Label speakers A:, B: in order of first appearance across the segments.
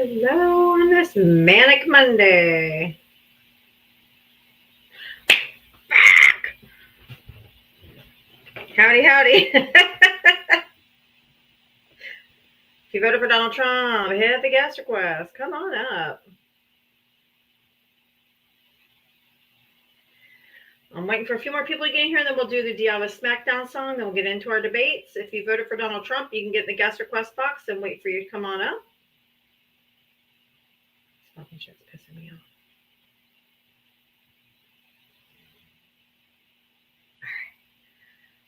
A: Hello on this manic Monday. Howdy, howdy. If you voted for Donald Trump, hit the guest request. Come on up. I'm waiting for a few more people to get in here, and then we'll do the Diavatalks SmackDown song. Then we'll get into our debates. If you voted for Donald Trump, you can get in the guest request box and wait for you to come on up. Fucking shit's pissing me off.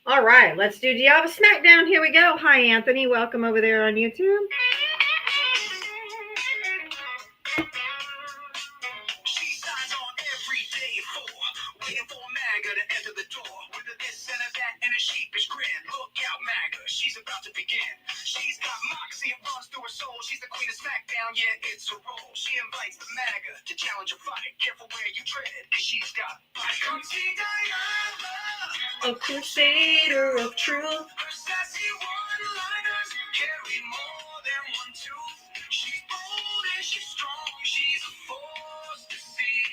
A: All right, let's do Diavatalks SmackDown. Here we go. Hi, Anthony. Welcome over there on YouTube. Waiting for MAGA to enter the door with a this and a that and a sheepish grin. Look out, MAGA, she's about to begin. She's got moxie, it runs through her soul. She's the queen of SmackDown, yeah, it's her role. She invites the MAGA to challenge a fight. Careful where you tread, cause she's got fight. Come see Diana, a crusader of truth. Her sassy one-liners carry more than one tooth. She's bold and she's strong, she's a force to see.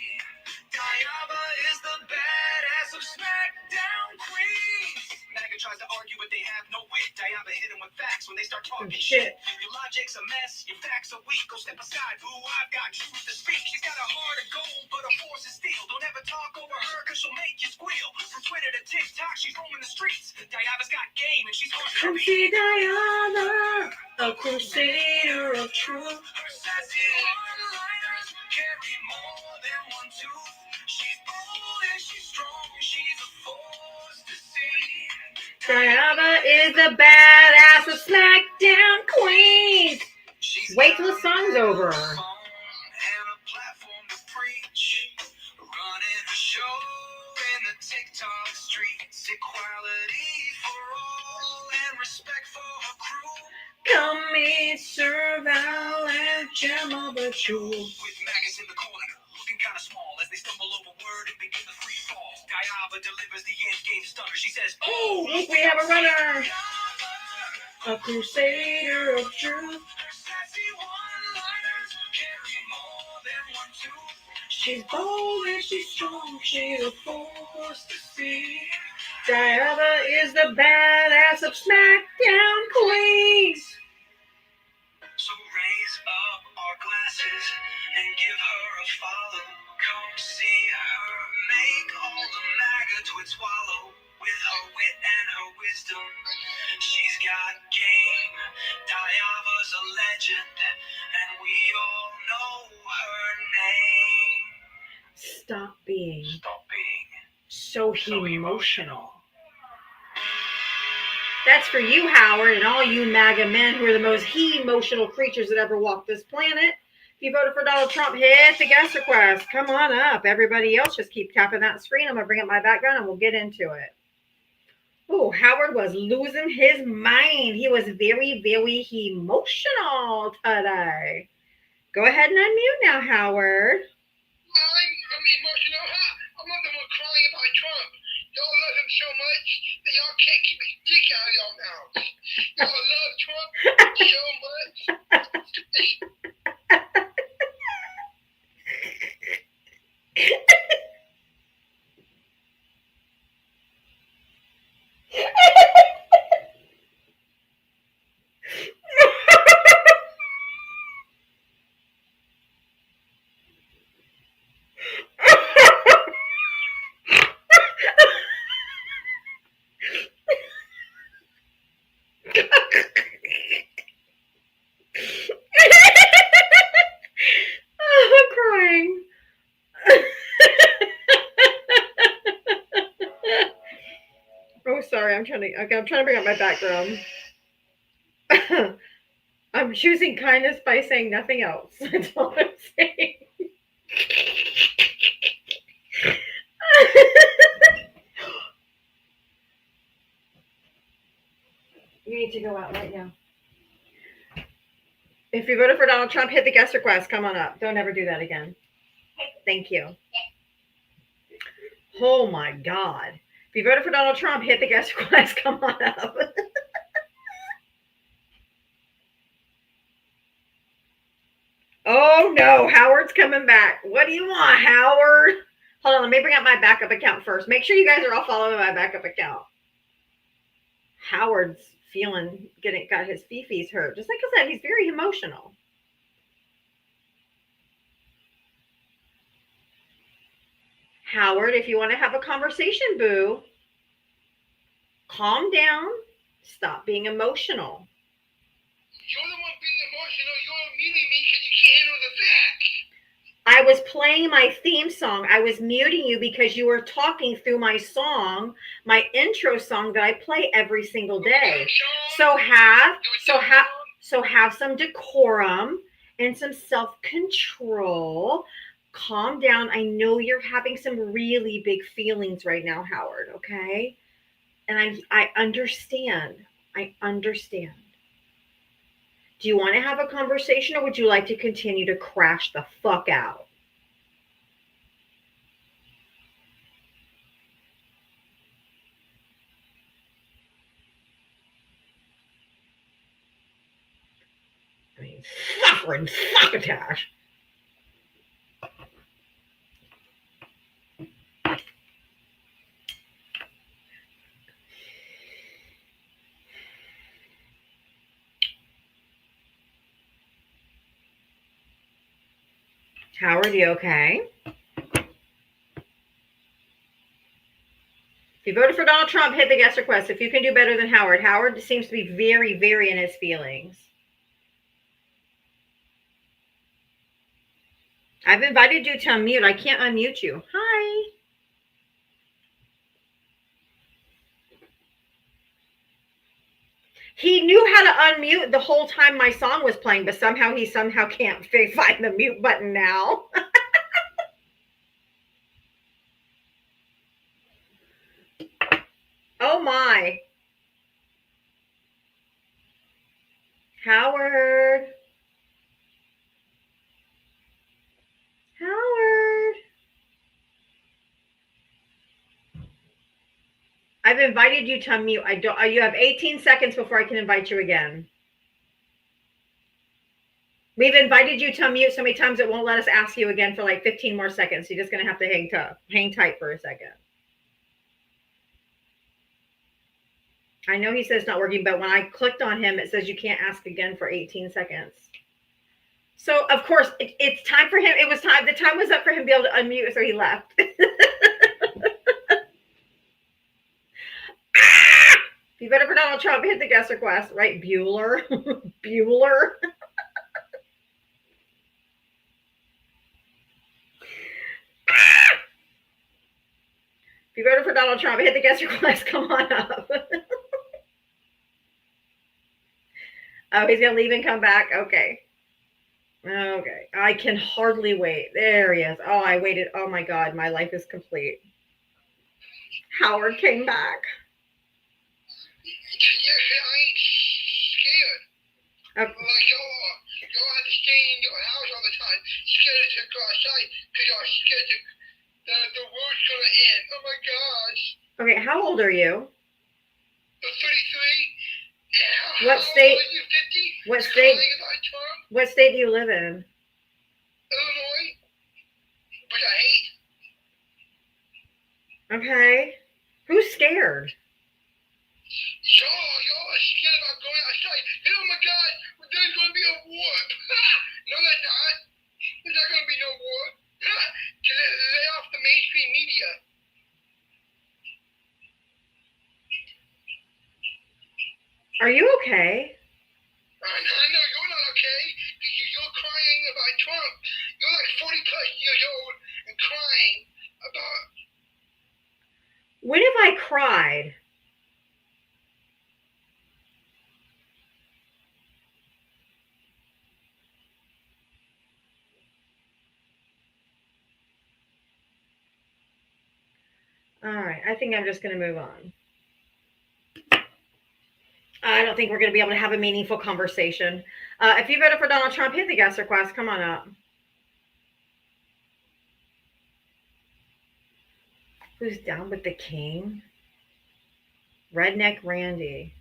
A: Diava is the badass of SmackDown queens. MAGA tries to argue, but they have no wit. Diava hit them with facts when they start talking shit. Your logic's a mess, your facts are weak. Go step aside, boo, I've got truth to speak. She's got a heart of gold, but her force is steel. Don't ever talk over her, cause she'll make you squeal. From Twitter to TikTok, she's roaming the streets. Diava's got game, and she's hard to beat. Come see Diana, a crusader of truth. Her sassy one-liners carry more than one tooth. She's bold and she's strong, she's a force to see. Diava is the badass of SmackDown queens. Wait till the song's over. And a platform to preach. Running a show in the TikTok streets. Equality for all and respect for her crew. Come meet, serve, and gem of a jewel. With maggots in the corner, looking kind of small as they stumble over word and begin the free fall. Diava delivers the end game stunner. She says, oh, look, we have a runner. A crusader of truth. Her sassy one-liners carry more than one tooth. She's bold and she's strong. She's a force to see. Diava is the badass of SmackDown queens. So raise up our glasses and give her a follow. Come see her make all the MAGA twits swallow. With her wit and her wisdom, she's got game. Diava's a legend, and we all know her name. Stop being so emotional. That's for you, Howard, and all you MAGA men who are the most emotional creatures that ever walked this planet. If you voted for Donald Trump, hit the guest request. Come on up. Everybody else, just keep tapping that screen. I'm going to bring up my background, and we'll get into it. Oh, Howard was losing his mind. He was very, very emotional today. Go ahead and unmute now, Howard.
B: I'm emotional. I'm not the one crying about Trump. Y'all love him so much that y'all can't keep his dick out of y'all mouths. Y'all love Trump so much.
A: I'm crying. Oh, sorry. I'm trying to bring up my background. I'm choosing kindness by saying nothing else. That's all I'm saying. You need to go out right now. If you voted for Donald Trump, hit the guest request. Come on up. Don't ever do that again. Thank you. Oh my God. If you voted for Donald Trump, hit the guest request. Come on up. no, Howard's coming back. What do you want, Howard? Hold on, let me bring up my backup account first. Make sure you guys are all following my backup account. Howard's got his fifis hurt. Just like I said, he's very emotional. Howard, if you want to have a conversation, boo, calm down. Stop being emotional.
B: You're the one being emotional. You're muting me because you can't handle the facts.
A: I was playing my theme song. I was muting you because you were talking through my song, my intro song that I play every single day. So have some decorum and some self-control. Calm down. I know you're having some really big feelings right now, Howard, okay? And I understand. I understand. Do you want to have a conversation or would you like to continue to crash the fuck out? I mean, suffering succotash. Howard, are you okay? If you voted for Donald Trump, hit the guest request. If you can do better than Howard. Howard seems to be very, very in his feelings. I've invited you to unmute. I can't unmute you. Hi. He knew how to unmute the whole time my song was playing, but somehow he can't find the mute button now. Oh my. Howard. Howard. I've invited you to unmute. You have 18 seconds before I can invite you again. We've invited you to unmute so many times it won't let us ask you again for like 15 more seconds. You're just going to have to hang tight for a second. I know he says it's not working, but when I clicked on him, it says you can't ask again for 18 seconds. So, of course, it's time for him. It was time. The time was up for him to be able to unmute, so he left. If you voted for Donald Trump, hit the guest request, right? Bueller. Bueller. If you voted for Donald Trump, hit the guest request. Come on up. Oh, he's going to leave and come back? Okay. Okay. I can hardly wait. There he is. Oh, I waited. Oh, my God. My life is complete. Howard came back.
B: Yes, I ain't scared. Okay. Like y'all have to stay in your house all the time, scared to go outside because y'all scared the world's gonna end. Oh my gosh.
A: Okay, how old are you?
B: I'm 33. And
A: what state?
B: Are you 50?
A: What state? What state do you live in?
B: Illinois, which I hate.
A: Okay. Who's scared?
B: Y'all are scared about going outside. Oh my God, there's going to be a war. No, there's not. There's not going to be no war. Lay off the mainstream media.
A: Are you okay?
B: I know you're not okay. You're crying about Trump. You're like 40 plus years old and crying about.
A: When have I cried? All right, I think I'm just going to move on. I don't think we're going to be able to have a meaningful conversation. If you voted for Donald Trump, hit the guest request. Come on up. Who's down with the king? Redneck Randy.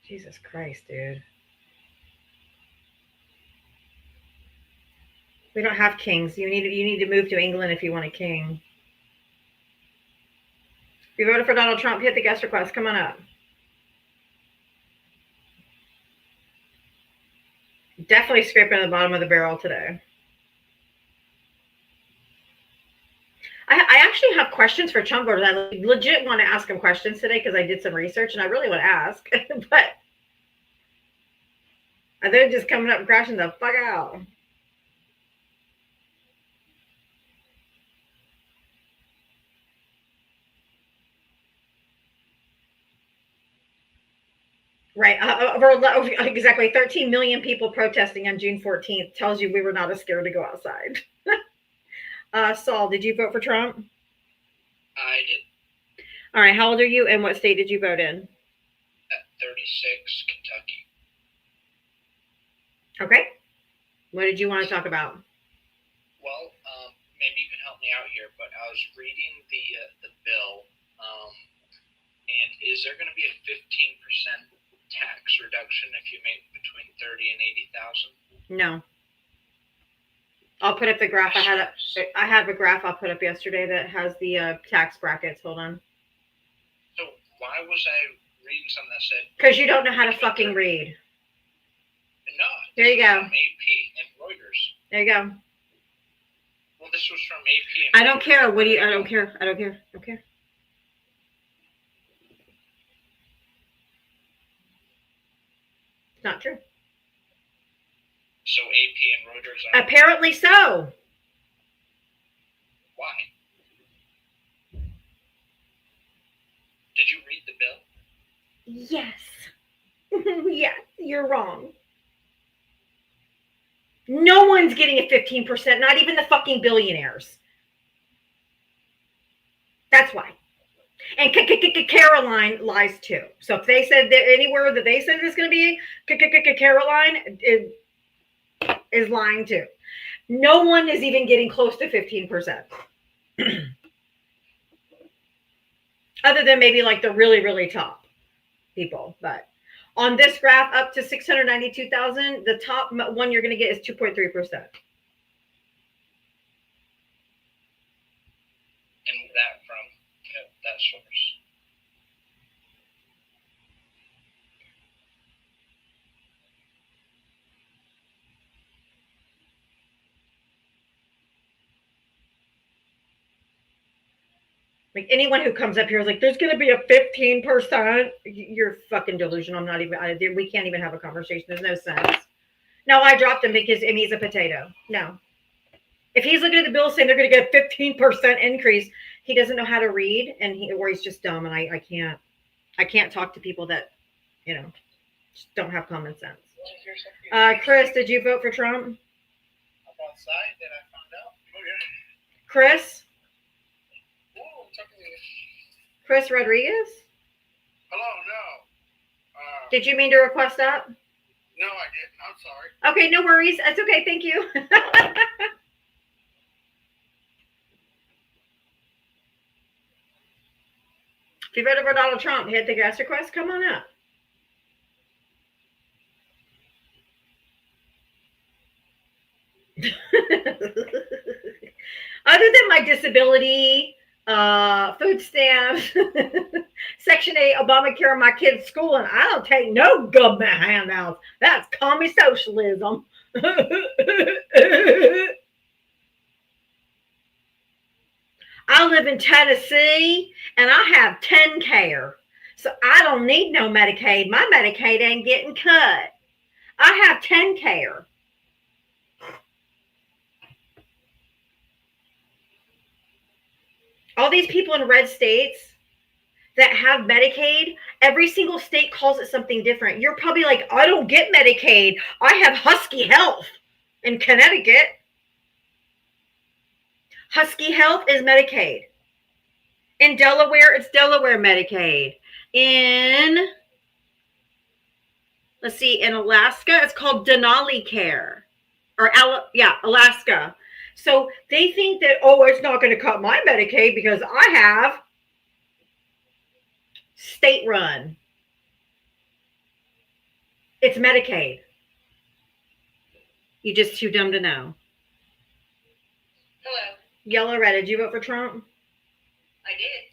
A: Jesus Christ, dude. We don't have kings. You need to move to England if you want a king. If you voted for Donald Trump, hit the guest request. Come on up. Definitely scraping the bottom of the barrel today. I actually have questions for Trump voters. I legit want to ask him questions today because I did some research and I really want to ask. But they're just coming up and crashing the fuck out. Right. Exactly. 13 million people protesting on June 14th tells you we were not as scared to go outside. Saul, did you vote for Trump?
B: I did.
A: All right. How old are you and what state did you vote in?
B: At 36, Kentucky.
A: Okay. What did you want to talk about?
B: Well, maybe you can help me out here, but I was reading the bill, and is there going to be a 15% tax reduction if you make between 30 and 80,000?
A: No. I'll put up the graph. I have a graph I'll put up yesterday that has the tax brackets. Hold on.
B: So why was I reading something that said?
A: Because you don't know how to fucking read.
B: No.
A: There you go.
B: From AP and Reuters.
A: There you go.
B: Well, this was from AP. And
A: I don't care. What do you? I don't care. I don't care. I don't care. It's not true.
B: So AP and Reuters.
A: Apparently so.
B: Why? Did you read the bill?
A: Yes. Yes, you're wrong. No one's getting a 15%, not even the fucking billionaires. That's why. And Caroline lies too. So if they said that anywhere that they said it's going to be, Caroline is lying too. No one is even getting close to 15%. Other than maybe like the really, really top people. But on this graph, up to 692,000, the top one you're going to get is 2.3%.
B: And that from that source.
A: Like anyone who comes up here is like, there's going to be a 15%. You're fucking delusional. I'm not even, we can't even have a conversation. There's no sense. No, I dropped him because he's a potato. No. If he's looking at the bill saying they're going to get a 15% increase, he doesn't know how to read or he's just dumb. And I can't talk to people that, just don't have common sense. Chris, did you vote for Trump?
B: I'm outside that I found out. Oh, yeah.
A: Chris?
B: talking to you.
A: Chris Rodriguez?
B: Hello, no.
A: Did you mean to request that?
B: No, I didn't. I'm sorry.
A: Okay, no worries. That's okay. Thank you. If you voted for Donald Trump, hit the guest request. Come on up. Other than my disability, food stamps, Section 8, Obamacare, my kids' school, and I don't take no government handouts. That's commie socialism. I live in Tennessee, and I have TennCare. So I don't need no Medicaid. My Medicaid ain't getting cut. I have TennCare. All these people in red states that have Medicaid, every single state calls it something different. You're probably like, I don't get Medicaid. I have Husky Health in Connecticut. Husky Health is Medicaid. In Delaware, it's Delaware Medicaid. In Alaska, it's called Denali Care. Alaska. So they think that, it's not going to cut my Medicaid because I have state run. It's Medicaid. You're just too dumb to know.
B: Hello.
A: Yellow or red? Did you vote for Trump?
B: I did.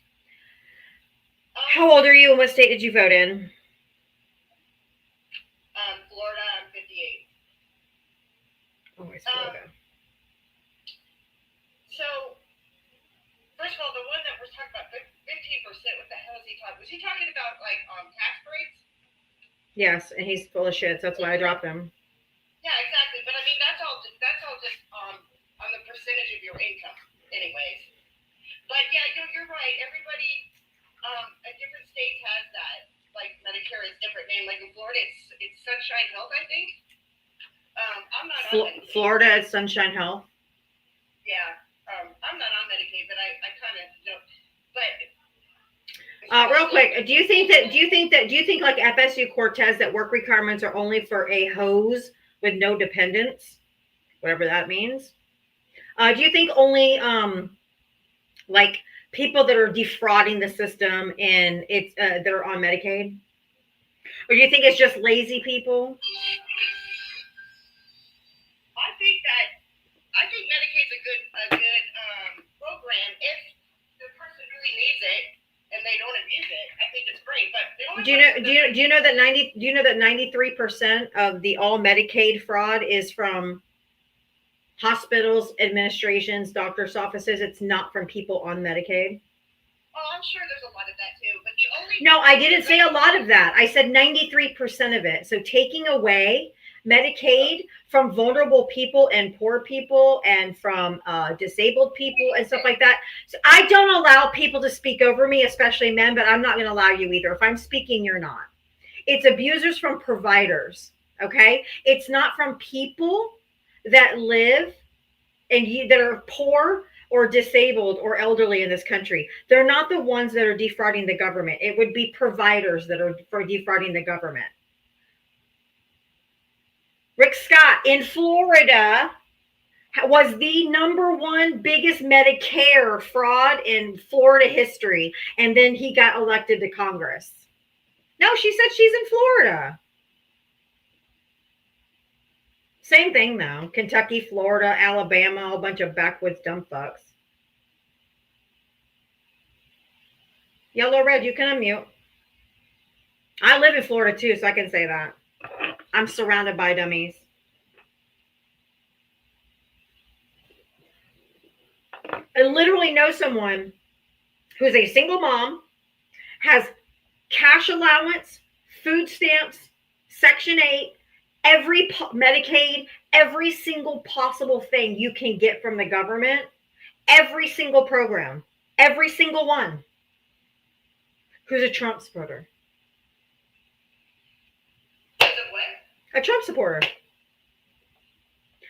A: How old are you and what state did you vote in?
B: Florida, I'm 58.
A: Oh, it's Florida.
B: So, first of all, the one that was talking about 15%, what the hell is he talking? Was he talking about, like, tax breaks?
A: Yes, and he's full of shit, so that's why I dropped him.
B: Yeah, exactly. But, I mean, that's all just on the percentage of your income, anyways. But, yeah, you're right. Everybody, at different states has that. Like, Medicare is different name. Like, in Florida, it's Sunshine Health, I think. I'm not on Medicaid.
A: Florida is Sunshine Health.
B: Yeah. I'm not on Medicaid, but I kind of know. But
A: real quick, do you think like FSU Cortez that work requirements are only for a hose with no dependents, whatever that means? Do you think only like people that are defrauding the system and it's that are on Medicaid, or do you think it's just lazy people?
B: I think Medicaid's a good program if the person really needs it and they don't abuse it. I think it's great. But
A: do you know that 93% of the all Medicaid fraud is from hospitals, administrations, doctors' offices? It's not from people on Medicaid.
B: Oh, I'm sure there's a lot of that too. But
A: no, I didn't say a lot of that. I said 93% of it. So taking away Medicaid from vulnerable people and poor people and from disabled people and stuff like that. So I don't allow people to speak over me, especially men, but I'm not going to allow you either. If I'm speaking, you're not. It's abusers from providers, okay? It's not from people that live and that are poor or disabled or elderly in this country. They're not the ones that are defrauding the government. It would be providers that are defrauding the government. Rick Scott in Florida was the number one biggest Medicare fraud in Florida history. And then he got elected to Congress. No, she said she's in Florida. Same thing though. Kentucky, Florida, Alabama, a bunch of backwoods dumb fucks. Yellow, red, you can unmute. I live in Florida too, so I can say that. I'm surrounded by dummies. I literally know someone who's a single mom, has cash allowance, food stamps, Section 8, every Medicaid, every single possible thing you can get from the government, every single program, every single one, who's a Trump supporter. A Trump supporter.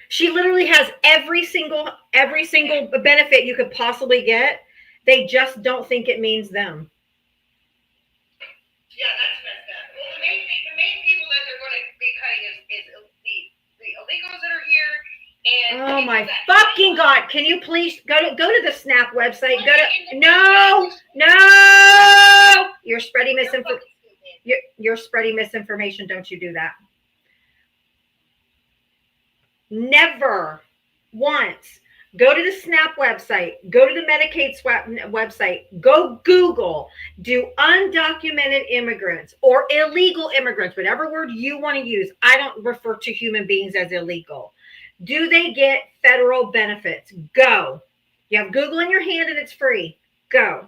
A: She literally has every single benefit you could possibly get. They just don't think it means them.
B: Yeah, that's messed up. Well, the main people that they're going to be cutting is the illegals that are here. And
A: oh my fucking God. Can you please go to the Snap website? No. You're spreading misinformation. You're spreading misinformation. Don't you do that. Never once. Go to the Snap website. Go to the Medicaid website. Go Google. Do undocumented immigrants or illegal immigrants, whatever word you want to use. I don't refer to human beings as illegal. Do they get federal benefits? Go. You have Google in your hand and it's free. Go.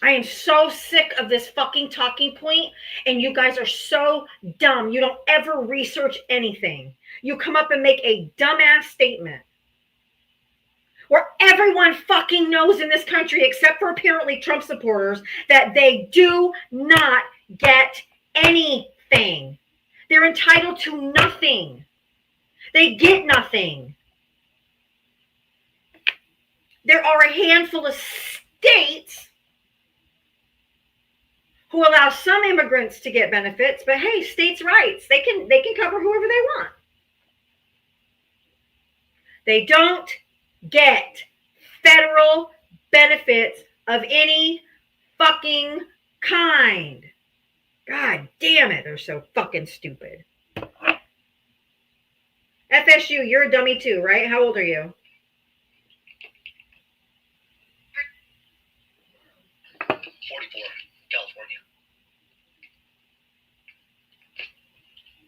A: I am so sick of this fucking talking point, and you guys are so dumb. You don't ever research anything. You come up and make a dumbass statement where everyone fucking knows in this country, except for apparently Trump supporters, that they do not get anything. They're entitled to nothing. They get nothing. There are a handful of states who allow some immigrants to get benefits, but hey, states' rights. They can cover whoever they want. They don't get federal benefits of any fucking kind. God damn it, they're so fucking stupid. FSU, you're a dummy too, right? How old are you?
B: 44, California.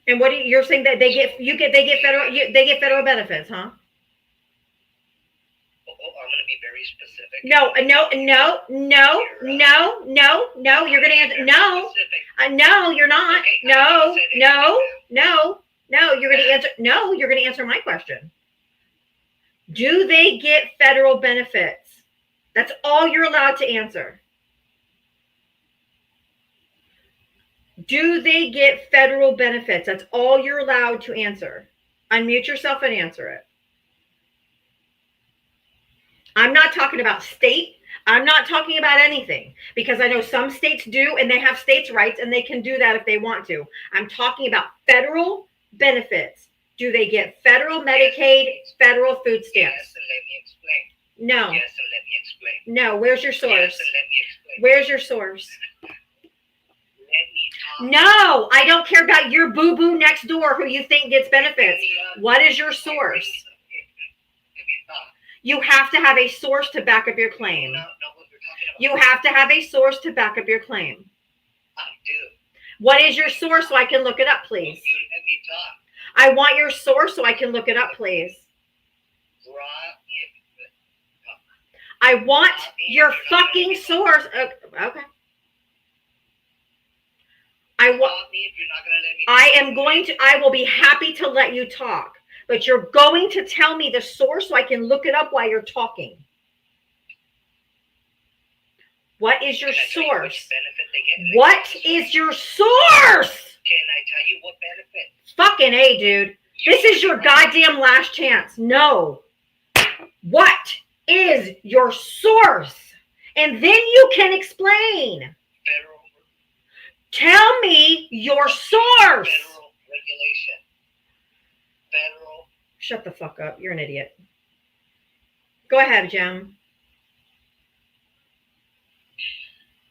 A: And what you're saying that they get federal benefits, huh?
B: I'm going to be very specific.
A: No. You're going to answer. No. No, you're not. No. You're going to answer. No, you're going to answer my question. Do they get federal benefits? That's all you're allowed to answer. Do they get federal benefits? That's all you're allowed to answer. Unmute yourself and answer it. I'm not talking about state. I'm not talking about anything because I know some states do and they have states' rights and they can do that if they want to. I'm talking about federal benefits. Do they get federal Medicaid, federal food stamps?
B: Yes, and let me explain.
A: No.
B: Yes, and let me explain.
A: No, where's your source?
B: Yes, and let me explain.
A: Where's your source?
B: Let me talk.
A: No, I don't care about your boo-boo next door who you think gets benefits. What is your source? You have to have a source to back up your claim. You have to have a source to back up your claim.
B: I do.
A: What is your source so I can look it up, please?
B: You let me talk.
A: I want your source so I can look it up, please. I want your fucking source. Okay. I will be happy to let you talk, but you're going to tell me the source so I can look it up while you're talking. What is your source? What is your source?
B: Can I tell you what benefit?
A: Fucking A, dude. This is your goddamn last chance. No. What is your source? And then you can explain.
B: Federal.
A: Tell me your source.
B: Federal regulation. Federal.
A: Shut the fuck up. You're an idiot. Go ahead, Jem.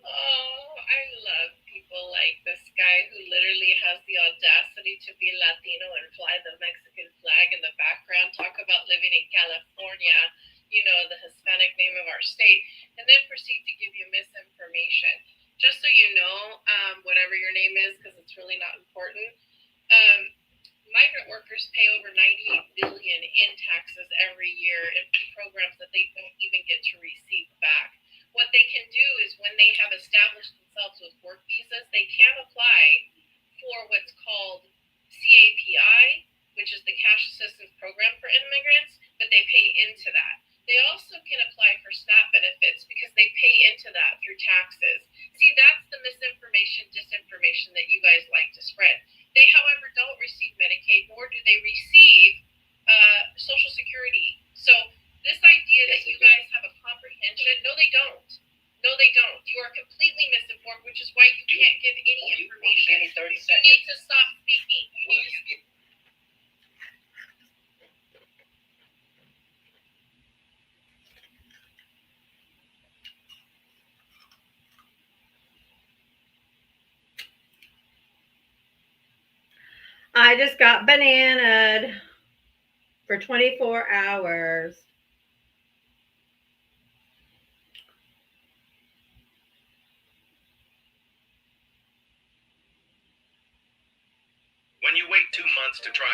C: Oh, I love people like this guy who literally has the audacity to be Latino and fly the Mexican flag in the background, talk about living in California, you know, the Hispanic name of our state, and then proceed to give you misinformation. Just so you know, whatever your name is, because it's really not important, migrant workers pay over $98 billion in taxes every year in programs that they don't even get to receive back. What they can do is when they have established themselves with work visas, they can apply for what's called CAPI, which is the Cash Assistance Program for Immigrants, but they pay into that. They also can apply for SNAP benefits because they pay into that through taxes. See, that's the misinformation, disinformation that you guys like to spread. They, however, don't receive Medicaid, nor do they receive Social Security. So this idea that you guys have a comprehension, no, they don't. No, they don't. You are completely misinformed, which is why you can't give any information. You need to stop speaking.
A: I just got bananaed for 24 hours.
D: When you wait 2 months to try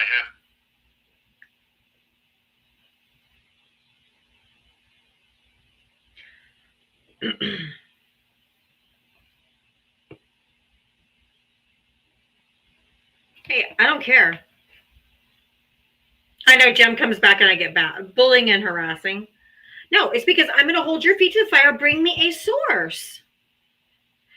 A: Hey, I don't care. I know Jem comes back and I get back. Bullying and harassing. No, it's because I'm going to hold your feet to the fire. Bring me a source.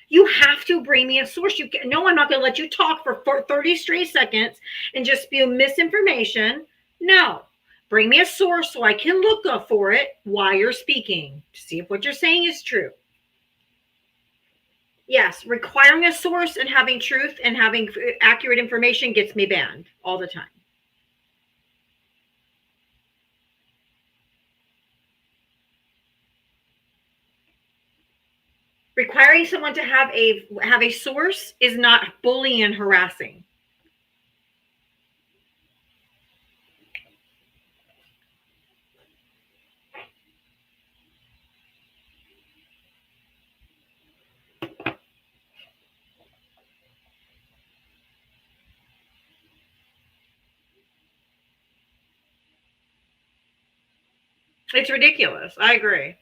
A: You have to bring me a source. No, I'm not going to let you talk for 30 straight seconds and just spew misinformation. No. Bring me a source so I can look up for it while you're speaking to see if what you're saying is true. Yes, requiring a source and having truth and having accurate information gets me banned all the time. Requiring someone to have a source is not bullying and harassing. It's ridiculous. I agree.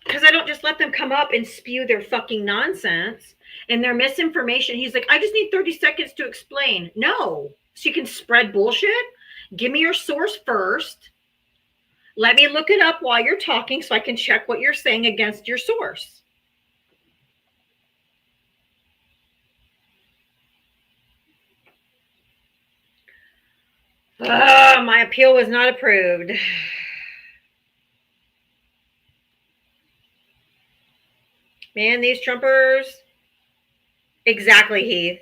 A: Because I don't just let them come up and spew their fucking nonsense and their misinformation. He's like, I just need 30 seconds to explain. No. So you can spread bullshit? Give me your source first. Let me look it up while you're talking so I can check what you're saying against your source. My appeal was not approved. Man, these Trumpers. Exactly, Heath.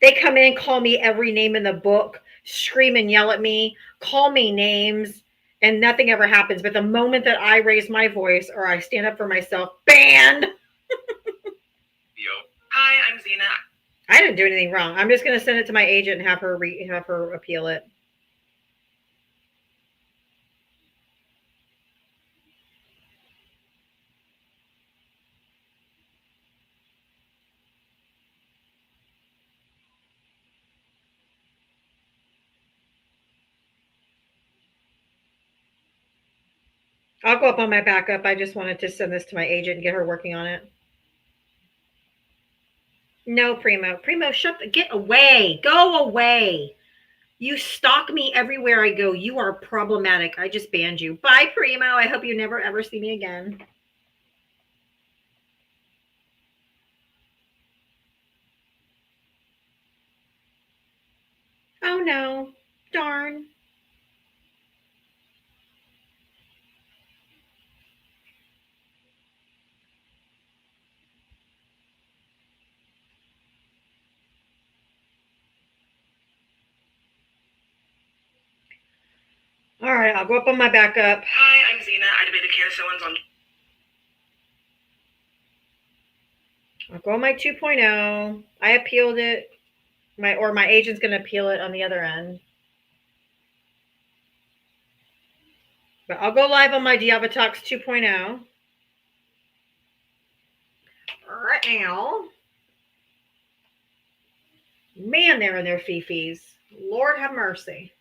A: They come in, call me every name in the book, scream and yell at me, call me names, and nothing ever happens. But the moment that I raise my voice or I stand up for myself, banned.
D: Yo. Hi, I'm Zena.
A: I didn't do anything wrong. I'm just going to send it to my agent and have her appeal it. I'll go up on my backup. I just wanted to send this to my agent and get her working on it. No, Primo. Primo, get away. Go away. You stalk me everywhere I go. You are problematic. I just banned you. Bye, Primo. I hope you never ever see me again. Oh no. Darn. All right, I'll go up on my backup.
D: Hi, I'm Zena. I debated Candace Owens on.
A: I'll go on my 2.0. I appealed it. My agent's going to appeal it on the other end. But I'll go live on my Diavatalks 2.0 right now. Man, they're in their fifis. Lord have mercy.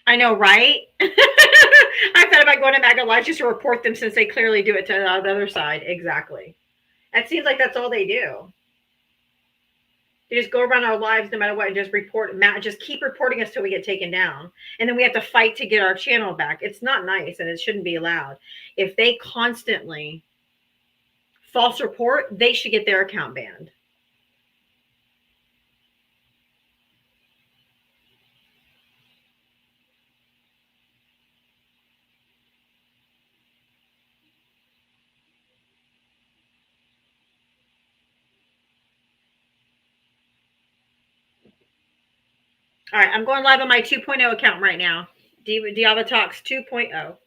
A: I know, right? I thought about going to MAGA Live just to report them since they clearly do it to the other side. Exactly. It seems like that's all they do. They just go around our lives no matter what and just keep reporting us till we get taken down. And then we have to fight to get our channel back. It's not nice and it shouldn't be allowed. If they constantly false report, they should get their account banned. All right, I'm going live on my 2.0 account right now. Diavatalks 2.0.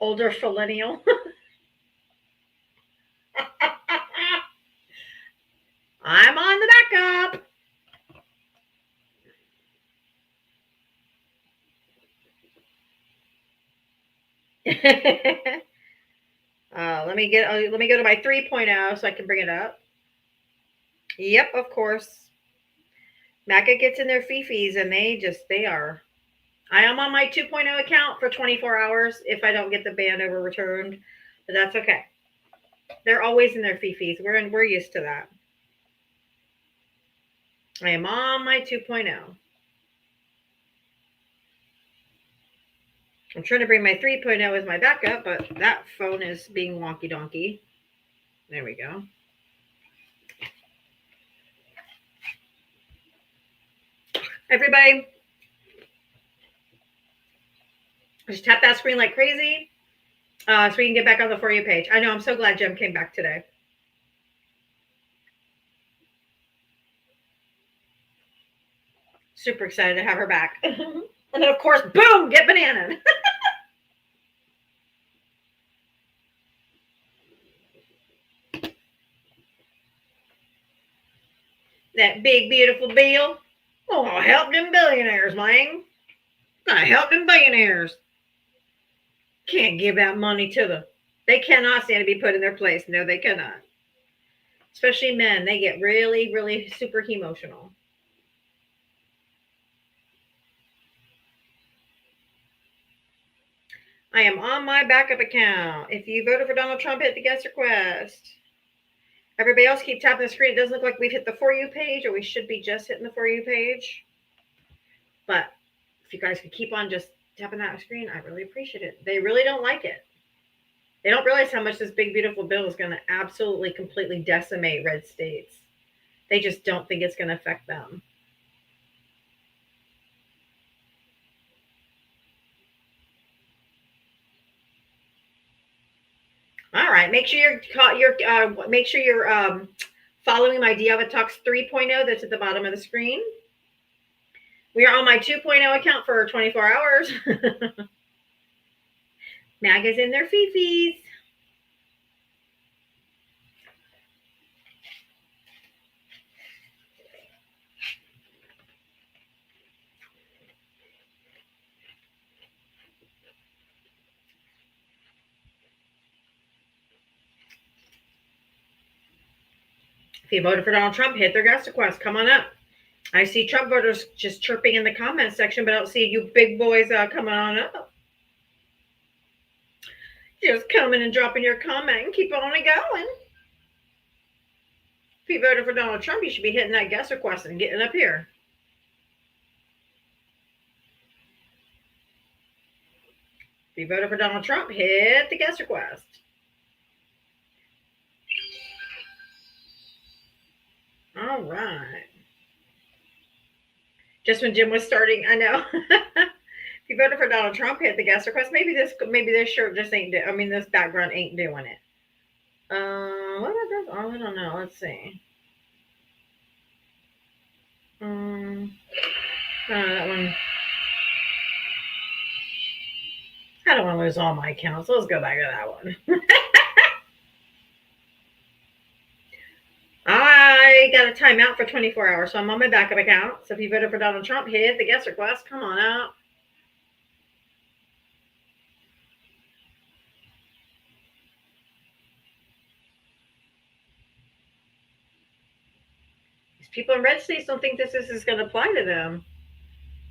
A: Older millennial. I'm on the backup. Let me go to my 3.0 so I can bring it up. Yep, of course. MAGA gets in their fifis and they are. I am on my 2.0 account for 24 hours if I don't get the ban overturned, but that's okay. They're always in their fifis. We're used to that. I am on my 2.0. I'm trying to bring my 3.0 as my backup, but that phone is being wonky donkey. There we go. Everybody, just tap that screen like crazy. So we can get back on the For You page. I know. I'm so glad Jem came back today. Super excited to have her back. And then, of course, boom, get banana. That big, beautiful bill. Oh, I'll help them billionaires, man. Gonna help them billionaires. Can't give that money to them. They cannot stand to be put in their place. No, they cannot. Especially men. They get really, really super emotional. I am on my backup account. If you voted for Donald Trump, hit the guest request. Everybody else keep tapping the screen. It doesn't look like we've hit the For You page, or we should be just hitting the For You page. But if you guys could keep on just tapping that screen, I really appreciate it. They really don't like it. They don't realize how much this big, beautiful bill is going to absolutely, completely decimate red states. They just don't think it's going to affect them. All right, make sure you're following my Diavatalks 3.0 that's at the bottom of the screen. We are on my 2.0 account for 24 hours. MAGA's in their fifis. If you voted for Donald Trump, hit their guest request. Come on up. I see Trump voters just chirping in the comments section, but I don't see you big boys coming on up. Just coming and dropping your comment and keep on going. If you voted for Donald Trump, you should be hitting that guest request and getting up here. If you voted for Donald Trump, hit the guest request. All right. Just when Jim was starting, I know. If you voted for Donald Trump, hit the guest request. Maybe this shirt just ain't. This background ain't doing it. What about this? Oh, I don't know. Let's see. That one. I don't want to lose all my accounts. So let's go back to that one. I got a timeout for 24 hours, so I'm on my backup account. So if you voted for Donald Trump, hit the guest request. Come on out. These people in red states don't think this is going to apply to them.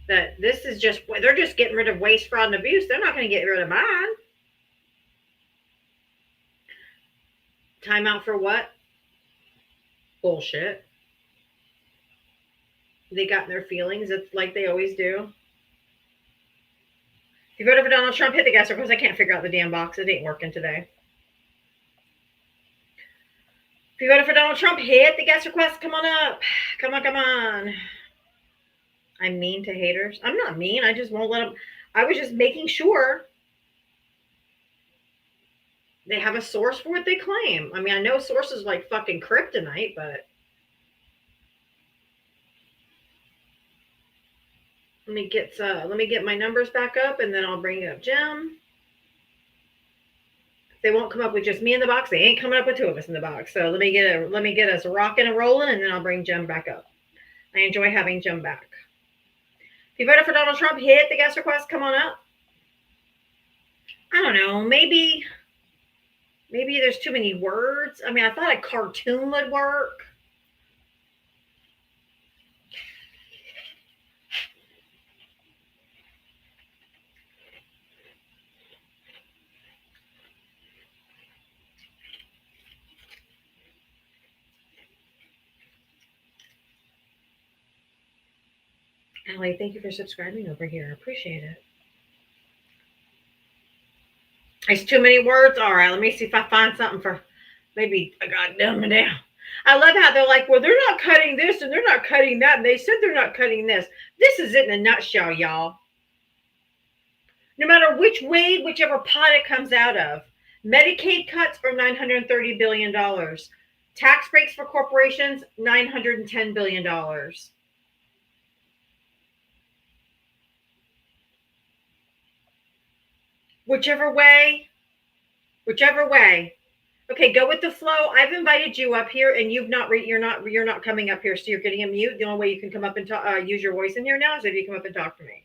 A: That this is just, they're just getting rid of waste, fraud, and abuse. They're not going to get rid of mine. Timeout for what? Bullshit. They got in their feelings. It's like they always do. If you voted for Donald Trump, hit the guest request. I can't figure out the damn box. It ain't working today. If you voted for Donald Trump, hit the guest request. Come on up. Come on. I'm mean to haters. I'm not mean. I just won't let them. I was just making sure they have a source for what they claim. I know sources like fucking kryptonite, but let me get my numbers back up, and then I'll bring up Jim. If they won't come up with just me in the box, they ain't coming up with two of us in the box. So let me get us rocking and rolling, and then I'll bring Jim back up. I enjoy having Jim back. If you voted for Donald Trump, hit the guest request. Come on up. I don't know. Maybe there's too many words. I thought a cartoon would work. Allie, thank you for subscribing over here. I appreciate it. It's too many words. All right, let me see if I find something for maybe I got dumb it down. I love how they're like, well, they're not cutting this and they're not cutting that. And they said they're not cutting this. This is it in a nutshell, y'all. No matter which way, whichever pot it comes out of. Medicaid cuts are $930 billion. Tax breaks for corporations, $910 billion. Whichever way. Okay, go with the flow. I've invited you up here, and you're not coming up here, so you're getting a mute. The only way you can come up and use your voice in here now is if you come up and talk to me.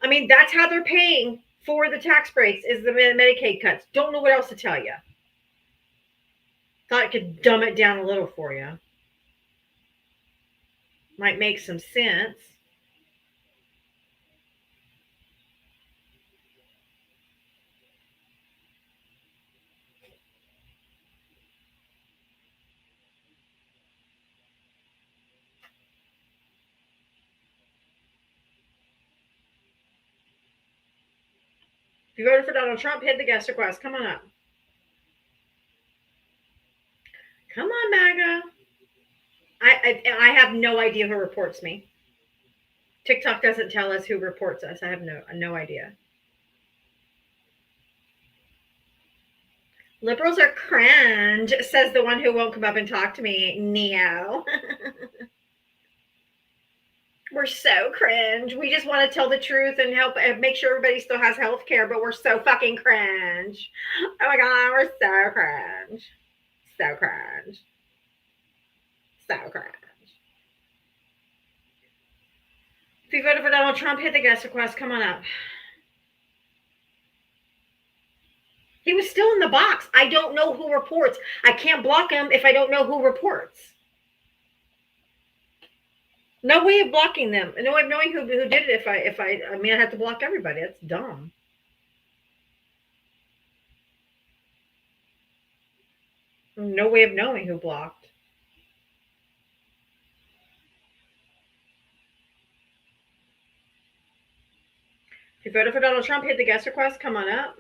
A: I mean, that's how they're paying for the tax breaks is the Medicaid cuts. Don't know what else to tell you. Thought I could dumb it down a little for you. Might make some sense. If you voted for Donald Trump, hit the guest request. Come on up. Come on, MAGA. I have no idea who reports me. TikTok doesn't tell us who reports us. I have no idea. Liberals are cringe, says the one who won't come up and talk to me, Neo. We're so cringe. We just want to tell the truth and help and make sure everybody still has health care, but we're so fucking cringe. Oh my God, we're so cringe. So cringe. So cringe. If you voted for Donald Trump, hit the guest request. Come on up. He was still in the box. I don't know who reports. I can't block him if I don't know who reports. No way of blocking them. No way of knowing who did it I mean, I have to block everybody. That's dumb. No way of knowing who blocked. If you voted for Donald Trump, hit the guest request. Come on up.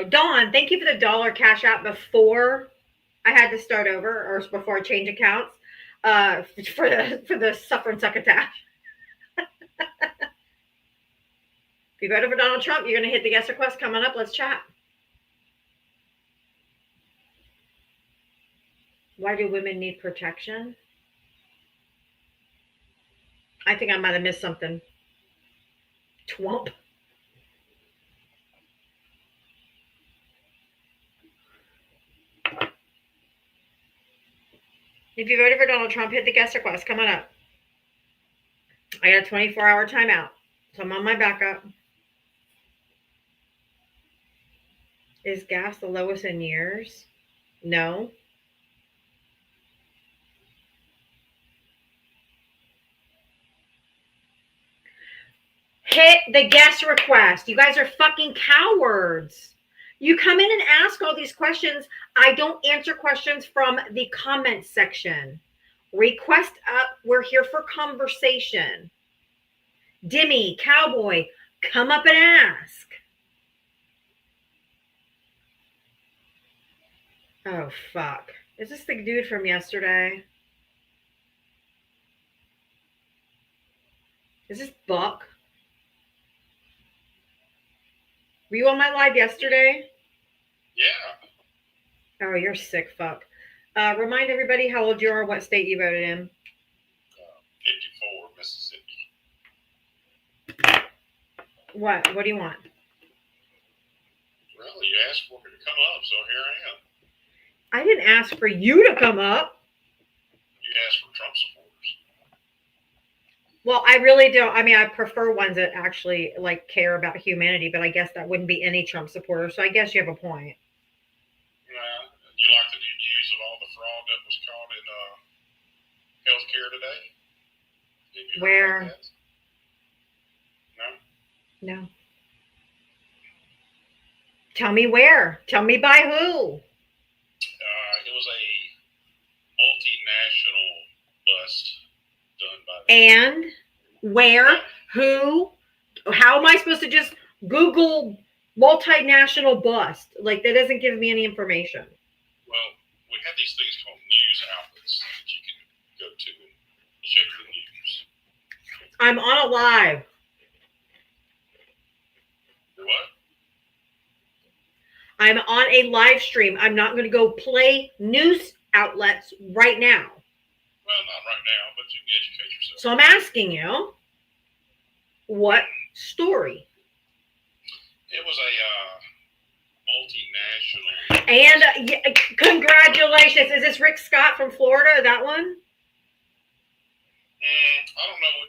A: Dawn, thank you for the $1 cash out before I had to start over or before I change accounts for the suffer and suck attack. If you voted for Donald Trump, you're going to hit the guest request. Come on up. Let's chat. Why do women need protection? I think I might have missed something. Twump. If you voted for Donald Trump, hit the guest request. Come on up. I got a 24-hour timeout, so I'm on my backup. Is gas the lowest in years? No. Hit the guest request. You guys are fucking cowards. You come in and ask all these questions. I don't answer questions from the comments section. Request up. We're here for conversation. Dimmy, Cowboy, come up and ask. Oh, fuck. Is this the dude from yesterday? Is this Buck? Were you on my live yesterday?
B: Yeah.
A: Oh, you're sick fuck. Remind everybody how old you are, what state you voted in.
B: 54, Mississippi.
A: What do you want?
B: Well, you asked for me to come up, so here I am.
A: I didn't ask for you to come up.
B: You asked for Trump supporters.
A: Well, I really don't. I mean, I prefer ones that actually like care about humanity, but I guess that wouldn't be any Trump supporter. So I guess you have a point.
B: You like the new news of all the fraud that was caught in healthcare today? Did you
A: Where?
B: hear about that? No?
A: No. Tell me where. Tell me by who.
B: It was a multinational bust done by the
A: And where, who, how am I supposed to just Google multinational bust? Like, that doesn't give me any information.
B: Well, we have these things called news outlets. check the news.
A: I'm on a live.
B: What?
A: I'm on a live stream. I'm not going to go play news outlets right now.
B: Well, not right now, but you can educate yourself.
A: So I'm asking you, what story?
B: It was a multinational.
A: And congratulations. Is this Rick Scott from Florida? That one?
B: I don't know who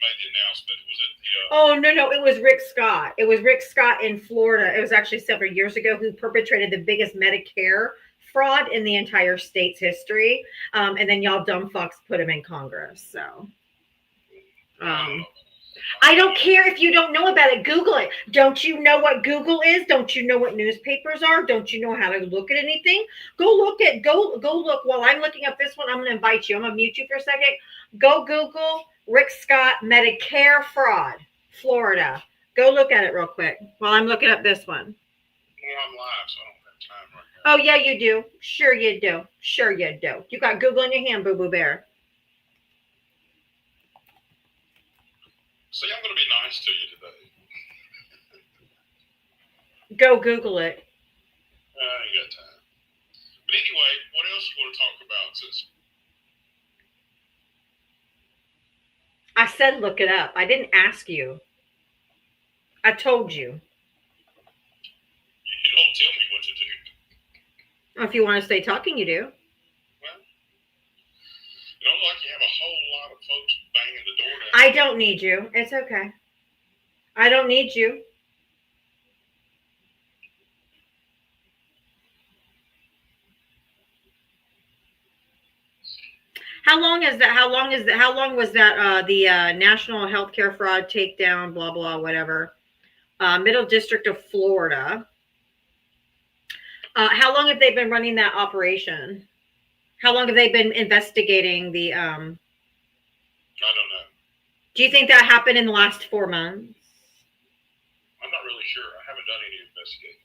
B: made the announcement. Was it the?
A: Oh, no. It was Rick Scott. It was Rick Scott in Florida. It was actually several years ago who perpetrated the biggest Medicare fraud in the entire state's history. And then y'all dumb fucks put him in Congress. So. I don't care if you don't know about it. Google it. Don't you know what Google is? Don't you know what newspapers are? Don't you know how to look at anything? Go look. While I'm looking up this one, I'm going to invite you. I'm going to mute you for a second. Go Google Rick Scott Medicare fraud, Florida. Go look at it real quick while I'm looking up this one.
B: Well, I'm live, so I don't have time right now.
A: Oh, yeah, you do. Sure you do. You got Google in your hand, Boo Boo Bear.
B: See, I'm going to be nice to you today.
A: Go Google it.
B: I ain't got time. But anyway, what else you want to talk about, sis?
A: I said look it up. I didn't ask you. I told you.
B: You don't tell me what to do.
A: If you want to stay talking, you do.
B: Well, you know, like you have a whole lot of folks banging the door down.
A: I don't need you. It's okay. I don't need you. How long was that the National Healthcare Fraud Takedown, blah, blah, whatever. Middle District of Florida. How long have they been running that operation? How long have they been investigating the
B: I don't know.
A: Do you think that happened in the last 4 months?
B: I'm not really sure. I haven't done any investigating.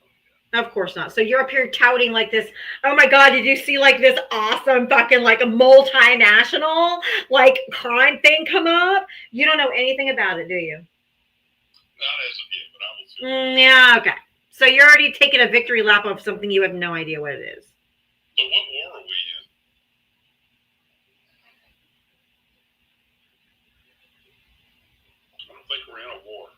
A: Of course not. So you're up here touting like this. Oh my God, did you see like this awesome fucking like a multinational like crime thing come up? You don't know anything about it, do you?
B: Not as of yet, but I will feel
A: Yeah, okay. So you're already taking a victory lap of something you have no idea what it is.
B: So what war are we in? I don't think we're in a war.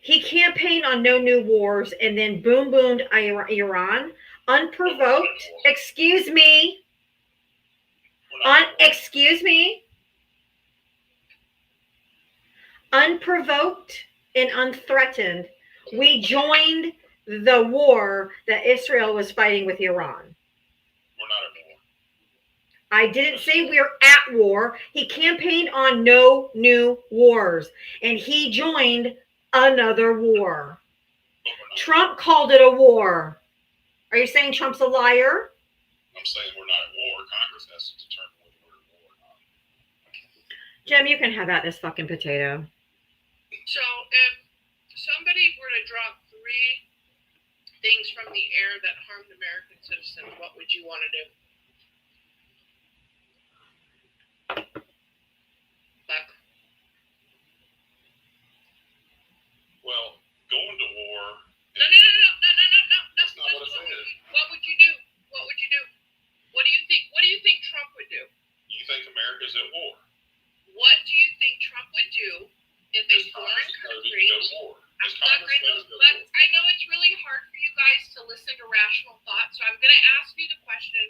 A: He campaigned on no new wars and then boomed Iran unprovoked. Excuse me. Unprovoked and unthreatened, we joined the war that Israel was fighting with Iran.
B: We're not at war.
A: I didn't say we're at war. He campaigned on no new wars, and he joined another war. Trump called it a war. Are you saying Trump's a liar?
B: I'm saying we're not at war. Congress has to determine whether we're at war or not.
A: Jim, you can have at this fucking potato.
C: So if somebody were to drop 3 things from the air that harmed American citizens, what would you want to do? Buck.
B: Well, going to war.
C: No.
B: That's not what I said.
C: What would you do? What would you do? What do you think Trump would do?
B: You think America's at war?
C: What do you think Trump would do if a foreign country?
B: Go to war.
C: I know it's really hard for you guys to listen to rational thought, so I'm going to ask you the question,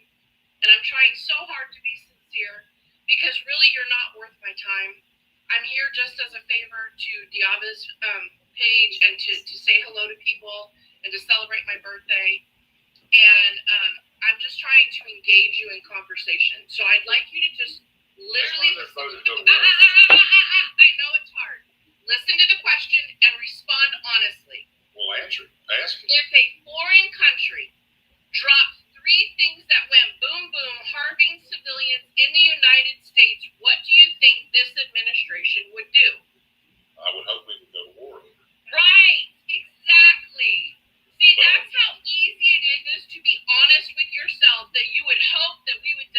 C: and I'm trying so hard to be sincere, because really you're not worth my time. I'm here just as a favor to Diava's page and to say hello to people and to celebrate my birthday, and I'm just trying to engage you in conversation. So I'd like you to just literally listen to I know it's hard. Listen to the question and respond honestly.
B: Well, answer it. Ask it.
C: If a foreign country dropped 3 things that went boom, boom, harming civilians in the United States, what do you think this administration would do?
B: I would hope we would go to war.
C: Right, exactly. See, that's how easy it is to be honest with yourself, that you would hope that we would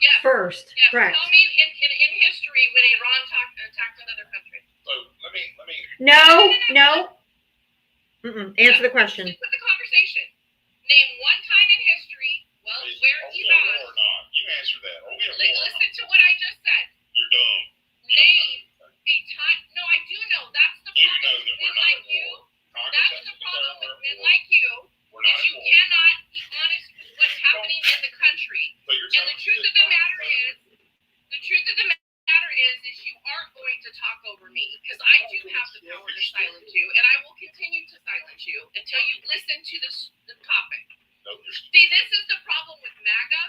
C: Yes.
A: first.
C: Yes.
A: Correct.
C: Tell me in history when Iran attacked another country.
B: So let me.
A: No. Answer the question.
C: Stick with the conversation. Name one time in history, where
B: Are we at
C: Iran.
B: war or not? You answer that. Are we at war?
C: Listen to what I just said.
B: You're dumb.
C: Name a time. No, I do know. That's the
B: Do you
C: problem
B: know that
C: with men
B: we're not
C: like
B: at
C: you.
B: war? Congress
C: That's
B: has
C: the
B: to declare
C: problem with
B: we're
C: men
B: at war.
C: like you.
B: We're not
C: Is
B: at
C: you
B: war.
C: cannot be honest with what's happening in the country.
B: So you're
C: And
B: telling
C: the
B: me
C: truth
B: that
C: of the matter
B: Congress-
C: is, you aren't going to talk over me because I do have the power to silence you, and I will continue to silence you until you listen to the topic.
B: No, you're
C: See, this is the problem with MAGA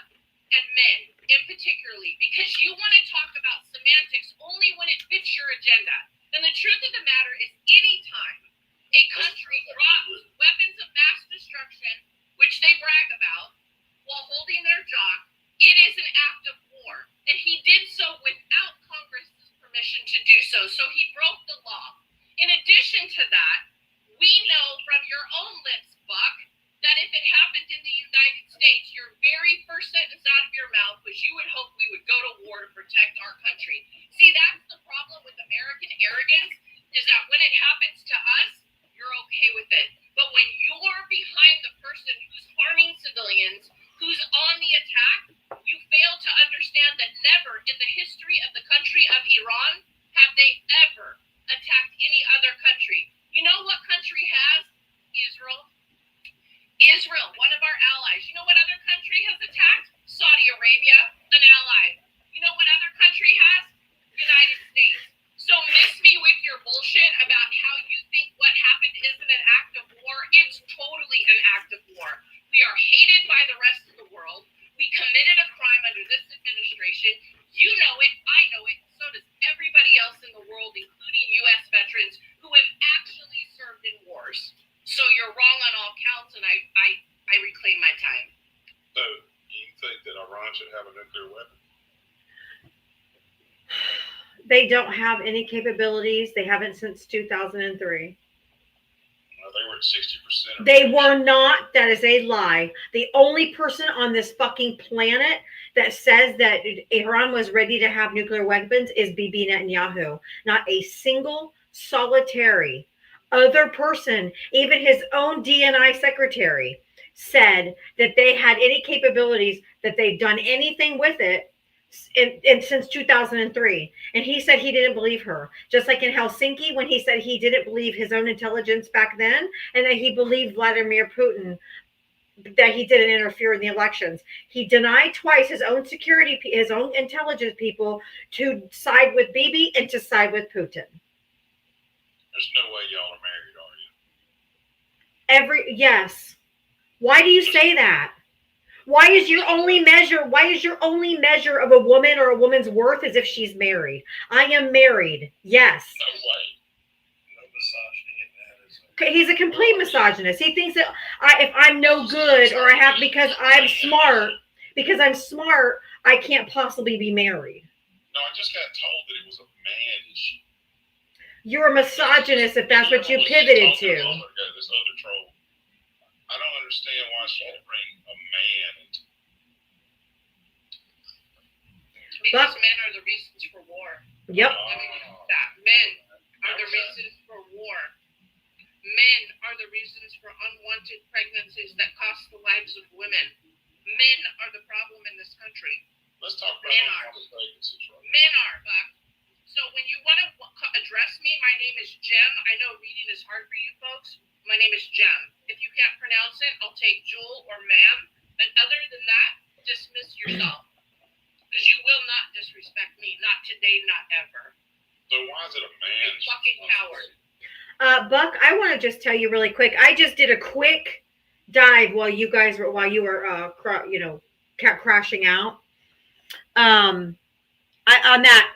C: and men in particularly, because you want to talk about semantics only when it fits your agenda. And the truth of the matter is, anytime a country drops weapons of mass destruction, which they brag about, while holding their job, it is an act of war. And he did so without Congress's permission to do so. So he broke the law. In addition to that, we know from your own lips, Buck, that if it happened in the United States, your very first sentence out of your mouth was you would hope we would go to war to protect our country. See, that's the problem with American arrogance, is that when it happens to us, you're okay with it. But when you're behind the person who's harming civilians, who's on the attack, you fail to understand that never in the history of the country of Iran have they ever attacked any other country. You know what country has? Israel. Israel, one of our allies. You know what other country has attacked? Saudi Arabia, an ally. You know what other country has? United States. So miss me with your bullshit about how you think what happened isn't an act of war. It's totally an act of war. We are hated by the rest of the world. We committed a crime under this administration. You know it, I know it, so does everybody else in the world, including U.S. veterans who have actually served in wars. So you're wrong on all counts, and I reclaim my time.
B: So you think that Iran should have a nuclear weapon?
A: They don't have any capabilities. They haven't since 2003.
B: They were at 60%.
A: They were not. That is a lie. The only person on this fucking planet that says that Iran was ready to have nuclear weapons is Bibi Netanyahu. Not a single solitary other person, even his own DNI secretary, said that they had any capabilities, that they've done anything with it since 2003. And he said he didn't believe her. Just like in Helsinki, when he said he didn't believe his own intelligence back then, and that he believed Vladimir Putin, that he didn't interfere in the elections. He denied twice his own security, his own intelligence people, to side with Bibi and to side with Putin.
B: There's no way y'all are married, are you?
A: Yes. Why do you say that? Why is your only measure of a woman or a woman's worth as if she's married? I am married. Yes.
B: No way.
E: No misogyny in that.
A: He's a complete misogynist. He thinks that if I'm no good, or because I'm smart, I can't possibly be married.
B: No, I just got told that it was a man issue.
A: You're a misogynist if that's what you pivoted to.
B: This other troll. I don't understand why she had to bring a man into.
C: Because men are the reasons for war.
A: Yep.
C: Let me get that. Men are the reasons for war. Men are the reasons for unwanted pregnancies that cost the lives of women. Men are the problem in this country.
B: Let's talk about unwanted pregnancies, right?
C: Men are, Buck. So when you want to address me, my name is Jem. I know reading is hard for you folks. My name is Jem. If you can't pronounce it, I'll take Jewel or ma'am. But other than that, dismiss yourself. Because you will not disrespect me. Not today, not ever.
B: So why is it a man?
C: You fucking coward.
A: Buck, I want to just tell you really quick. I just did a quick dive while you were crashing out. On that,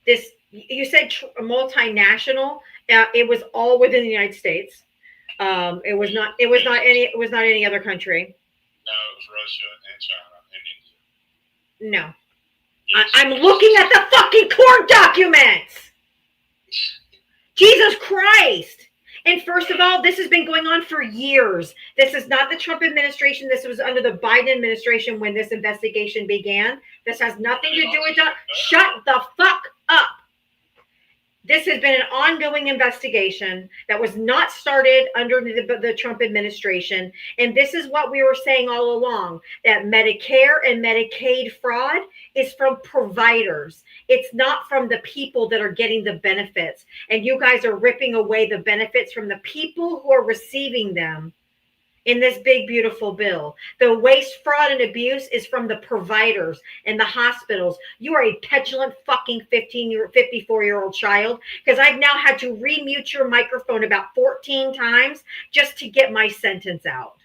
A: this you said multinational. It was all within the United States. It was not any other country.
B: No, it was Russia and China and India.
A: No. I'm looking at the fucking court documents. Jesus Christ. And first of all, this has been going on for years. This is not the Trump administration. This was under the Biden administration when this investigation began. This has nothing to do with that. Shut the fuck up. This has been an ongoing investigation that was not started under the Trump administration. And this is what we were saying all along, that Medicare and Medicaid fraud is from providers. It's not from the people that are getting the benefits. And you guys are ripping away the benefits from the people who are receiving them in this big, beautiful bill. The waste, fraud, and abuse is from the providers and the hospitals. You are a petulant fucking 54-year-old child, because I've now had to remute your microphone about 14 times just to get my sentence out.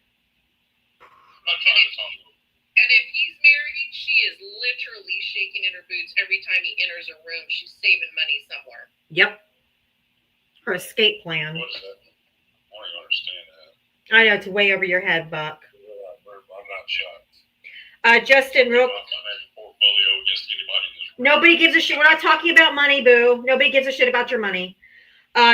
C: And if he's married, she is literally shaking in her boots every time he enters a room. She's saving money somewhere.
A: Yep. Her escape plan.
E: What is that? I don't even understand that.
A: I know, it's way over your head, Buck.
E: I'm not shocked.
A: Justin, real.
E: Portfolio against anybody in this room.
A: Nobody gives a shit. We're not talking about money, boo. Nobody gives a shit about your money.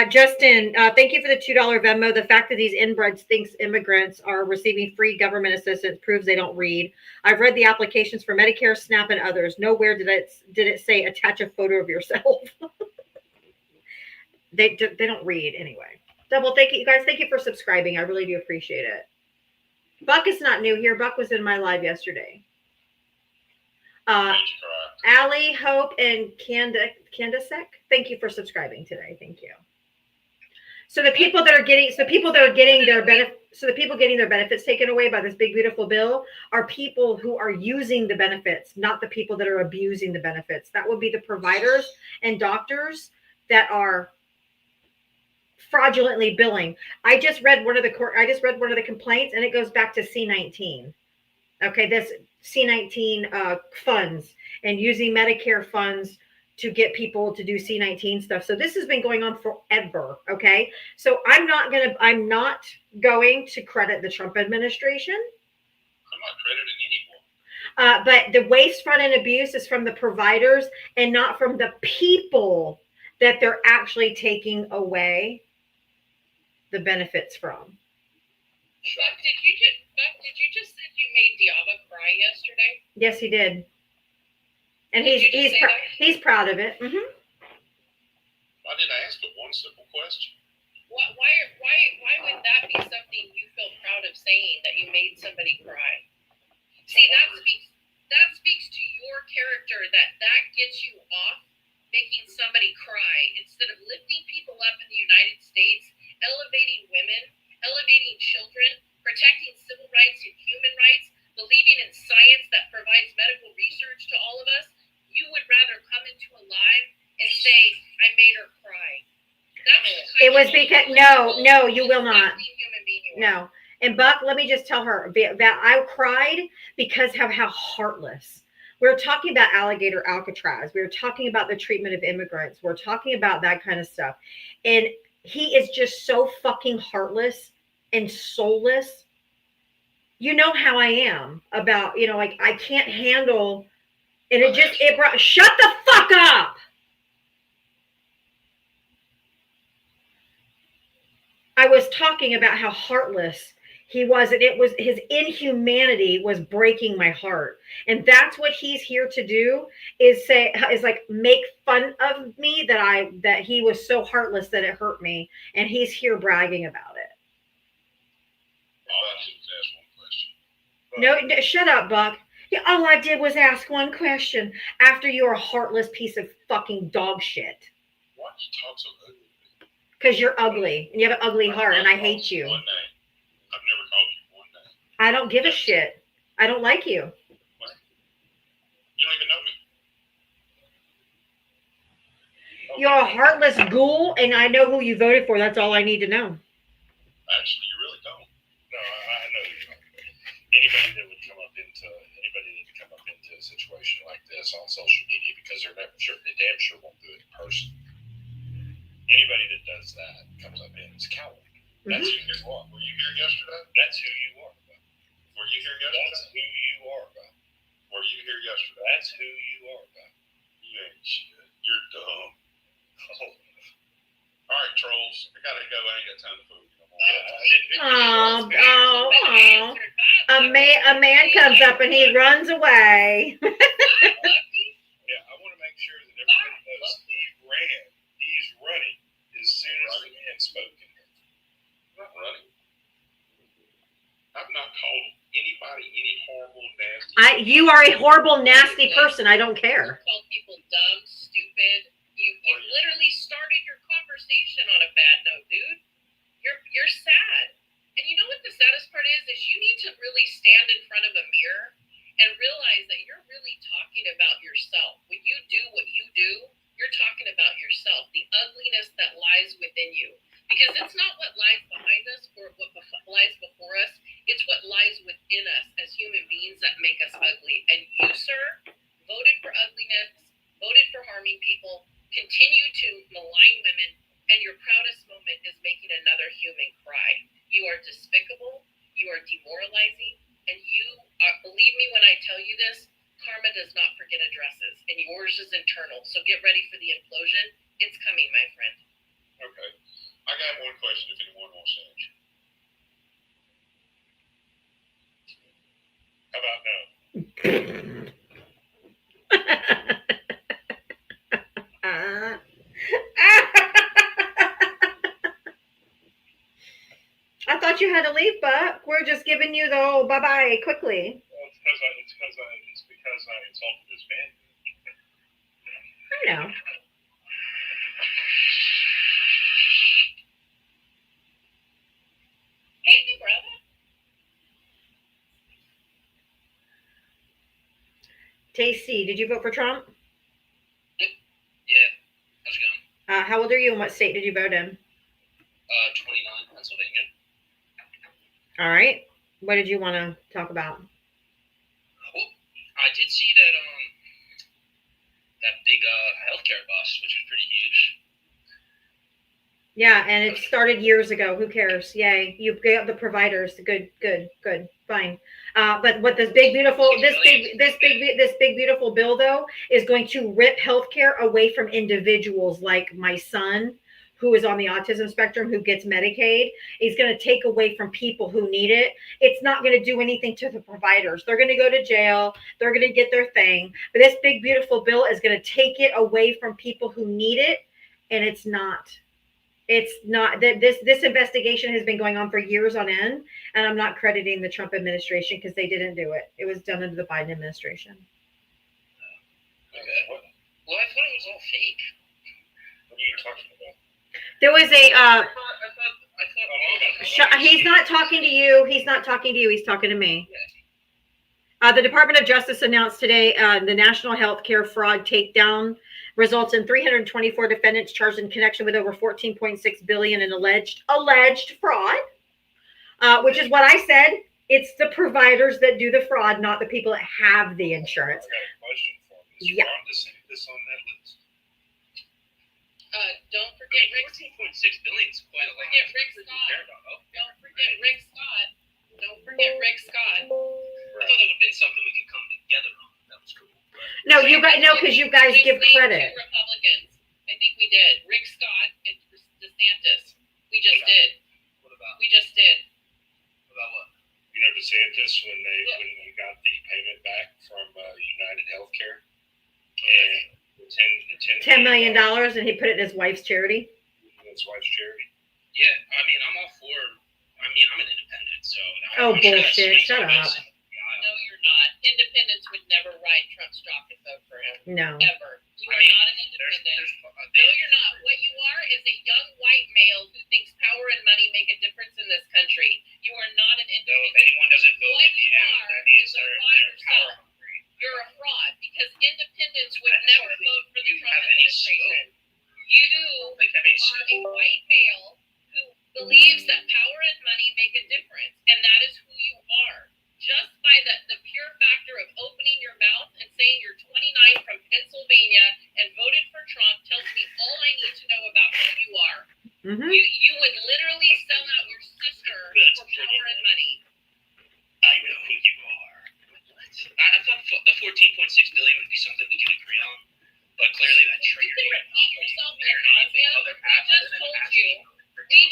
A: Justin, thank you for the $2 Venmo. The fact that these inbreds thinks immigrants are receiving free government assistance proves they don't read. I've read the applications for Medicare, SNAP, and others. Nowhere did it say attach a photo of yourself. They don't read anyway. Double thank you guys. Thank you for subscribing. I really do appreciate it. Buck is not new here. Buck was in my live yesterday. Allie, Hope, and Candasek, thank you for subscribing today. Thank you. So the people getting their benefits taken away by this big beautiful bill are people who are using the benefits, not the people that are abusing the benefits. That would be the providers and doctors that are fraudulently billing. I just read one of the complaints, and it goes back to C-19. Okay, this C-19 funds and using Medicare funds to get people to do C-19 stuff. So this has been going on forever. Okay, so I'm not going to credit the Trump administration.
E: I'm not crediting anyone.
A: But the waste, fraud, and abuse is from the providers and not from the people that they're actually taking away the benefits from.
C: Buck, did you just say you made Diava cry yesterday?
A: Yes, he did. And he's proud of it. Mm-hmm.
E: I didn't ask but one simple question.
C: Why would that be something you feel proud of saying, that you made somebody cry? See, that speaks to your character, that gets you off making somebody cry instead of lifting people up in the United States, elevating women, elevating children, protecting civil rights and human rights, believing in science that provides medical research to all of us. You would rather come into a live and say, I made her cry.
A: It was because, no, you will not. No. And Buck, let me just tell her that I cried because of how heartless. We were talking about alligator Alcatraz. We were talking about the treatment of immigrants. We're talking about that kind of stuff. And he is just so fucking heartless and soulless. You know how I am about, like, I can't handle, and shut the fuck up. I was talking about how heartless he was, and it was his inhumanity was breaking my heart. And that's what he's here to do, is make fun of me that he was so heartless that it hurt me, and he's here bragging about it. No, shut up, Buck. Yeah, all I did was ask one question after you're a heartless piece of fucking dog shit.
E: Why do you talk so ugly?
A: Because you're ugly, and you have an ugly heart, and I hate you.
E: One name. I've never called you one name.
A: I don't give a shit. I don't like you.
E: What? You don't even know me.
A: You're a heartless ghoul, and I know who you voted for. That's all I need to know.
E: Actually, you really don't. No, I know you don't. Anybody that would come up into a situation like this on social media, because they damn sure won't do it in person. Anybody that does that comes up in is a coward. That's who you are. Were you here yesterday? That's who you are. Were you here yesterday? That's who you are. Were you here yesterday? That's who you are. You ain't shit. You're dumb. Oh. All right, trolls. I gotta go. I ain't got time to fool you no more.
A: A man comes up and he runs away.
E: Yeah, I want to make sure that everybody knows he's running as soon as the man spoken. Not running. I've not called anybody any horrible, nasty.
A: You are a horrible, nasty person. I don't care.
C: You called people dumb, stupid. You literally started your conversation on a bad note, dude. You're sad. And you know what the saddest part is you need to really stand in front of a mirror and realize that you're really talking about yourself. When you do what you do, you're talking about yourself, the ugliness that lies within you. Because it's not what lies behind us or what lies before us. It's what lies within us as human beings that make us ugly. And you, sir, voted for ugliness, voted for harming people, continue to malign women, and your proudest moment is making another human cry. You are despicable, you are demoralizing, and you are, believe me when I tell you this, karma does not forget addresses, and yours is internal. So get ready for the implosion. It's coming, my friend.
E: Okay. I got one question if anyone wants to answer. How about no?
A: I thought you had to leave, Buck. We're just giving you the whole bye-bye quickly.
E: Well, it's because I insulted this man.
A: I know.
C: Hey, brother.
A: Tasty, did you vote for Trump?
F: Yeah. How's it going?
A: How old are you and what state did you vote in?
F: 29, Pennsylvania.
A: All right. What did you want to talk about?
F: Well, I did see that big healthcare bust, which was pretty huge.
A: Yeah, and it started years ago. Who cares? Yay. You got the providers. Good. Fine. But what this big beautiful bill though is going to rip healthcare away from individuals like my son, who is on the autism spectrum, who gets Medicaid. He's going to take away from people who need it. It's not going to do anything to the providers. They're going to go to jail. They're going to get their thing. But this big beautiful bill is going to take it away from people who need it, and it's not. It's not that this investigation has been going on for years on end, and I'm not crediting the Trump administration because they didn't do it. It was done under the Biden administration.
F: Okay. Well, I thought it was all fake.
E: What are you talking about?
A: There was
F: I thought.
A: he's not talking to you. He's not talking to you. He's talking to me. The Department of Justice announced today the national healthcare fraud takedown results in 324 defendants charged in connection with over 14.6 billion in alleged fraud, which is what I said. It's the providers that do the fraud, not the people that have the insurance.
E: I got a question for you. Is Ron DeSantis on that list?
C: Don't forget Rick.
F: 14.6 billion is quite a lot.
C: Don't forget Rick Scott.
F: I thought that would have been something we could come together on. That was cool.
A: No, because you guys give credit.
C: Republicans. I think we did. Rick Scott and DeSantis. We just did.
F: What about?
C: We just did.
F: About what?
E: You know DeSantis when they got the payment back from United Healthcare and
A: $10 million, and he put it in his wife's charity.
E: His wife's charity.
F: Yeah, I mean, I'm all for. I mean, I'm an independent, so.
A: Oh, bullshit! Shut up.
C: No, you're not. Independents would never ride Trump's jock and vote for him.
A: No.
C: Ever. You are not an independent. No, you're not. What you are is a young white male who thinks power and money make a difference in this country. You are not an
F: No,
C: independent.
F: if anyone doesn't vote
C: What
F: with
C: you
F: you,
C: are
F: that means
C: is a
F: they're
C: fraud
F: power
C: yourself.
F: hungry.
C: You're a fraud because independents would
F: I don't
C: never
F: think
C: vote for the
F: you
C: Trump
F: have any
C: administration.
F: skill.
C: You
F: I don't think you have any
C: are a
F: skill.
C: white male who believes that power and money make a difference, and that is who you are. Just by the pure factor of opening your mouth and saying you're 29 from Pennsylvania and voted for Trump tells me all I need to know about who you are.
A: Mm-hmm.
C: You would literally sell out your sister for power and money.
F: I know who you are. What? I thought the 14.6 billion would be something we could agree on, but clearly that
C: You
F: triggered
C: can
F: you.
C: repeat yourself in nausea. We just told you. We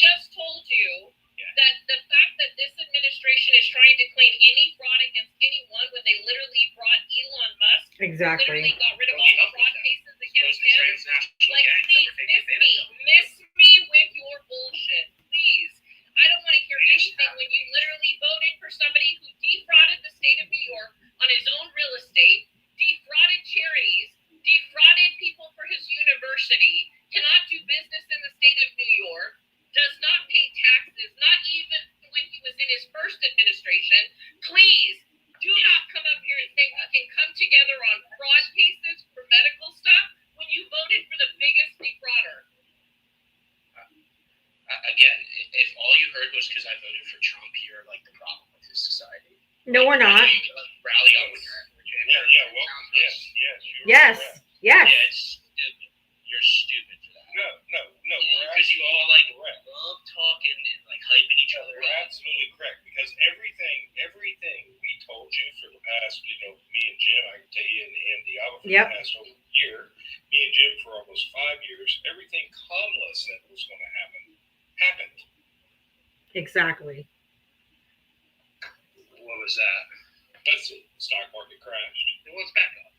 A: Exactly.
C: Literally got rid of all
F: Well,
C: the fraud cases
F: Those
C: against
F: are
C: him.
F: transnational
C: Like,
F: gangs that
C: please,
F: were taking advantage of it.
C: miss me with your bullshit, please. I don't want to hear anything when you literally voted for somebody who defrauded the state of New York on his own real estate, defrauded charities, defrauded people for his university, cannot do business in the state of New York, does not pay taxes, not even when he was in his first administration. Please do not come up here and say we can come together on fraud cases for medical stuff when you voted for the biggest defrauder.
F: Again, if all you heard was because I voted for Trump, you're like the problem with this society.
A: No, we're
F: I know
A: not.
F: you can, like, rally up with your
E: Yeah, well, yes, you are
A: Yes.
E: correct.
A: Yes.
F: Yeah, it's stupid. You're stupid for that.
E: No, we're
F: Because you all like
E: correct.
F: love talking and like hyping each other
E: We're
F: up.
E: absolutely correct, because everything we told you for the past, me and Jim, I can tell you, and Diava for
A: Yep.
E: the past over a year, me and Jim for almost 5 years, everything Kamala said was going to happen, happened.
A: Exactly.
F: What was that?
E: That's it. The stock market crashed.
F: Well, it's back up.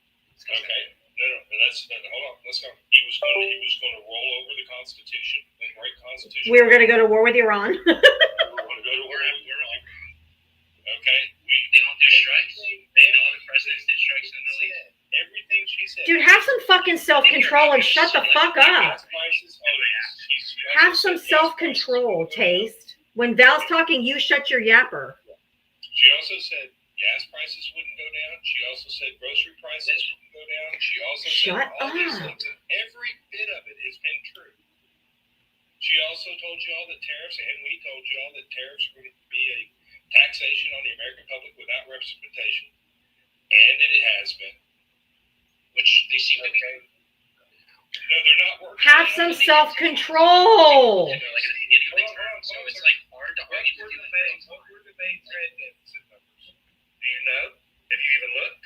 E: Okay. Hold on. Let's go. He was going to roll over the Constitution and write Constitution.
A: We were going to go to war with Iran.
E: We're going to go to war. Okay.
F: They don't do strikes. They know the presidents did strikes in the Middle East.
E: Everything she said.
A: Dude, have some fucking self-control and shut the fuck up.
E: Gas prices,
A: Have some self-control, Taste. When Val's talking, you shut your yapper.
E: She also said gas prices wouldn't go down. She also said grocery prices wouldn't go down. She also
A: Shut
E: said all these
A: up.
E: things, and every bit of it has been true. She also told you all that tariffs, and we told you all that tariffs were going to be a taxation on the American public without representation, and it has been.
F: Which they seem to be.
E: No, they're not working.
A: Have some self-control.
F: They're like an idiot term, so it's like hard to
E: What
F: argue
E: were
F: with
E: the
F: you.
E: main trade deficit numbers? Do you know? Have you even looked?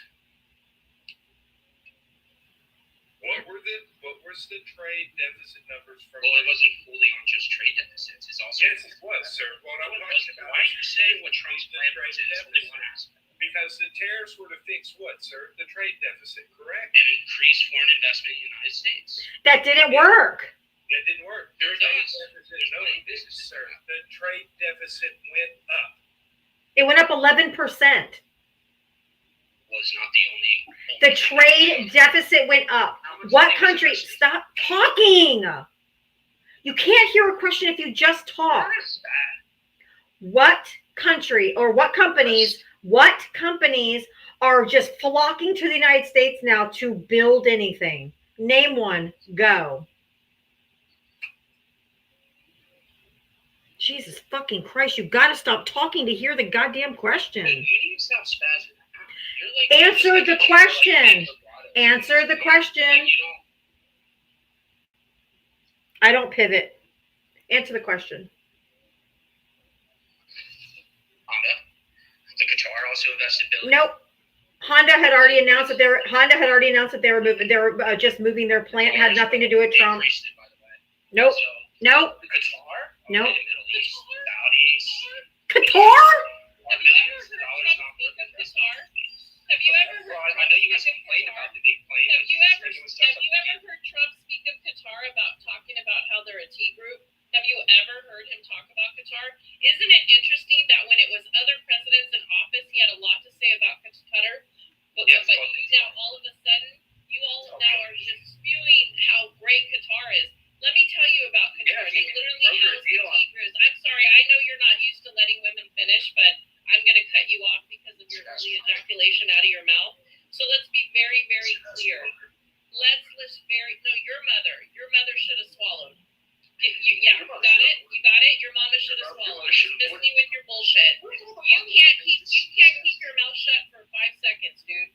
E: What was the trade deficit numbers from?
F: Well, it wasn't fully on just trade deficits. It's also.
E: Yes, it was, sir. What I'm talking about.
F: Why are you saying what Trump's plan was? It's only one aspect.
E: Because the tariffs were to fix what, sir? The trade deficit, correct?
F: And increase foreign investment in the United States.
A: That didn't work.
E: That didn't work.
F: There it does.
E: There's no business, sir. The trade deficit went up.
A: It went up 11%.
F: Was not the only.
A: The trade deficit went up. What country? Stop talking. You can't hear a question if you just talk. What country or what companies are just flocking to the United States now to build anything? Name one. Go. Jesus fucking Christ, you got to stop talking to hear the goddamn question.
F: You need to stop spazzing. You're like,
A: Answer the question. Answer the question.
F: Like you don't.
A: I don't pivot. Answer the question.
F: Honda. The Qatar also invested billions.
A: Nope. Honda had already announced that they were moving. They were just moving their plant. Had nothing to do with
F: They
A: Trump.
F: increased it, by the way.
A: Nope.
F: So,
A: Nope.
F: the Qatar.
A: Nope.
F: Okay, the Middle East. Saudis.
A: Qatar?
C: Have you ever heard Trump speak of Qatar? Have you ever heard
F: Well, I
C: Trump
F: know you guys
C: speak of
F: complain
C: Qatar?
F: about the big plane.
C: Have you ever
F: It was stuff
C: heard Trump speak of Qatar about talking about how they're a T group? Have you ever heard him talk about Qatar? Isn't it interesting that when it was other presidents in office, he had a lot to say about Qatar, but
F: Yes,
C: you now all of a sudden, you all now are just spewing how great Qatar is. Let me tell you about Qatar.
F: Yeah,
C: They
F: you
C: literally
F: broker a
C: house the
F: deal on-
C: T groups. I'm sorry, I know you're not used to letting women finish, but I'm going to cut you off because of your early ejaculation out of your mouth. So let's be very, very clear. Your mother should have swallowed. You got it. Your mama should have swallowed. Dismiss me with your bullshit. You can't keep your mouth shut for 5 seconds, dude.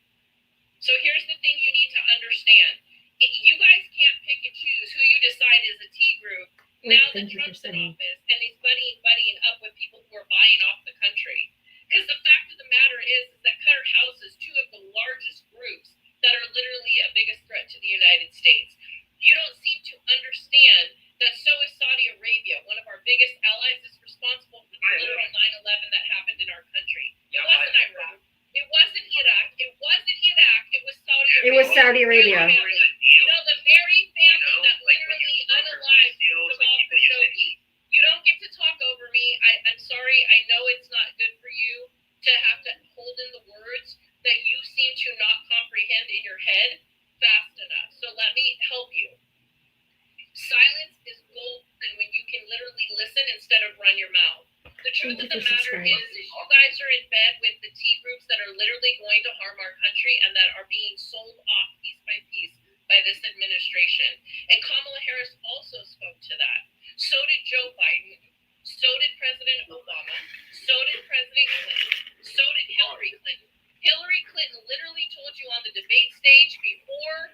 C: So here's the thing you need to understand. You guys can't pick and choose who you decide is a T group. Now that Trump's in office and he's buddying up with people who are buying off the country. Because the fact of the matter is that Qatar houses two of the largest groups that are literally a biggest threat to the United States. You don't seem to understand that so is Saudi Arabia, one of our biggest allies, is responsible for the literal 9/11 that happened in our country. It wasn't Iraq. It wasn't Iraq. It was Saudi Arabia.
A: It Saudi Arabia.
F: Offering a deal.
C: You know, the very family
F: You know,
C: that
F: like when
C: literally
F: you broker
C: unalived
F: deals, like
C: Jamal
F: people usually-
C: Khashoggi. You don't get to talk over me. I'm sorry. I know it's not good for you to have to hold in the words that you seem to not comprehend in your head fast enough. So let me help you. Silence is gold when you can literally listen instead of run your mouth. The truth of the matter is you guys are in bed with the tea groups that are literally going to harm our country and that are being sold off piece by piece by this administration. And Kamala Harris also spoke to that. So did Joe Biden. So did President Obama. So did President Clinton. So did Hillary Clinton. Hillary Clinton literally told you on the debate stage before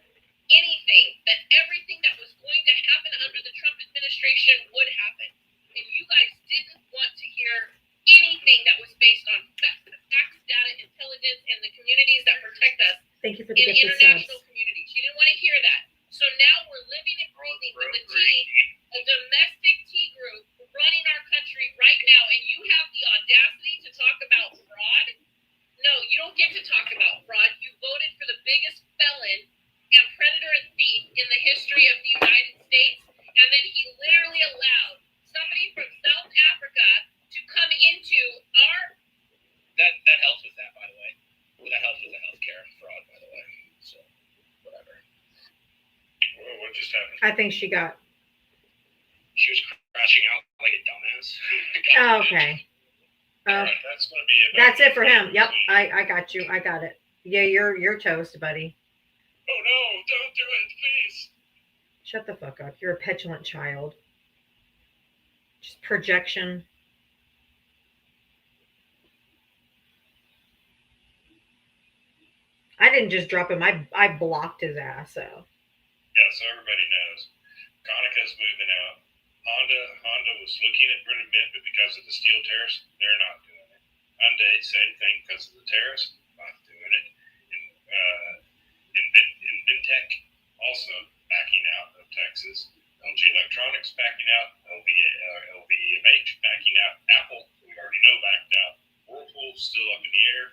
C: anything that everything that was going to happen under the Trump administration would happen. And you guys didn't want to hear anything that was based on facts, data, intelligence, and the communities that protect us
A: Thank you for the
C: in
A: gift of
C: international
A: subs.
C: communities. You didn't want to hear that. So now we're living and breathing with a tea, a domestic tea group running our country right now, and you have the audacity to talk about fraud? No, you don't get to talk about fraud. You voted for the biggest felon and predator and thief in the history of the United States, and then he literally allowed somebody from South Africa to come into our...
F: That helps with that, by the way. That helps with the healthcare fraud, by the way. So, whatever.
E: What just happened?
A: I think she got.
F: She was crashing out like a dumbass.
A: Oh, okay.
E: All right, that's going to be it.
A: That's it for him. Yep, I got you. I got it. Yeah, you're toast, buddy.
E: Oh no! Don't do it, please.
A: Shut the fuck up. You're a petulant child. Just projection. I didn't just drop him. I blocked his ass. So.
E: Yeah, so everybody knows. Conoco's moving out. Honda was looking at Brennan Bent, but because of the steel tariffs, they're not doing it. Hyundai, same thing, because of the tariffs, not doing it. And Bentec also backing out of Texas. LG Electronics backing out. LVMH backing out. Apple, we already know, backed out. Whirlpool still up in the air.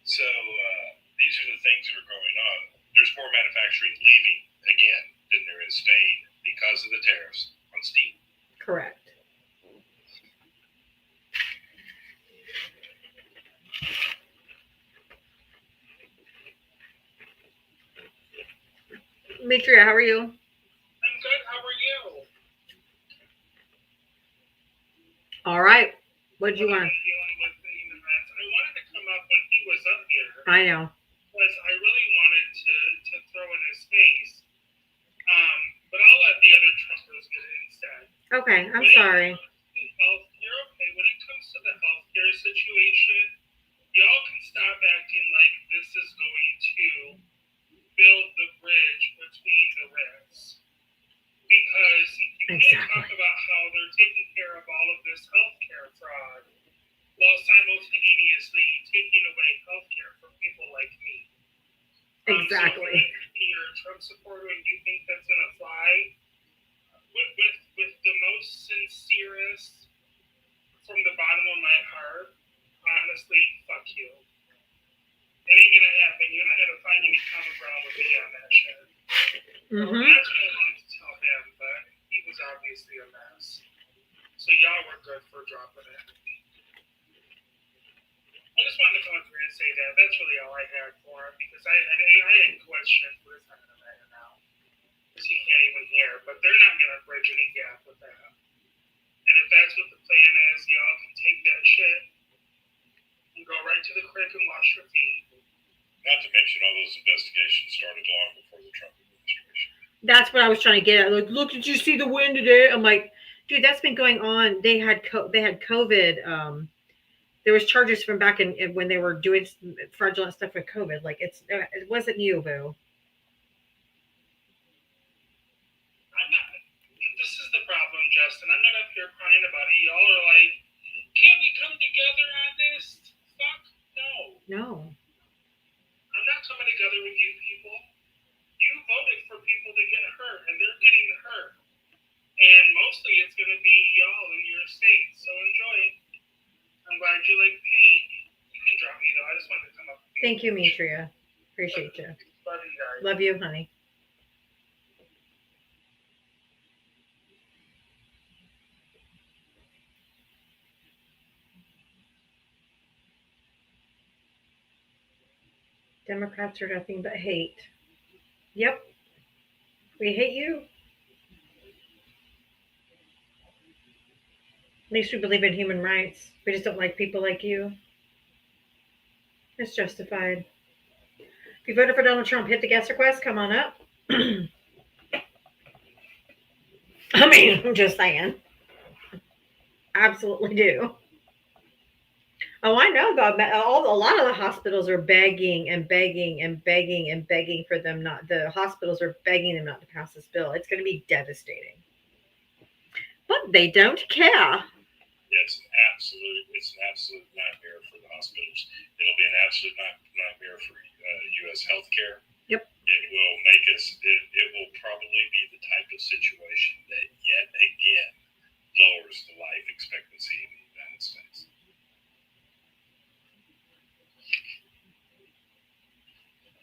E: So these are the things that are going on. There's more manufacturing leaving again than there is staying because of the tariffs on steel.
A: Correct. Mitria, how are you?
B: I'm good. How are you?
A: All right. What did you
B: What
A: want?
B: I'm dealing with in the rest. I wanted to come up when he was up here
A: I know.
B: because I really wanted to throw in his face. But I'll let the other Trumpers get it instead.
A: Okay, I'm
B: When it
A: sorry.
B: comes to healthcare, okay, when it comes to the healthcare situation, y'all can stop acting like this is going to build the bridge between the reds. Because you can't talk about how they're taking care of all of this healthcare fraud while simultaneously taking away healthcare from people like me.
A: Exactly.
B: So if you're a Trump supporter and you think that's going to fly, with the most sincerest, from the bottom of my heart, honestly, fuck you. It ain't going to happen. You're not going to find any common ground with me on that shit.
A: Mm-hmm.
B: That's what I wanted to tell him, but he was obviously a mess. So y'all were good for dropping it. I just wanted to come up here and say that. That's really all I had for him because I had questions, but it's not going to matter now. Because he can't even hear. But they're not going to bridge any gap with that. And if that's what the plan is, y'all can take that shit and go right to the creek and wash your feet.
E: Not to mention all those investigations started long before the Trump administration.
A: That's what I was trying to get at. Like, look, did you see the win today? I'm like, dude, that's been going on. They had COVID. There was charges from back in when they were doing fraudulent stuff with COVID. Like it wasn't you, boo.
B: I'm not. This is the problem, Justin. I'm not up here crying about it. Y'all are like, can't we come together on this? Fuck no.
A: No.
B: I'm not coming together with you people. You voted for people to get hurt, and they're getting hurt. And mostly it's going to be y'all in your state. So enjoy it. I'm glad you like pain. You can drop me, though. I just wanted to come up with you.
A: Thank you, Mitria. Appreciate you.
B: Love you guys.
A: Love you, honey. Democrats are nothing but hate. Yep. We hate you. At least we believe in human rights. We just don't like people like you. It's justified. If you voted for Donald Trump, hit the guest request. Come on up. I mean, I'm just saying. Absolutely do. Oh, I know. A lot of the hospitals are begging and begging and begging and begging for them not. The hospitals are begging them not to pass this bill. It's going to be devastating. But they don't care.
E: Yeah, it's an absolute nightmare for the hospitals. It'll be an absolute nightmare for U.S. healthcare.
A: Yep.
E: It will make us. It will probably be the type of situation that yet again lowers the life expectancy in the United States.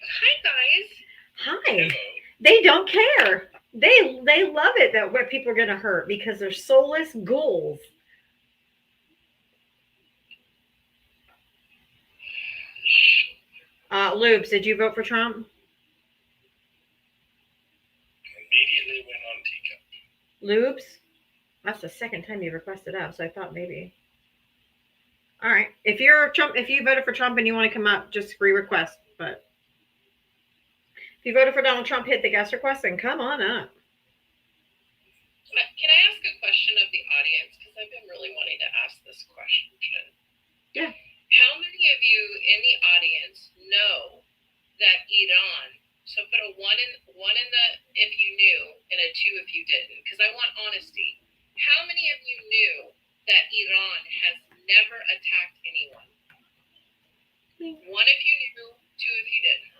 C: Hi, guys.
A: Hi.
E: Hello.
A: They don't care. They love it that what people are going to hurt because they're soulless ghouls. Loops, did you vote for Trump?
E: Immediately went on teacup.
A: Loops? That's the second time you requested up, so I thought maybe. All right. If you voted for Trump and you want to come up, just re-request. But if you voted for Donald Trump, hit the guest request and come on up.
C: Can I ask a question of the audience? Because I've been really wanting to ask this question.
A: Yeah.
C: How many of you in the audience know that Iran, so put a one in the if you knew and a 2 if you didn't, because I want honesty. How many of you knew that Iran has never attacked anyone? 1 if you knew, 2 if you didn't.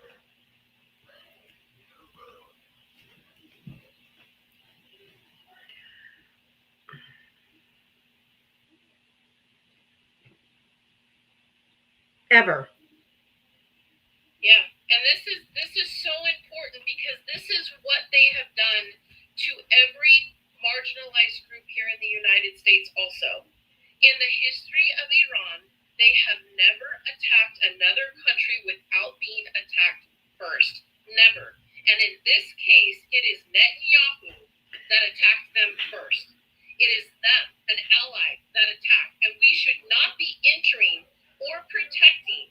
A: Ever.
C: Yeah, and this is so important because this is what they have done to every marginalized group here in the United States also. In the history of Iran, they have never attacked another country without being attacked first. Never. And in this case, it is Netanyahu that attacked them first. It is them, an ally, that attacked. And we should not be entering or protecting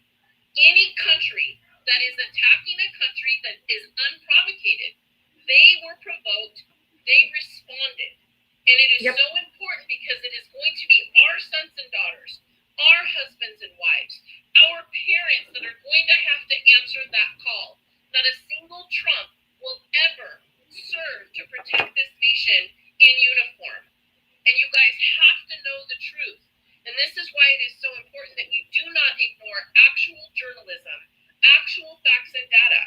C: any country that is attacking a country that is unprovocated. They were provoked. They responded. And it is so important because it is going to be our sons and daughters, our husbands and wives, our parents that are going to have to answer that call. Not a single Trump will ever serve to protect this nation in uniform. And you guys have to know the truth. And this is why it is so important that you do not ignore actual journalism, actual facts and data.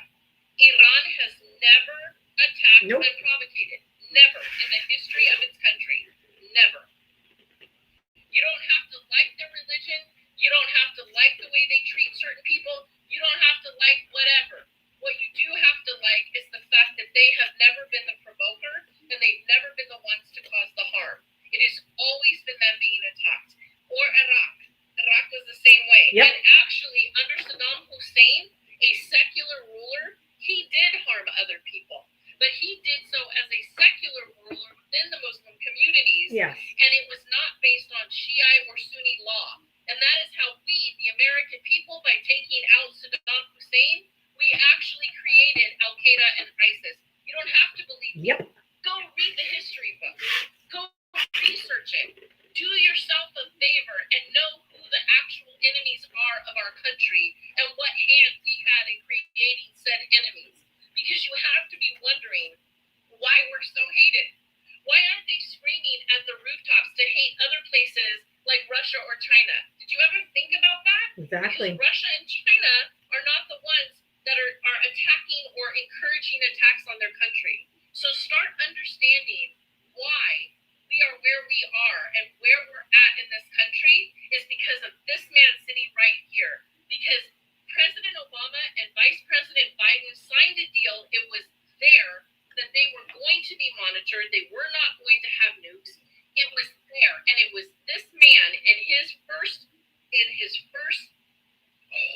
C: Iran has never attacked and provocated. Never in the history of its country. Never. You don't have to like their religion. You don't have to like the way they treat certain people. You don't have to like whatever. What you do have to like is the fact that they have never been the provoker and they've never been the ones to cause the harm. It has always been them being attacked. Or Iraq. Iraq was the same way.
A: Yep.
C: And actually, under Saddam Hussein, a secular ruler, he did harm other people. But he did so as a secular ruler within the Muslim communities.
A: Yes.
C: And it was not based on Shiite or Sunni law. And that is how we, the American people, by taking out Saddam Hussein, we actually created Al-Qaeda and ISIS. You don't have to believe me.
A: Yep.
C: Go read the history book. Go research it. Do yourself a favor and know who the actual enemies are of our country and what hand we had in creating said enemies. Because you have to be wondering why we're so hated. Why aren't they screaming at the rooftops to hate other places like Russia or China? Did you ever think about that?
A: Exactly.
C: Because Russia and China are not the ones that are attacking or encouraging attacks on their country. So start understanding why we are where we are and where we're at in this country is because of this man sitting right here. Because President Obama and Vice President going to be monitored. They were not going to have nukes. It was there, and it was this man in his first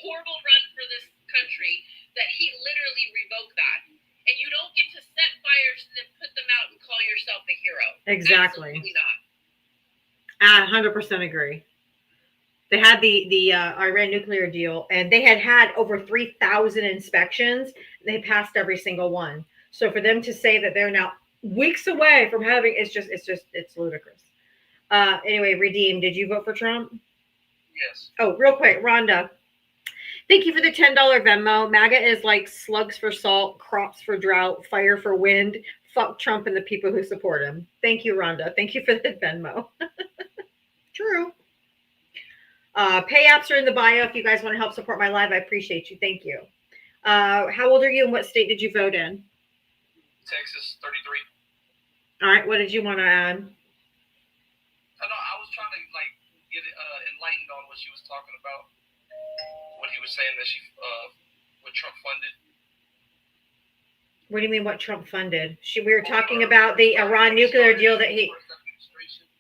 C: horrible run for this country that he literally revoked that. And you don't get to set fires and then put them out and call yourself a hero.
A: Exactly.
C: Absolutely not.
A: I 100% agree. They had the Iran nuclear deal, and they had over 3,000 inspections. They passed every single one. So for them to say that they're now weeks away from having, it's ludicrous. Anyway, Redeem, did you vote for Trump?
B: Yes.
A: Oh, real quick, Rhonda. Thank you for the $10 Venmo. MAGA is like slugs for salt, crops for drought, fire for wind. Fuck Trump and the people who support him. Thank you, Rhonda. Thank you for the Venmo. True. Pay apps are in the bio if you guys want to help support my live. I appreciate you. Thank you. How old are you and what state did you vote in?
B: Texas, 33.
A: All right. What did you want to add?
B: I know I was trying to get enlightened on what she was talking about. What he was saying that what Trump funded.
A: What do you mean what Trump funded? We were talking about the Iran nuclear deal that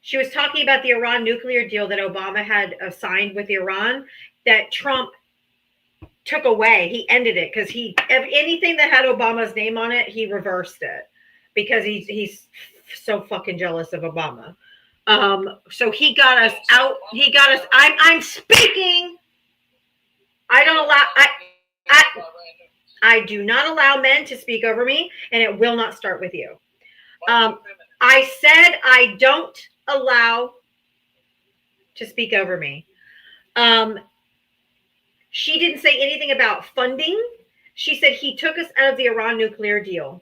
A: she was talking about the Iran nuclear deal that Obama had signed with Iran that Trump took away. He ended it because anything that had Obama's name on it, he reversed it because he's so fucking jealous of Obama. So he got us out. He got us. I'm speaking. I don't allow. I do not allow men to speak over me, and it will not start with you. I said I don't allow to speak over me. She didn't say anything about funding. She said he took us out of the Iran nuclear deal.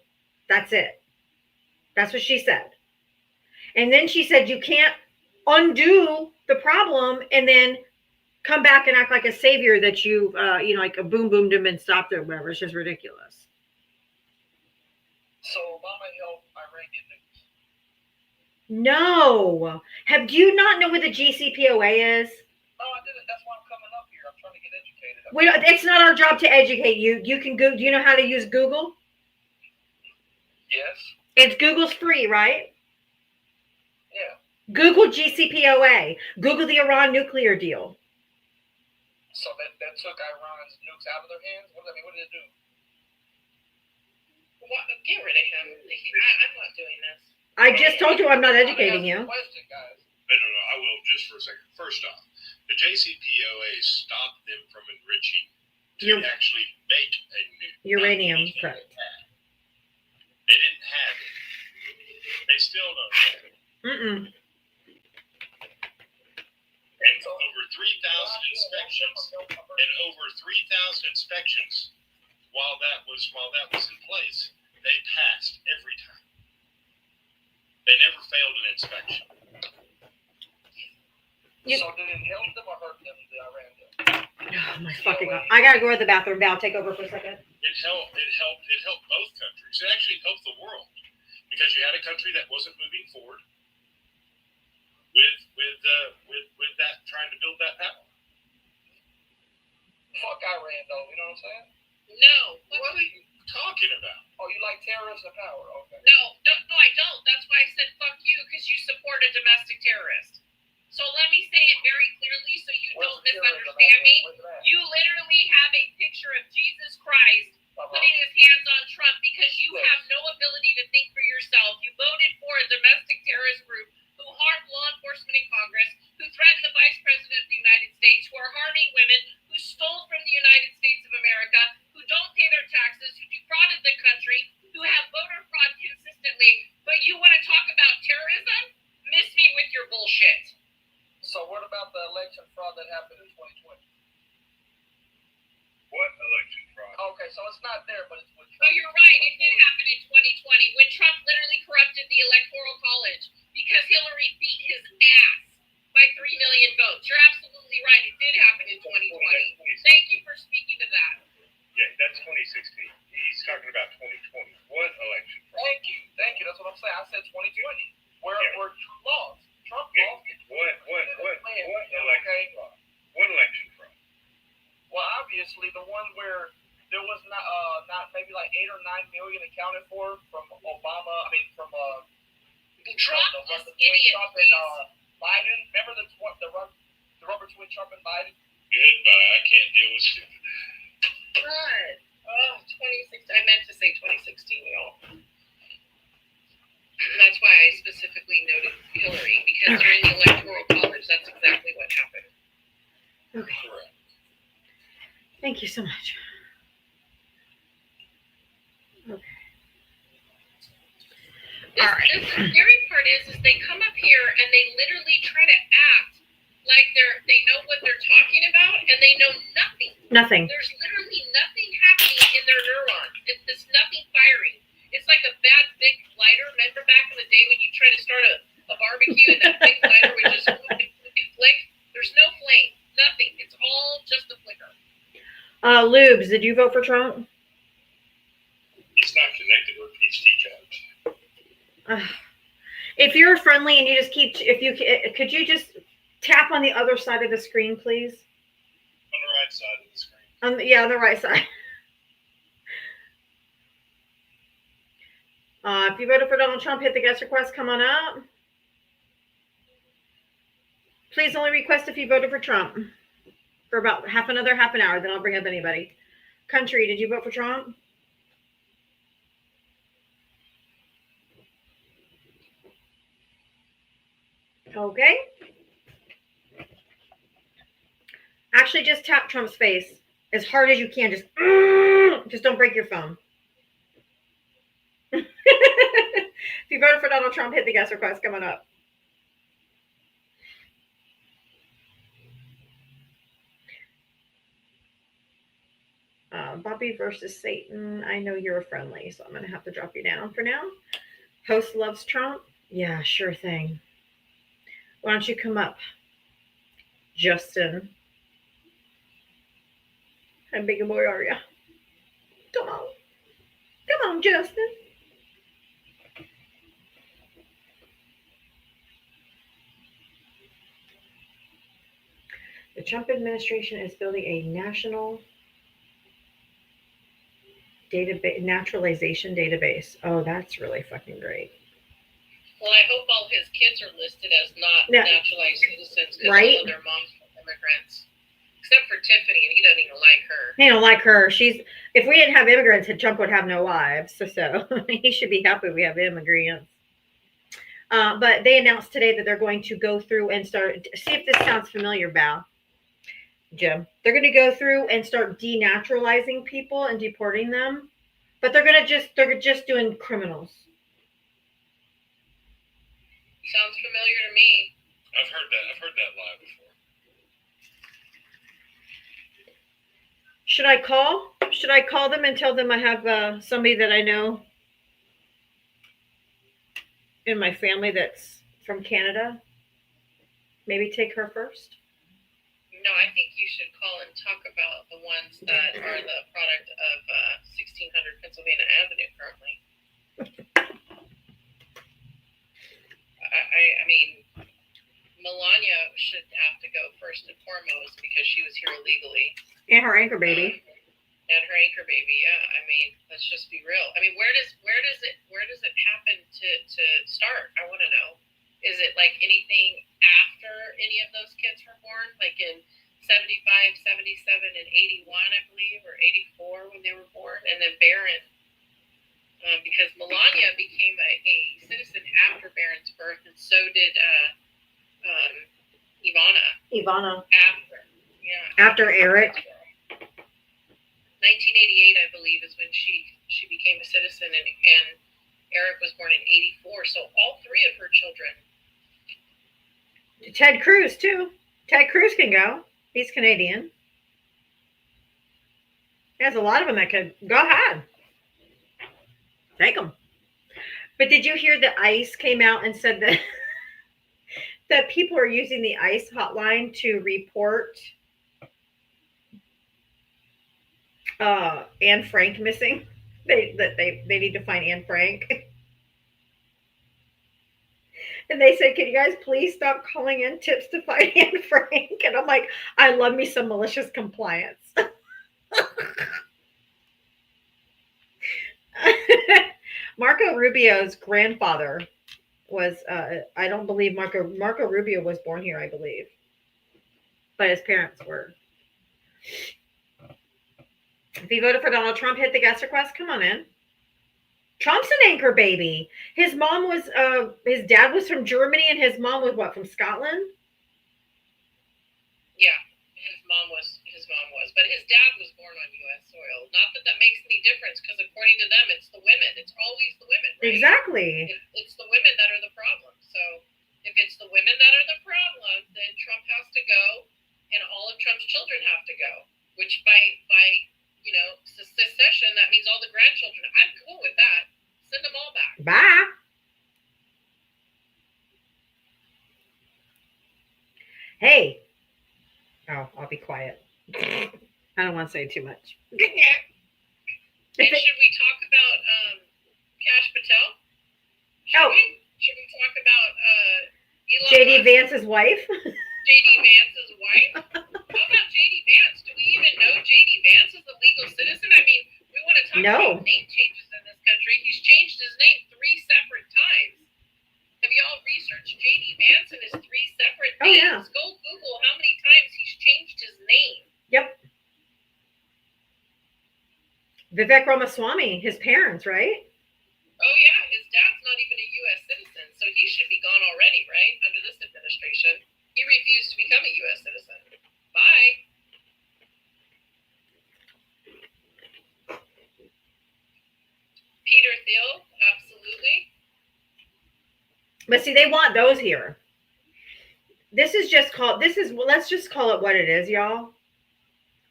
A: That's it. That's what she said. And then she said you can't undo the problem and then come back and act like a savior that you've, like a boomed him and stopped it or whatever. It's just ridiculous.
B: So Obama helped Iranian nukes.
A: No. Do you not know what the GCPOA is?
B: No, I didn't. That's why I'm coming up here. I'm trying to get educated.
A: It's not our job to educate you. You can go. Do you know how to use Google?
B: Yes.
A: Google's free, right?
B: Yeah.
A: Google GCPOA. Google the Iran nuclear deal.
B: So that took Iran's nukes out of their hands? What did it do?
C: Get rid of him. I'm not doing this.
A: I just told you I'm not educating you.
B: Question, guys.
E: No, I will just for a second. First off, the JCPOA stopped them from enriching to actually make a nuke.
A: Uranium, correct.
E: They didn't have it. They still don't have it.
A: Mm-mm.
E: And over 3,000 inspections, while that was in place, they passed every time. They never failed an inspection.
B: So did it help them or hurt them, the Iran deal?
A: Oh my fucking God. I gotta go to the bathroom now. Take over for a second.
E: It helped both countries. It actually helped the world because you had a country that wasn't moving forward with that trying to build that power.
B: Fuck Iran though, you know what I'm saying?
C: No.
E: What are you talking about?
B: Oh, you like terrorists and power? Okay.
C: No, I don't. That's why I said fuck you, because you support a domestic terrorist. So let me say it very clearly so you don't misunderstand me. You literally have a picture of Jesus Christ putting his hands on Trump because you have no ability to think for yourself. You voted for a domestic terrorist group who harmed law enforcement in Congress, who threatened the Vice President of the United States, who are harming women, who stole from the United States of America, who don't pay their taxes, who defrauded the country, who have voter fraud consistently. But you want to talk about terrorism? Miss me with your bullshit.
B: So what about the election fraud that happened in 2020?
E: What election fraud?
B: Okay, so it's not there, but it's with Trump.
C: Oh, you're right. It did happen in 2020 when Trump literally corrupted the Electoral College because Hillary beat his ass by 3 million votes. You're absolutely right. It did happen in 2020. Thank you for speaking to that.
E: Yeah, that's 2016. He's talking about 2020. What election fraud?
B: Thank you. That's what I'm saying. I said 2020. Where Trump laws. Trump laws.
E: What election fraud? What election fraud?
B: Well, obviously the one where there was not maybe like 8 or 9 million accounted for from Obama. I mean
C: this idiot,
B: Trump and Biden. Remember the rubber twin Trump and Biden?
E: Goodbye. I can't deal with stupid.
C: God. Oh, 2016. I meant to say 2016, y'all. That's why I specifically noted Hillary, because during the Electoral College, that's exactly what happened.
A: Okay.
E: Correct.
A: Thank you so much. Okay.
C: The scary part is they come up here and they literally try to act like they know what they're talking about, and they know nothing.
A: Nothing.
C: There's literally nothing happening in their neurons. It's nothing firing. It's like a bad big lighter. Remember back in the day when you try to start a barbecue and that big lighter would just flick? There's no flame. Nothing. It's all just a flicker.
A: Lubes, did you vote for Trump?
E: He's not connected with these teacups.
A: If you're friendly and you just could you just tap on the other side of the screen, please?
E: On the right side of the screen.
A: On the right side. If you voted for Donald Trump, hit the guest request. Come on up. Please only request if you voted for Trump for about half an hour. Then I'll bring up anybody. Country, did you vote for Trump? Okay. Actually, just tap Trump's face as hard as you can. Just don't break your phone. If you voted for Donald Trump, hit the guest request coming up. Bobby versus Satan. I know you're friendly, so I'm going to have to drop you down for now. Host loves Trump. Yeah, sure thing. Why don't you come up, Justin? How big a boy are you? Come on, Justin. The Trump administration is building a national naturalization database. Oh, that's really fucking great.
C: Well, I hope all his kids are listed as not naturalized citizens because
A: right?
C: all of their moms are immigrants. Except for Tiffany, and he doesn't even like her.
A: He don't like her. If we didn't have immigrants, Trump would have no wives. So he should be happy we have immigrants. But they announced today that they're going to go through and start. See if this sounds familiar, Jim. They're going to go through and start denaturalizing people and deporting them. But they're just doing criminals.
C: Sounds familiar to me.
E: I've heard that lie before.
A: Should I call them and tell them I have somebody that I know in my family that's from Canada? Maybe take her first?
C: No, I think you should call and talk about the ones that are the product of 1600 Pennsylvania Avenue currently. I mean, Melania should have to go first and foremost because she was here illegally.
A: And her anchor baby.
C: And her anchor baby, yeah. I mean, let's just be real. I mean, where does it happen to start? I want to know. Is it like anything after any of those kids were born? Like in 75, 77, and 81, I believe, or 84 when they were born, and then Barron. Because Melania became a citizen after Barron's birth, and so did Ivana.
A: After Eric.
C: 1988, I believe, is when she became a citizen, and Eric was born in 84. So all three of her children.
A: Ted Cruz too. Ted Cruz can go. He's Canadian. There's a lot of them that could go ahead. Take them. But did you hear that ICE came out and said that that people are using the ICE hotline to report Anne Frank missing? They need to find Anne Frank. And they said, can you guys please stop calling in tips to find Anne Frank? And I'm like, I love me some malicious compliance. Marco Rubio's grandfather was, I don't believe Marco Rubio was born here, I believe. But his parents were. If you voted for Donald Trump, hit the guest request. Come on in. Trump's an anchor baby. His mom was, his dad was from Germany, and his mom was what, from Scotland?
C: Yeah, his mom was. But his dad was born on U.S. soil. Not that that makes any difference, because according to them, it's the women. It's always the women, right?
A: Exactly.
C: It's the women that are the problem. So if it's the women that are the problem, then Trump has to go, and all of Trump's children have to go. Which by secession, that means all the grandchildren. I'm cool with that. Send them all back.
A: Bye. Hey. Oh, I'll be quiet. I don't want to say too much.
C: And should we talk about Kash Patel? Should we talk about Elon
A: JD
C: Musk?
A: Vance's wife?
C: JD Vance's wife? How about JD Vance? Do we even know JD Vance is a legal citizen? I mean, we want to talk about name changes in this country. He's changed his name 3 separate times. Have y'all researched JD Vance and his 3 separate names?
A: Yeah.
C: Go Google how many times he's changed his name.
A: Yep. Vivek Ramaswamy, his parents, right?
C: Oh, yeah. His dad's not even a U.S. citizen, so he should be gone already, right? Under this administration. He refused to become a U.S. citizen. Bye. Peter Thiel, absolutely.
A: But see, they want those here. Let's just call it what it is, y'all.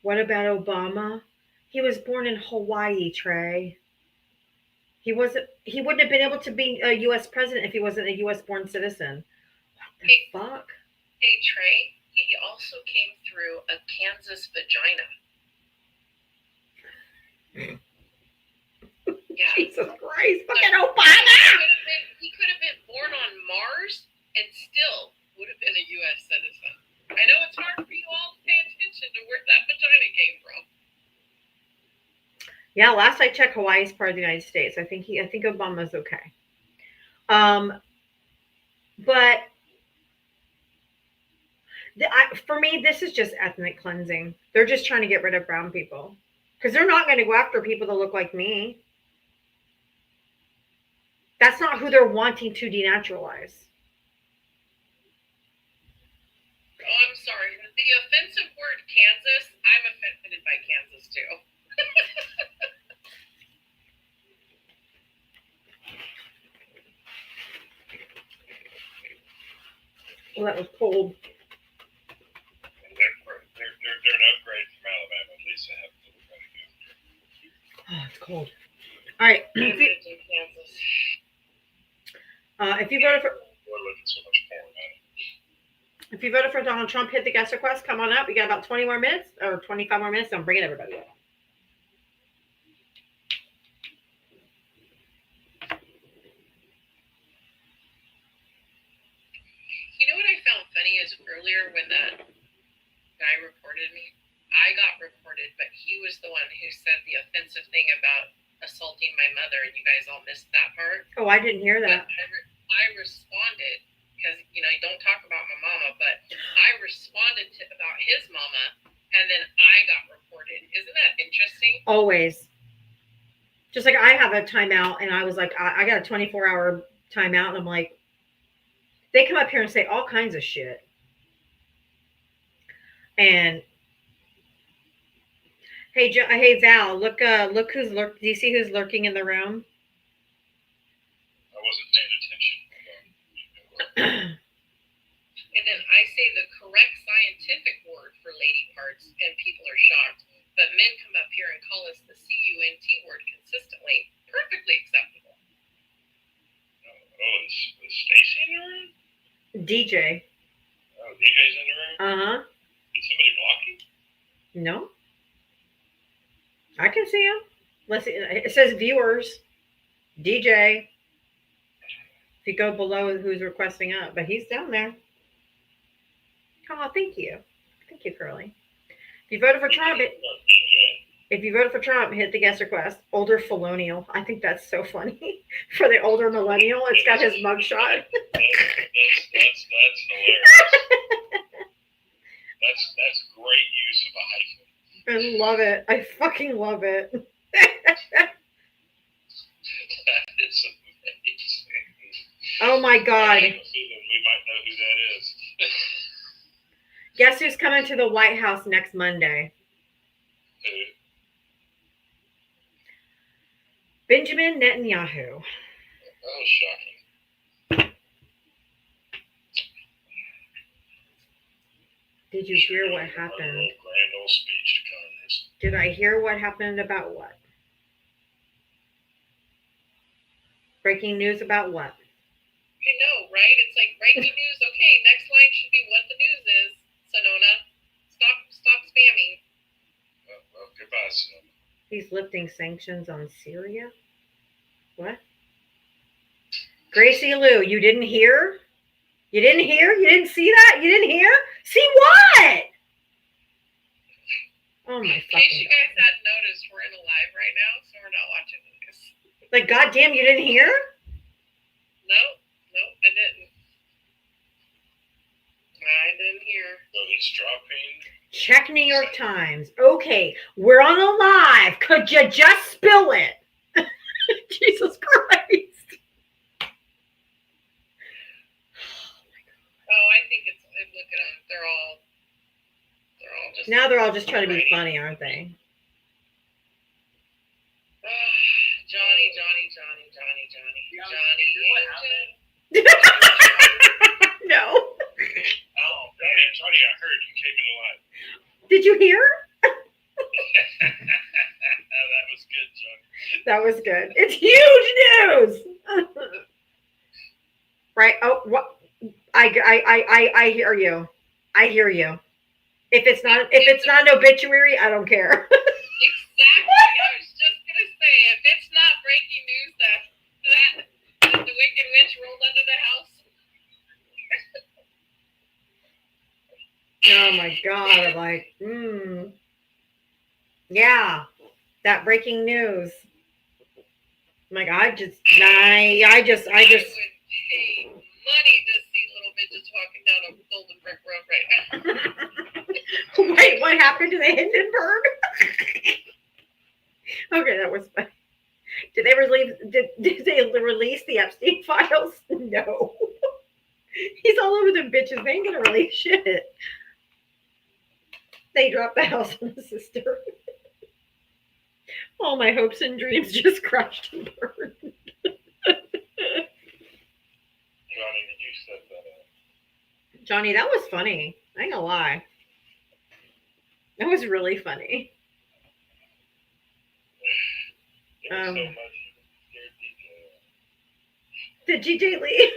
A: What about Obama? He was born in Hawaii, Trey. He wouldn't have been able to be a U.S. president if he wasn't a U.S. born citizen. What the fuck?
C: Hey, Trey, he also came through a Kansas vagina. Yeah.
A: Jesus Christ, fucking Obama!
C: He could have been born on Mars and still would have been a U.S. citizen. I know it's hard for you all to pay attention to where that vagina came from.
A: Yeah, last I checked, Hawaii is part of the United States. I think Obama's okay. But for me, this is just ethnic cleansing. They're just trying to get rid of brown people because they're not going to go after people that look like me. That's not who they're wanting to denaturalize.
C: Oh, I'm sorry. The offensive word Kansas, I'm offended by Kansas too.
A: Well, that was cold.
E: They're an upgrade from Alabama. At least they have a little better gift.
A: Oh, it's cold. All right. If you voted for
E: We're looking so much porn at it.
A: If you voted for Donald Trump, hit the guest request. Come on up. We got about 20 more minutes or 25 more minutes. I'm bringing everybody up.
C: You know what I found funny is earlier when that guy reported me, I got reported, but he was the one who said the offensive thing about assaulting my mother, and you guys all missed that part.
A: Oh, I didn't hear that.
C: But I responded because, you don't talk about my mama, but I responded about his mama, and then I got reported. Isn't that interesting?
A: Always. Just like I have a timeout, and I was like, I got a 24-hour timeout, and I'm like, they come up here and say all kinds of shit. And hey Val, look who's lurking. Do you see who's lurking in the room?
E: I wasn't paying attention.
C: And then I say the correct scientific word for lady parts, and people are shocked. But men come up here and call us the CUNT word consistently. Perfectly acceptable.
E: Oh, is Stacy in the room?
A: DJ.
E: Oh, DJ's in the room?
A: Uh-huh.
E: Did somebody block you?
A: No. I can see him. Let's see. It says viewers. DJ. If you go below who's requesting up, but he's down there. Oh, thank you. Thank you, Curly. If you voted for Trump,
E: DJ.
A: If you voted for Trump, hit the guest request. Older Felonial. I think that's so funny. For the older millennial, it's got his mugshot.
E: That's hilarious. That's great use of a hyphen.
A: I love it. I fucking love it.
E: That is amazing.
A: Oh my
E: I
A: God.
E: have a feeling we might know who that is.
A: Guess who's coming to the White House next Monday?
E: Who?
A: Benjamin Netanyahu.
E: Oh, shocking.
A: Did you hear what happened?
E: Grand old speech to Congress.
A: Did I hear what happened about what? Breaking news about what?
C: I know, right? It's like breaking news. Okay, next line should be what the news is. Sonona, stop spamming.
E: Well, goodbye, Sonoma.
A: He's lifting sanctions on Syria? What? Gracie Lou, you didn't hear? You didn't hear? You didn't see that? You didn't hear? See what? Oh my
C: In case
A: fucking
C: you
A: God.
C: guys hadn't noticed, we're in a live right now, so we're not watching the news.
A: Like, goddamn, you didn't hear?
C: No, I didn't. I didn't hear.
E: So he's dropping.
A: Check New York Times. Okay, we're on a live. Could you just spill it? Jesus Christ.
C: Oh, I think it's. Look at them. They're all just.
A: Now they're all just trying to be funny, aren't they?
C: Johnny.
A: No.
E: Oh, Johnny, I heard you came in alive.
A: Did you hear?
E: That was good, Johnny.
A: That was good. It's huge news. Right? Oh, what? I hear you. I hear you. If it's not an obituary, I don't care.
C: Exactly. I was just gonna say, if it's not breaking news that the Wicked Witch rolled under the house.
A: Oh my God! I'm like, yeah, that breaking news. Like, I would pay
C: money to see little bitches walking down a Golden Brick Road right now.
A: Wait, what happened to the Hindenburg? Okay, that was fun. Did they release the Epstein files? No. He's all over them bitches. They ain't gonna release shit. They dropped the house on the sister. All my hopes and dreams just crushed and burned.
E: Johnny, did you set that up?
A: Johnny, that was funny. I ain't gonna lie. That was really funny.
E: It was so much you scared DJ.
A: Did GJ leave?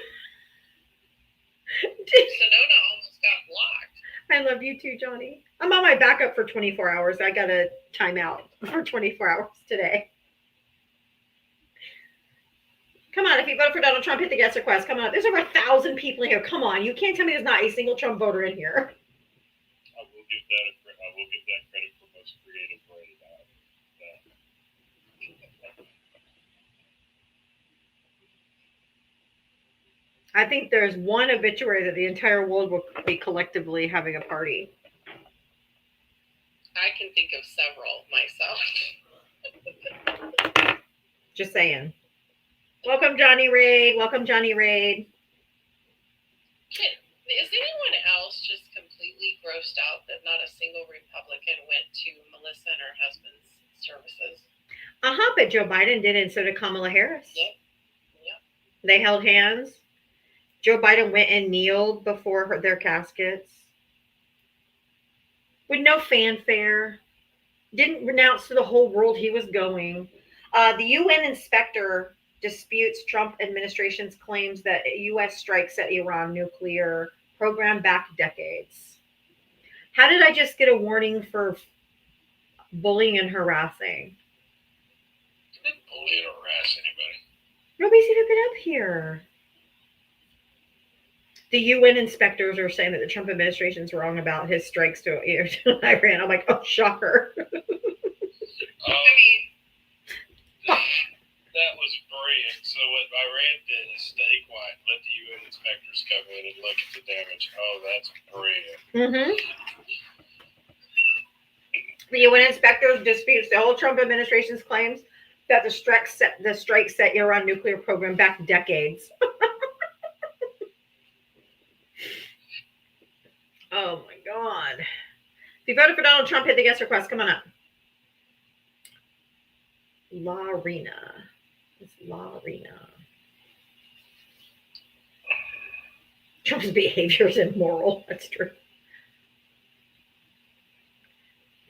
C: Sonona almost got blocked.
A: I love you too, Johnny. I'm on my backup for 24 hours. I got a timeout for 24 hours today. Come on, if you vote for Donald Trump, hit the guest request. Come on. There's over 1,000 people in here. Come on. You can't tell me there's not a single Trump voter in here.
E: I will give that credit for most creative way.
A: I think there's one obituary that the entire world will be collectively having a party.
C: I can think of several myself.
A: Just saying. Welcome, Johnny Raid. Welcome, Johnny Raid.
C: Is anyone else just completely grossed out that not a single Republican went to Melissa and her husband's services?
A: But Joe Biden did, and so did Kamala Harris.
C: Yep.
A: They held hands. Joe Biden went and kneeled before their caskets with no fanfare. Didn't renounce to the whole world he was going. The UN inspector disputes Trump administration's claims that U.S. strikes at Iran nuclear program back decades. How did I just get a warning for bullying and harassing?
E: You didn't bully or harass anybody.
A: Nobody's even been up here. The UN inspectors are saying that the Trump administration's wrong about his strikes to Iran. I'm like, oh, shocker.
C: I mean,
E: That was brilliant. So what Iran did is stay quiet, let the UN inspectors come in and look at the damage. Oh, that's brilliant.
A: Mm-hmm. The UN inspectors disputes the whole Trump administration's claims that the strike set Iran nuclear program back decades. Oh my God. If you voted for Donald Trump, hit the guest request. Come on up. Larina. It's Larina. Trump's behavior is immoral. That's true.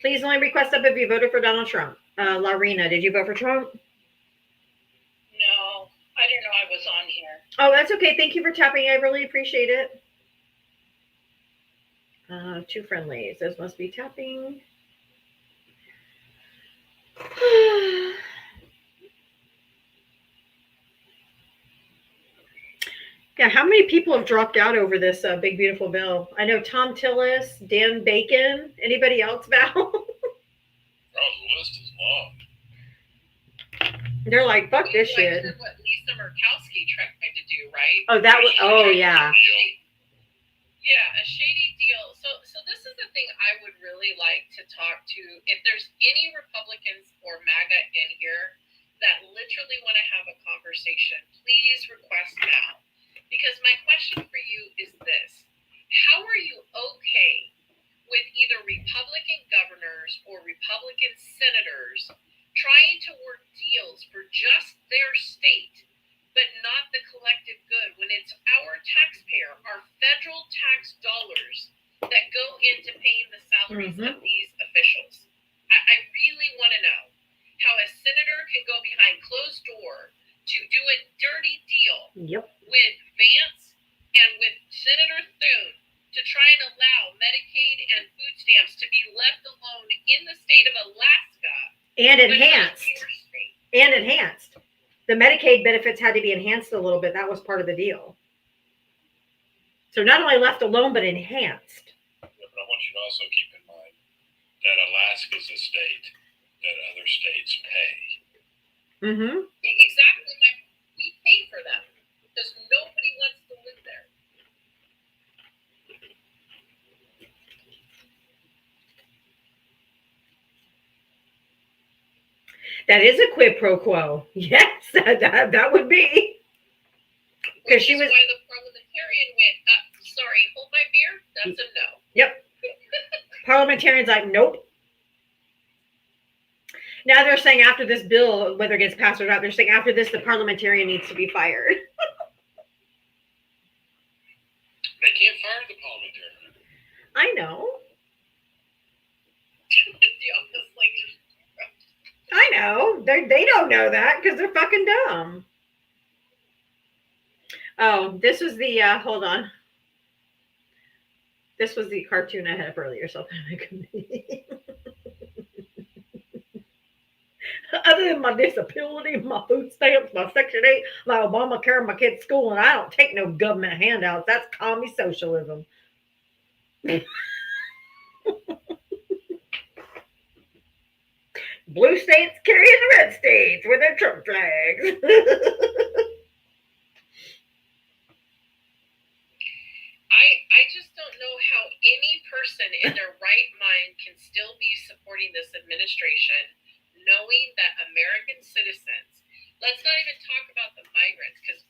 A: Please only request up if you voted for Donald Trump. Larina, did you vote for Trump?
C: no, I didn't know I was on here.
A: Oh, that's okay. Thank you for tapping. I really appreciate it. 2 friendlies. Those must be tapping. Yeah, how many people have dropped out over this big, beautiful bill? I know Tom Tillis, Dan Bacon. Anybody else, Val?
E: Oh, the list is long.
A: They're like, fuck this
C: I
A: shit.
C: heard what Lisa Murkowski tried to do, right?
A: Oh, that was, oh, yeah.
C: Yeah, a shady deal. So this is the thing I would really like to talk to. If there's any Republicans or MAGA in here that literally want to have a conversation, please request now. Because my question for you is this. How are you okay with either Republican governors or Republican senators trying to work deals for just their state, but not the collective good, when it's our taxpayer, our federal tax dollars that go into paying the salaries of these officials? I really want to know how a senator can go behind closed door to do a dirty deal with Vance and with Senator Thune to try and allow Medicaid and food stamps to be left alone in the state of Alaska.
A: And enhanced. The Medicaid benefits had to be enhanced a little bit. That was part of the deal. So not only left alone, but enhanced.
E: Yeah, but I want you to also keep in mind that Alaska is a state that other states pay.
A: Mm-hmm.
C: Exactly. We pay for them because nobody wants to live there.
A: That is a quid pro quo. Yes, that would be. Because she was.
C: Why the parliamentarian went, sorry, hold my beer? That's a no.
A: Yep. Parliamentarians like, nope. Now they're saying after this bill, whether it gets passed or not, they're saying after this, the parliamentarian needs to be fired.
E: They can't fire the parliamentarian.
A: I know. I know. They don't know that because they're fucking dumb. Oh, this was the, hold on. This was the cartoon I had up earlier, so other than my disability, my food stamps, my Section 8, my Obamacare, my kids' school, and I don't take no government handouts. That's commie socialism. Blue states carrying the red states with their Trump flags.
C: I just don't know how any person in their right mind can still be supporting this administration, knowing that American citizens, let's not even talk about the migrants, because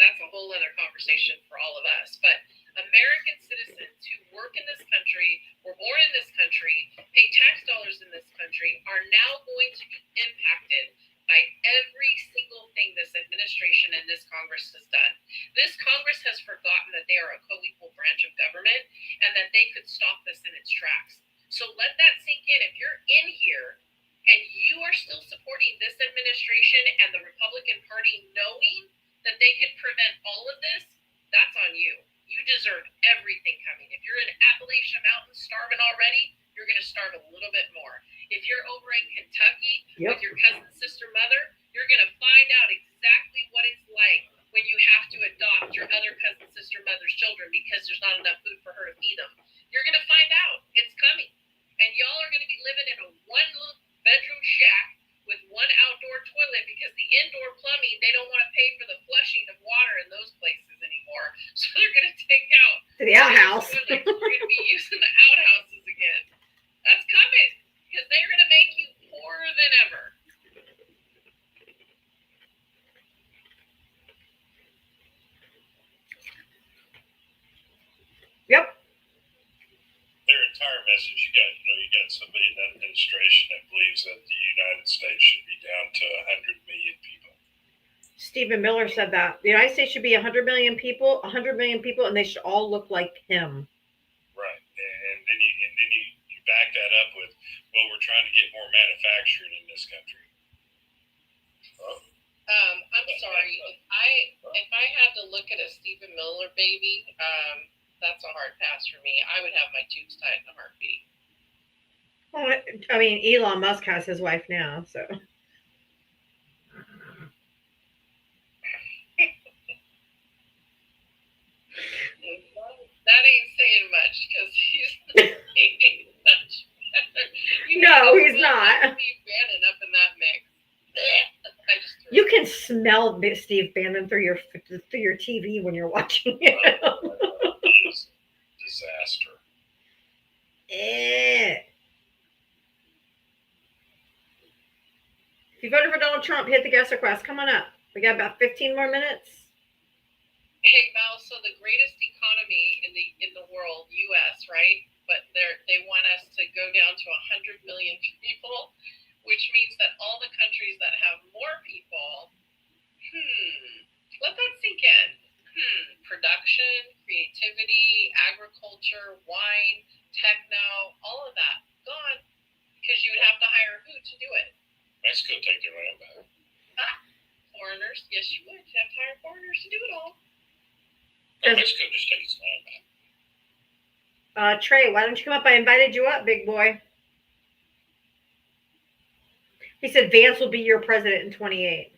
C: that's a whole other conversation for all of us, but American citizens who work in this country, were born in this country, pay tax dollars in this country, are now going to be impacted by every single thing this administration and this Congress has done. This Congress has forgotten that they are a co-equal branch of government and that they could stop this in its tracks. So let that sink in. If you're in here and you are still supporting this administration and the Republican Party knowing that they could prevent all of this, that's on you. You deserve everything coming. If you're in Appalachian Mountains starving already, you're going to starve a little bit more. If you're over in Kentucky with your cousin, sister, mother, you're going to find out exactly what it's like when you have to adopt your other cousin, sister, mother's children because there's not enough food for her to feed them. You're going to find out. It's coming. And y'all are going to be living in a one little bedroom they're going to take out
A: To the outhouse.
C: toilets. We're going to be using the outhouses again. That's coming because they're going to make you poorer than ever.
A: Yep.
E: Their entire message, you got somebody in that administration that believes that the United States should be down to 100 million people.
A: Stephen Miller said that the United States should be 100 million people, and they should all look like him.
E: Right, and then you back that up with, well, we're trying to get more manufacturing in this country.
C: I'm sorry. If I had to look at a Stephen Miller baby, that's a hard pass for me. I would have my tubes tied in a heartbeat.
A: Well, I mean, Elon Musk has his wife now, so.
C: That ain't saying much because he's saying much better.
A: No, he's not.
C: Steve Bannon up in that mix.
A: You can smell Steve Bannon through your TV when you're watching it.
E: Disaster.
A: If you voted for Donald Trump, hit the guest request. Come on up. We got about 15 more minutes.
C: Hey Mel, so the greatest economy in the world, U.S., right? But they want us to go down to 100 million people, which means that all the countries that have more people, let that sink in. Production, creativity, agriculture, wine, techno, all of that gone because you would have to hire who to do it?
E: Mexico take their land back.
C: Foreigners, yes, you would. You'd have to hire foreigners to do it all.
E: Mexico just takes its land back.
A: Trey, why don't you come up? I invited you up, big boy. He said Vance will be your president in 28.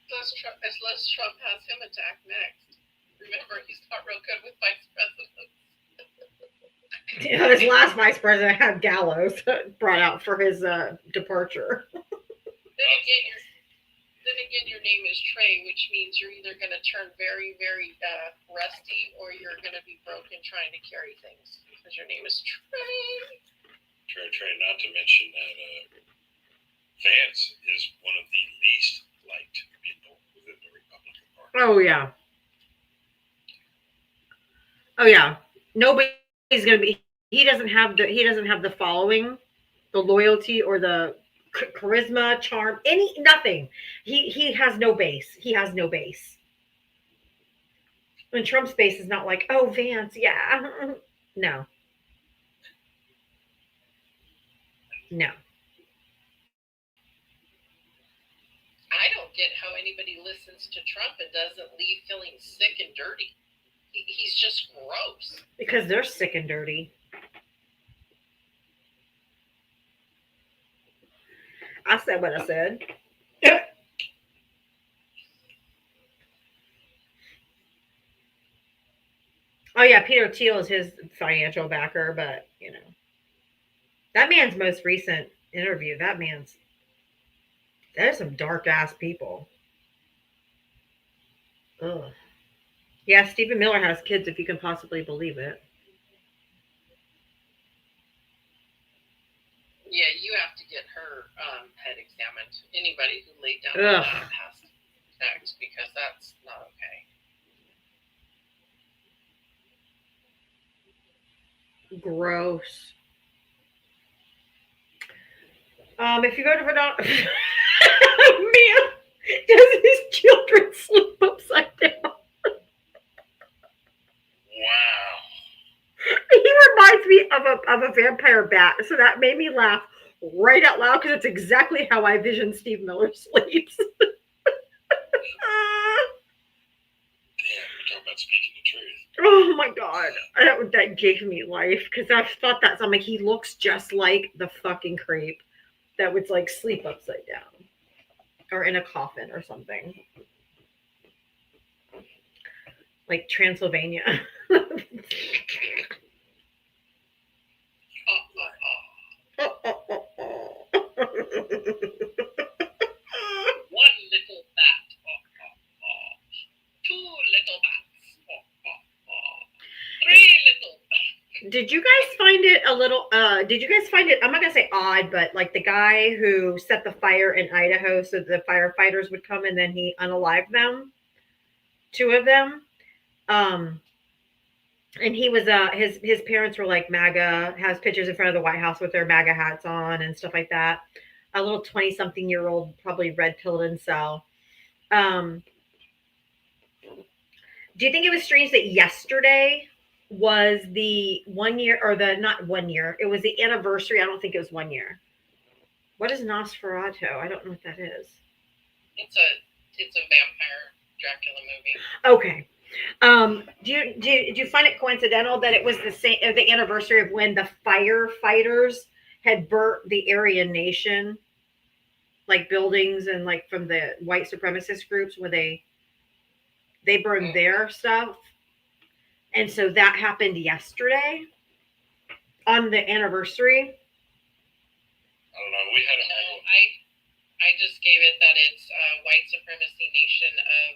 C: Unless Trump has him attacked next. Remember, he's not real good with vice presidents.
A: His last vice president had gallows brought out for his departure.
C: Then again, your name is Trey, which means you're either going to turn very, very rusty or you're going to be broken trying to carry things because your name is Trey.
E: Trey, not to mention that Vance is one of the least liked people within the Republican Party.
A: Oh yeah. Oh yeah. Nobody's going to be. He doesn't have the following, the loyalty, or the charisma, charm, nothing. He has no base. He has no base. And Trump's base is not like, oh, Vance, yeah. No.
C: I don't get how anybody listens to Trump and doesn't leave feeling sick and dirty. He's just gross.
A: Because they're sick and dirty. I said what I said. Oh yeah, Peter Thiel is his financial backer, but that man's most recent interview, there's some dark ass people. Ugh. Yeah, Stephen Miller has kids, if you can possibly believe it.
C: Yeah, you have to get her head examined. Anybody who laid down
A: Ugh.
C: that has to checked because that's not okay.
A: Gross. If you go to Donald, man, does his children sleep upside down?
E: Wow.
A: He reminds me of a vampire bat, so that made me laugh right out loud because it's exactly how I vision Steve Miller sleeps.
E: Damn, we're talking about speaking the truth.
A: Oh my god, that gave me life because I've thought that. So I'm like, he looks just like the fucking creep that would like sleep upside down or in a coffin or something, like Transylvania.
C: One little bat.
A: Did you guys find it a little? Did you guys find it? I'm not gonna say odd, but like the guy who set the fire in Idaho, so the firefighters would come and then he unalived them, 2 of them. Um, and he was his parents were like MAGA, has pictures in front of the White House with their MAGA hats on and stuff like that. A little 20-something-year-old, probably red pilled incel. Um, do you think it was strange that yesterday was the 1 year, or the not 1 year? It was the anniversary. I don't think it was 1 year. What is Nosferatu? I don't know what that is.
C: It's a vampire Dracula movie.
A: Okay. Do you find it coincidental that it was the anniversary of when the firefighters had burnt the Aryan Nation, like buildings and like from the white supremacist groups where they burned their stuff, and so that happened yesterday on the anniversary.
E: I don't know. We had a
C: I just gave it that it's white supremacy nation of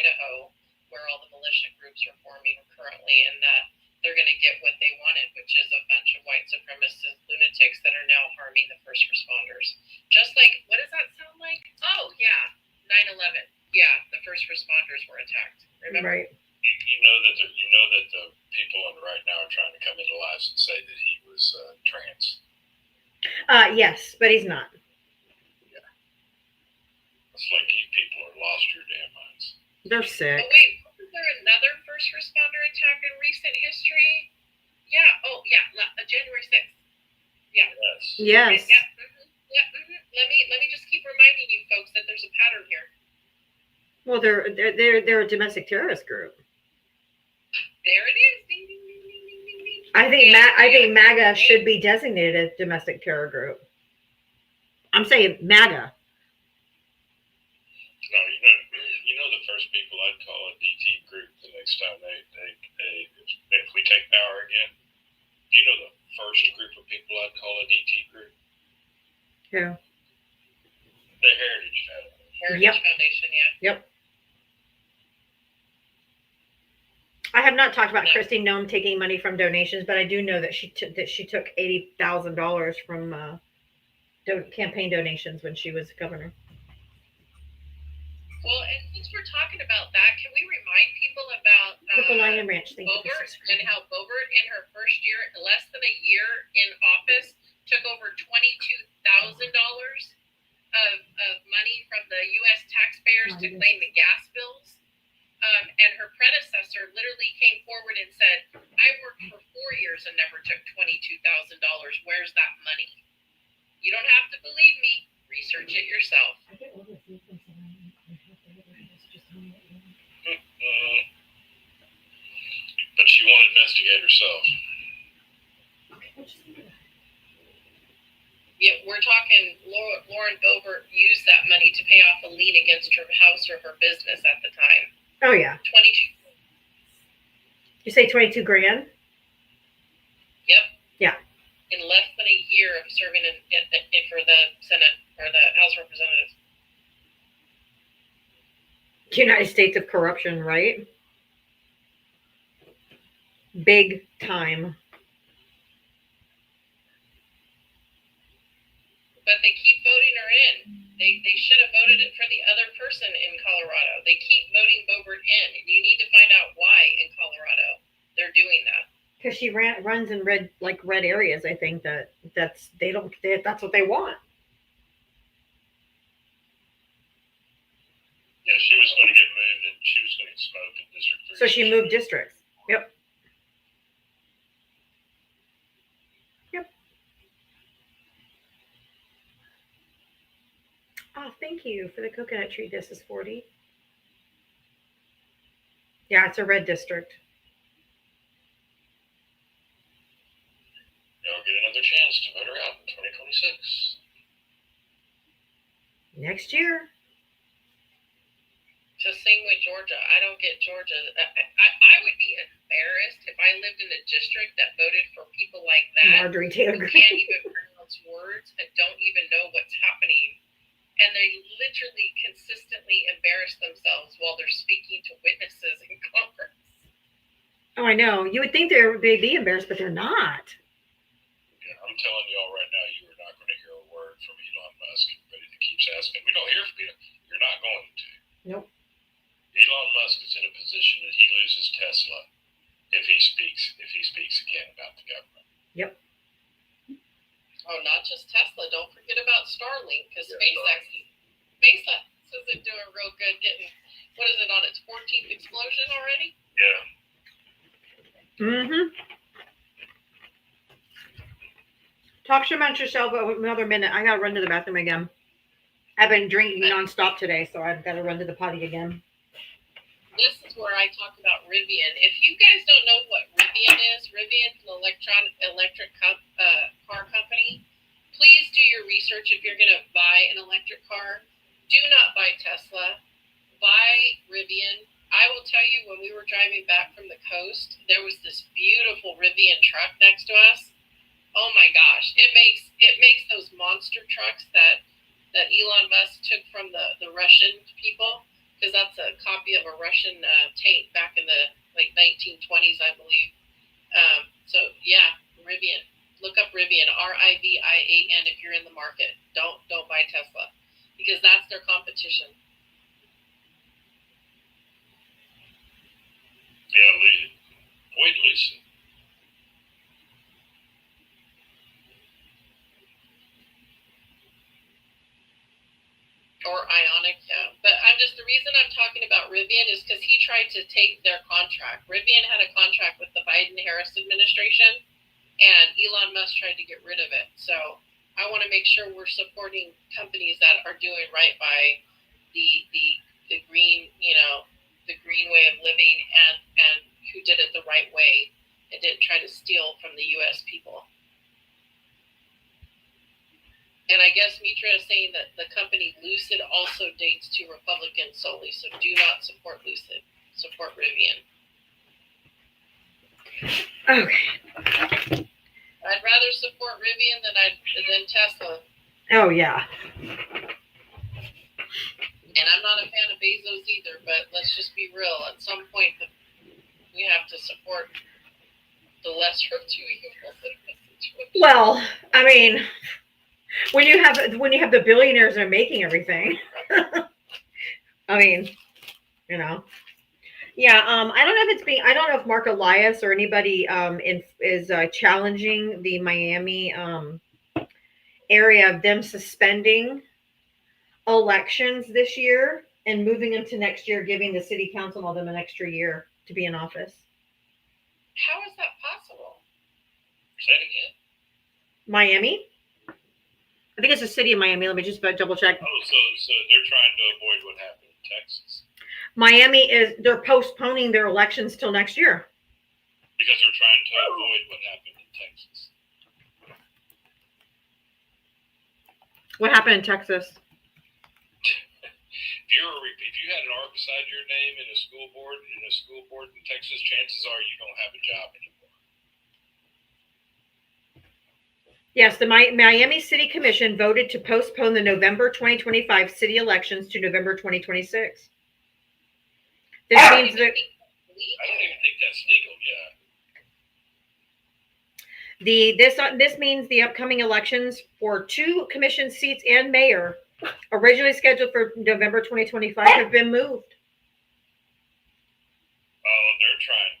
C: Idaho, where all the militia groups are forming currently, and that they're going to get what they wanted, which is a bunch of white supremacist lunatics that are now harming the first responders. Just like, what does that sound like? Oh, yeah, 9/11. Yeah, the first responders were attacked. Remember?
A: Right.
E: You know that the people on the right now are trying to come into lives and say that he was trans.
A: Yes, but he's not.
E: It's like you people are lost your damn minds.
A: They're sick.
C: Oh, wait, wasn't there another first responder attack in recent history? Yeah, January 6th. Yeah.
E: Yes.
A: Yes.
C: Yeah. Let me just keep reminding you folks that there's a pattern here.
A: Well, they're a domestic terrorist group.
C: There it is. Ding, ding, ding, ding, ding, ding, ding.
A: I think MAGA should be designated a domestic terror group. I'm saying MAGA.
E: No, you know the first people I'd call a DT group the next time they if we take power again. Do you know the first group of people I'd call a DT group?
A: Yeah.
E: The Heritage Foundation.
C: Heritage Foundation, yeah.
A: Yep. I have not talked about Christine Nome taking money from donations, but I do know that she took $80,000 from campaign donations when she was governor.
C: Well, and since we're talking about that, can we remind people about
A: Purple Lion Ranch.
C: Boebert and how Boebert in her first year, less than a year in office, took over $22,000 of money from the U.S. taxpayers to claim the gas bills. And her predecessor literally came forward and said, I worked for 4 years and never took $22,000. Where's that money? You don't have to believe me. Research it yourself.
E: But she won't investigate herself.
C: Yeah, we're talking Lauren Boebert used that money to pay off a lien against her house or her business at the time.
A: Oh yeah.
C: 22.
A: You say 22 grand?
C: Yep.
A: Yeah.
C: In less than a year of serving for the Senate or the House of Representatives.
A: United States of corruption, right? Big time.
C: But they keep voting her in. They should have voted it for the other person in Colorado. They keep voting Boebert in, and you need to find out why in Colorado they're doing that.
A: Because she runs in red areas. I think that's what they want.
E: Yeah, she was going to get moved and she was going to get smoked in District 3.
A: So she moved districts. Yep. Oh, thank you for the coconut tree. This is 40. Yeah, it's a red district.
E: Y'all get another chance to vote her out in 2026.
A: Next year.
C: So same with Georgia. I don't get Georgia. I would be embarrassed if I lived in a district that voted for people like that.
A: Marjorie Taylor
C: who
A: Greene.
C: can't even pronounce words and don't even know what's happening. And they literally consistently embarrass themselves while they're speaking to witnesses in Congress.
A: Oh, I know. You would think they'd be embarrassed, but they're not.
E: Yeah, I'm telling y'all right now, you are not going to hear a word from Elon Musk. Everybody that keeps asking, we don't hear from you. You're not going to.
A: Nope.
E: Elon Musk is in a position that he loses Tesla if he speaks again about the government.
A: Yep.
C: Oh, not just Tesla. Don't forget about Starlink, because
E: Yeah,
C: SpaceX isn't doing real good. Getting, what is it, on its 14th explosion already?
E: Yeah.
A: Mm-hmm. Talk amongst yourself another minute. I gotta run to the bathroom again. I've been drinking nonstop today, so I've got to run to the potty again.
C: This is where I talk about Rivian. If you guys don't know what Rivian is, Rivian's an electric car company. Please do your research if you're going to buy an electric car. Do not buy Tesla. Buy Rivian. I will tell you, when we were driving back from the coast, there was this beautiful Rivian truck next to us. Oh my gosh, it makes those monster trucks that Elon Musk took from the Russian people, because that's a copy of a Russian tank back in the 1920s, I believe. So yeah, Rivian. Look up Rivian, Rivian, if you're in the market. Don't buy Tesla, because that's their competition.
E: Yeah, avoid Lisa.
C: Or Ionic, yeah. But the reason I'm talking about Rivian is because he tried to take their contract. Rivian had a contract with the Biden-Harris administration, and Elon Musk tried to get rid of it. So I want to make sure we're supporting companies that are doing right by the green, the green way of living, and who did it the right way and didn't try to steal from the U.S. people. And I guess Mitra is saying that the company Lucid also dates to Republicans solely, so do not support Lucid. Support Rivian.
A: Okay.
C: I'd rather support Rivian than Tesla.
A: Oh, yeah.
C: And I'm not a fan of Bezos either, but let's just be real. At some point, we have to support the lesser of two evils.
A: Well, I mean, when you have the billionaires that are making everything, I mean, yeah. I don't know if Mark Elias or anybody is challenging the Miami area of them suspending elections this year and moving them to next year, giving the city council all them an extra year to be in office.
C: How is that possible?
E: Say it again.
A: Miami? I think it's the city of Miami. Let me just double check.
E: Oh, so they're trying to avoid what happened in Texas.
A: Miami they're postponing their elections till next year.
E: Because they're trying to avoid what happened in Texas.
A: What happened in Texas?
E: If you had an R beside your name in a school board in Texas, chances are you don't have a job anymore.
A: Yes, the Miami City Commission voted to postpone the November 2025 city elections to November 2026. This means that
E: I don't even think that's legal. Yeah.
A: This means the upcoming elections for 2 commission seats and mayor, originally scheduled for November 2025, have been moved.
E: Oh, they're trying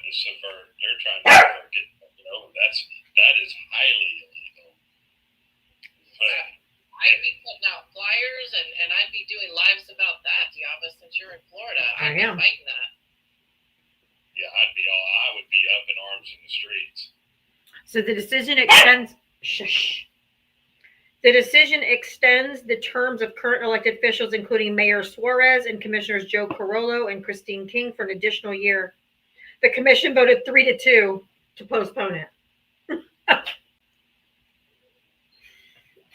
E: to subvert. They're trying to subvert it. That is highly illegal. But
C: I'd be putting out flyers and I'd be doing lives about that, Diava, since you're in Florida. I'd be fighting that.
E: Yeah, I would be up in arms in the streets.
A: So the decision extends. The decision extends the terms of current elected officials, including Mayor Suarez and Commissioners Joe Carollo and Christine King, for an additional year. The commission voted 3-2 to postpone it.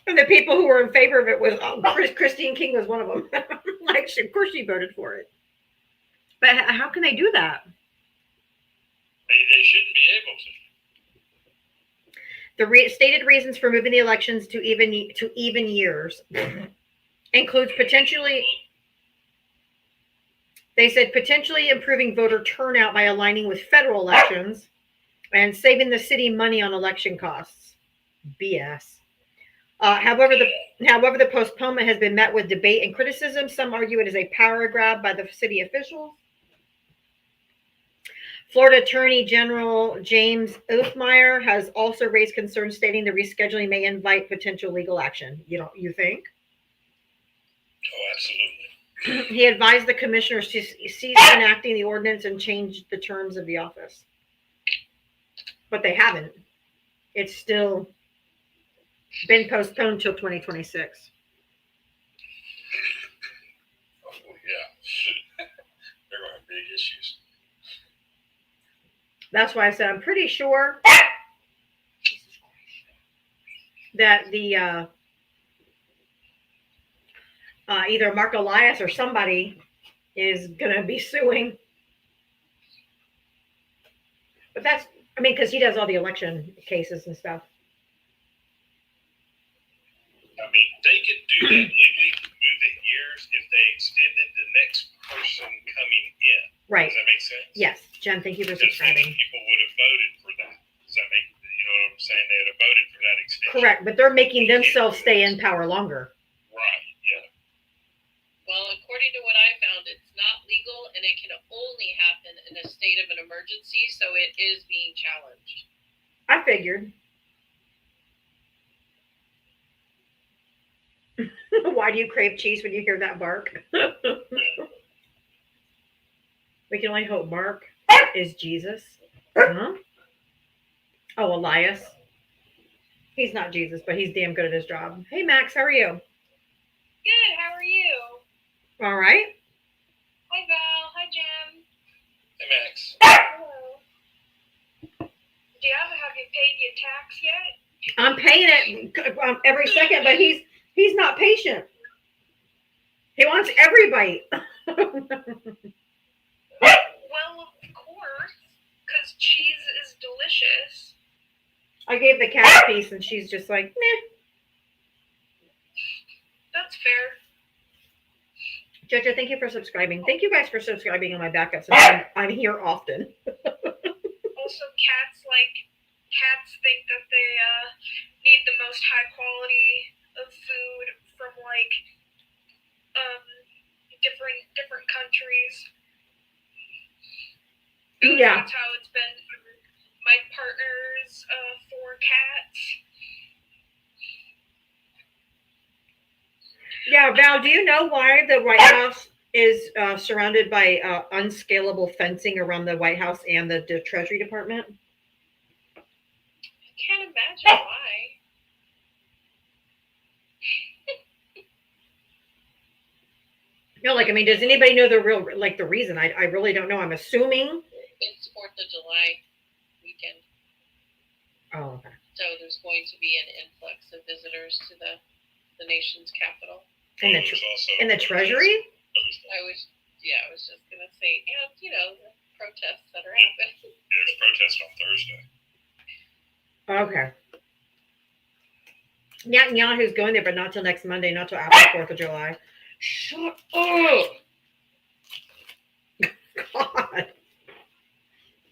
A: And the people who were in favor of it was Christine King was one of them. Of course she voted for it. But how can they do that?
E: They shouldn't be able to.
A: The stated reasons for moving the elections to even years includes potentially They said potentially improving voter turnout by aligning with federal elections and saving the city money on election costs. BS. However, the postponement has been met with debate and criticism. Some argue it is a power grab by the city officials. Florida Attorney General James Othmeyer has also raised concerns, stating the rescheduling may invite potential legal action. You think?
E: Oh, absolutely.
A: He advised the commissioners to cease enacting the ordinance and change the terms of the office. But they haven't. It's still been postponed till 2026.
E: Oh, yeah. They're going to have big issues.
A: That's why I said I'm pretty sure that the either Mark Elias or somebody is going to be suing. But that's, I mean, because he does all the election cases and stuff.
E: I mean, they could do that legally, move it years if they extended the next person coming in.
A: Right.
E: Does that make sense?
A: Yes. Jen, thank you for
E: Because then
A: subscribing.
E: people would have voted for that. Does that make, you know what I'm saying? They would have voted for that extension.
A: Correct. But they're making themselves stay in power longer.
E: Right, yeah.
C: Well, according to what I found, it's not legal and it can only happen in a state of an emergency, so it is being challenged.
A: I figured. Why do you crave cheese when you hear that bark? We can only hope Mark is Jesus. Huh? Oh, Elias. He's not Jesus, but he's damn good at his job. Hey, Max, how are you?
C: Good, how are you?
A: All right.
C: Hi, Val. Hi, Jim.
E: Hey, Max.
C: Hello. Diava, have you paid your tax yet?
A: I'm paying it every second, but he's not patient. He wants every bite.
C: Well, of course, because cheese is delicious.
A: I gave the cat a piece, and she's just like, meh.
C: That's fair.
A: Jojo, thank you for subscribing. Thank you guys for subscribing on my backup since I'm here often.
C: Also, cats think that they need the most high quality of food from different countries.
A: Yeah.
C: That's how it's been for my partner's 4 cats.
A: Yeah, Val, do you know why the White House is surrounded by unscalable fencing around the White House and the Treasury Department?
C: I can't imagine why.
A: No, I mean, does anybody know the reason? I really don't know. I'm assuming.
C: It's 4th of July weekend.
A: Oh, okay.
C: So there's going to be an influx of visitors to the nation's capital.
A: In the Treasury?
C: I was just gonna say, and the protests that are happening.
E: There's protests on Thursday.
A: Okay. Netanyahu's going there, but not till next Monday, not till after 4th of July. Shut up! God.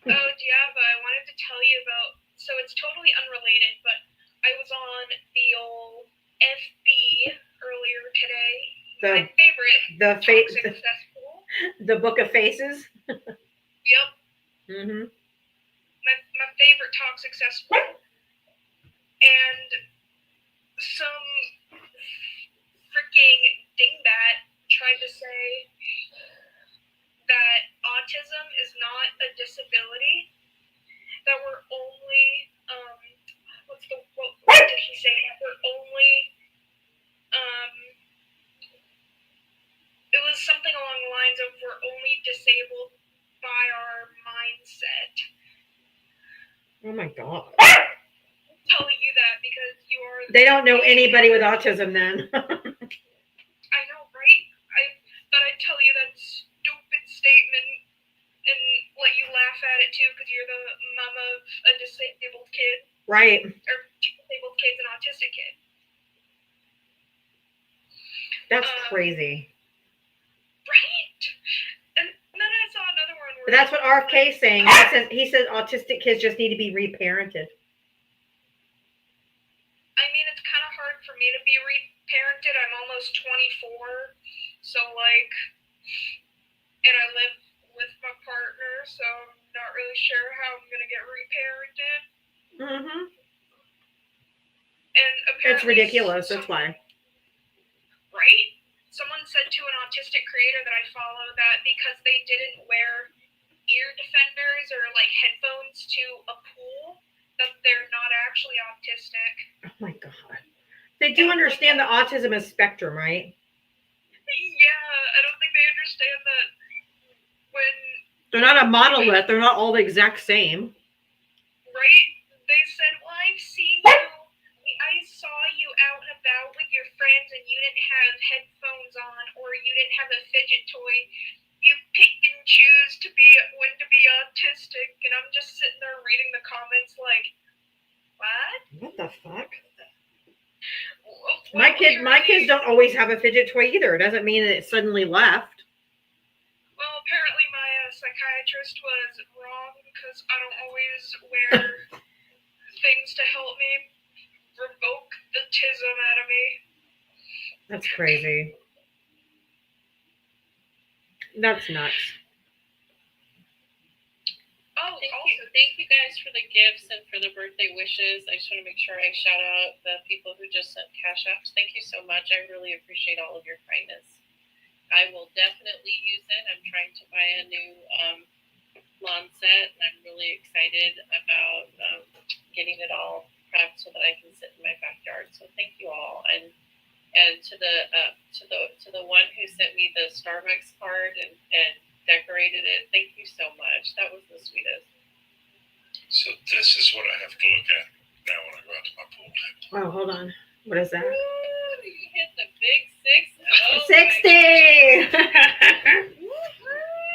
C: Oh, Diava, I wanted to tell you about. So it's totally unrelated, but I was on the old FB earlier today. My favorite toxic cesspool.
A: The Book of Faces.
C: Yep.
A: Mm-hmm.
C: My favorite toxic cesspool. And some freaking dingbat tried to say that autism is not a disability. That we're only what did he say? That we're only it was something along the lines of we're only disabled by our mindset.
A: Oh my God.
C: I'm telling you that because you are.
A: They don't know anybody with autism then.
C: I know, right? I thought I'd tell you that stupid statement and let you laugh at it too because you're the mom of a disabled kid.
A: Right.
C: Or 2 disabled kids and autistic kid.
A: That's crazy.
C: Right? And
A: or
G: But that's what RFK is saying. He says autistic kids just need to be reparented.
C: I mean, it's kind of hard for me to be reparented. I'm almost 24, so like, and I live with my partner, so I'm not really sure how I'm gonna get reparented.
G: Mm-hmm.
C: And apparently,
G: It's ridiculous. That's why.
C: Right? Someone said to an autistic creator that I follow that because they didn't wear ear defenders or like headphones to a pool, that they're not actually autistic.
G: Oh my God. They do understand the autism is spectrum, right?
C: Yeah, I don't think they understand that when
G: they're not a monolith. They're not all the exact same.
C: Right? They said, well, I've seen you. I saw you out and about with your friends and you didn't have headphones on or you didn't have a fidget toy. You pick and choose to be when to be autistic. And I'm just sitting there reading the comments like, what?
G: What the fuck?
C: My
G: kids don't always have a fidget toy either. It doesn't mean that it suddenly left.
C: Well, apparently my psychiatrist was wrong because I don't always wear things to help me revoke the tism out of me.
G: That's crazy. That's nuts.
C: Oh,
H: thank you guys for the gifts and for the birthday wishes. I just want to make sure I shout out the people who just sent cash apps. Thank you so much. I really appreciate all of your kindness. I will definitely use it. I'm trying to buy a new lawn set, and I'm really excited about getting it all prepped so that I can sit in my backyard. So thank you all, and to the one who sent me the Starbucks card and decorated it. Thank you so much. That was the sweetest.
E: So this is what I have to look at now when I go out to my pool table.
G: Oh, hold on. What is that?
H: Ooh, you hit the big 6. Oh,
G: 60!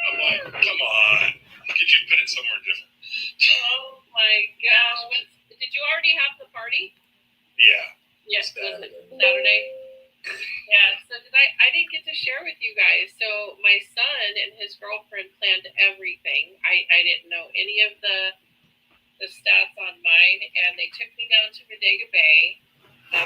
E: I'm like, come on. Could you put it somewhere different?
H: Oh my gosh. Did you already have the party?
E: Yeah.
H: Yes, was it Saturday? Yeah, so I didn't get to share with you guys. So my son and his girlfriend planned everything. I didn't know any of the stats on mine, and they took me down to Bodega Bay.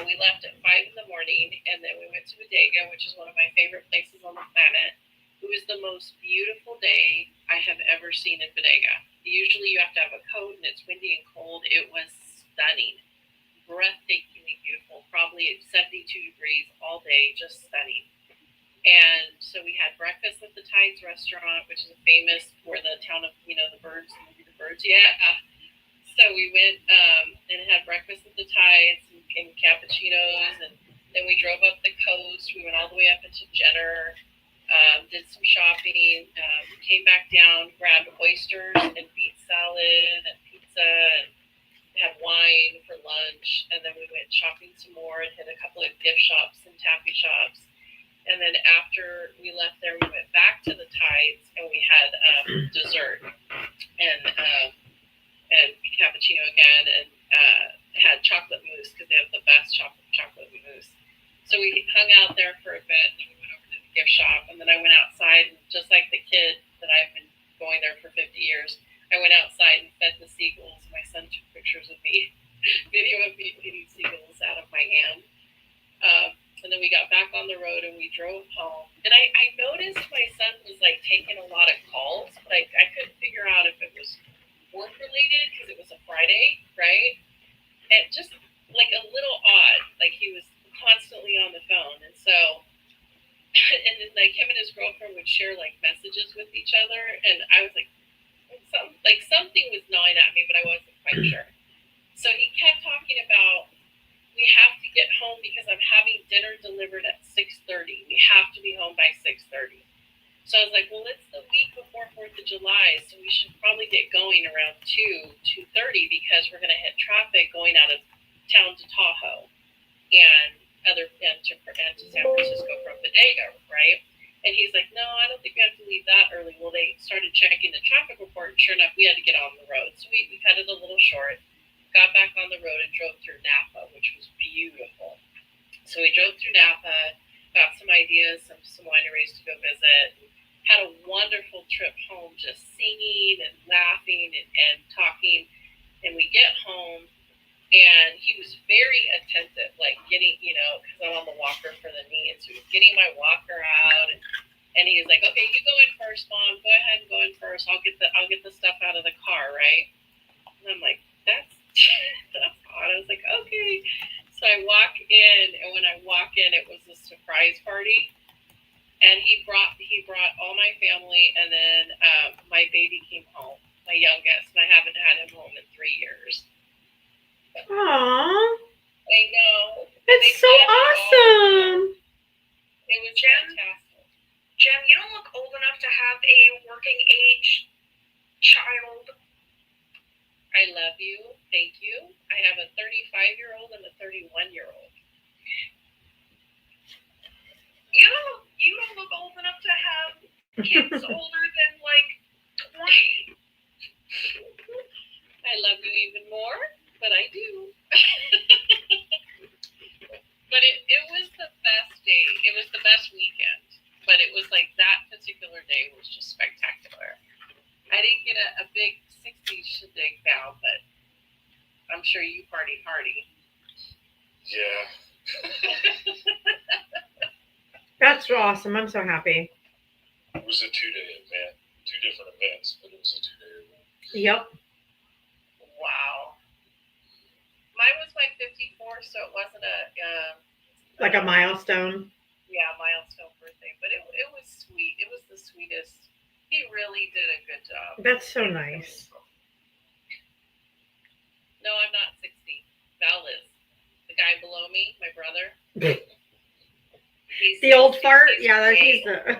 H: We left at 5 in the morning, and then we went to Bodega, which is one of my favorite places on the planet. It was the most beautiful day I have ever seen in Bodega. Usually you have to have a coat, and it's windy and cold. It was stunning. Breathtakingly beautiful, probably at 72 degrees all day, just stunning. And so we had breakfast at the Tides restaurant, which is famous for the town of, the birds, the birds, yeah. So we went and had breakfast at the Tides and cappuccinos, and then we drove up the coast. We went all the way up into Jenner, did some shopping, came back down, grabbed oysters and beet salad and pizza, and had wine for lunch, and then we went shopping some more and hit a couple of gift shops and taffy shops. And then after we left there, we went back to the Tides and we had dessert and cappuccino again, and had chocolate mousse because they have the best chocolate mousse. So we hung out there for a bit, and then we went over to the gift shop, and then I went outside, and just like the kid that I've been going there for 50 years, I went outside and fed the seagulls. My son took pictures of me, video of me feeding seagulls out of my hand. And then we got back on the road and we drove home. And I noticed my son was like taking a lot of calls, but I couldn't figure out if it was work related because it was a Friday, right? And just like a little odd, like he was constantly on the phone. And so, and then like him and his girlfriend would share like messages with each other. And I was like, something was gnawing at me, but I wasn't quite sure. So he kept talking about, we have to get home because I'm having dinner delivered at 6:30. We have to be home by 6:30. So I was like, well, it's the week before 4th of July, so we should probably get going around 2:30 because we're going to hit traffic going out of town to Tahoe and to San Francisco from Bodega, right? And he's like, no, I don't think we have to leave that early. Well, they started checking the traffic report, and sure enough, we had to get on the road. So we cut it a little short, got back on the road, and drove through Napa, which was beautiful. So we drove through Napa, got some ideas, some wineries to go visit, had a wonderful trip home, just singing and laughing and talking. And we get home, and he was very attentive, like getting, because I'm on the walker for the knee, and so he was getting my walker out, and he was like, "Okay, you go in first, Mom. Go ahead and go in first. I'll get the stuff out of the car, right?" And I'm like, "That's odd." I was like, "Okay." So I walk in, and when I walk in, it was a surprise party, and he brought all my family, and then my baby came home, my youngest, and I haven't had him home in 3 years.
G: Aww.
H: I know.
G: That's so awesome.
H: It was
A: Jem?
H: fantastic.
A: Jem, you don't look old enough to have a working age child.
H: I love you. Thank you. I have a 35-year-old and a 31-year-old.
A: You don't look old enough to have kids older than like 20.
H: I love you even more, but I do. But it was the best day. It was the best weekend. But it was like that particular day was just spectacular. I didn't get a big 60s shindig now, but I'm sure you party hardy.
E: Yeah.
G: That's awesome. I'm so happy.
E: It was a 2-day event, 2 different events, but it was a 2-day event.
G: Yep.
H: Wow. Mine was my 54, so it wasn't
G: Like a milestone.
H: milestone birthday, but it was sweet. It was the sweetest. He really did a good job.
G: That's so nice.
H: No, I'm not 60. Val is. The guy below me, my brother.
G: The old fart? Yeah, he's the.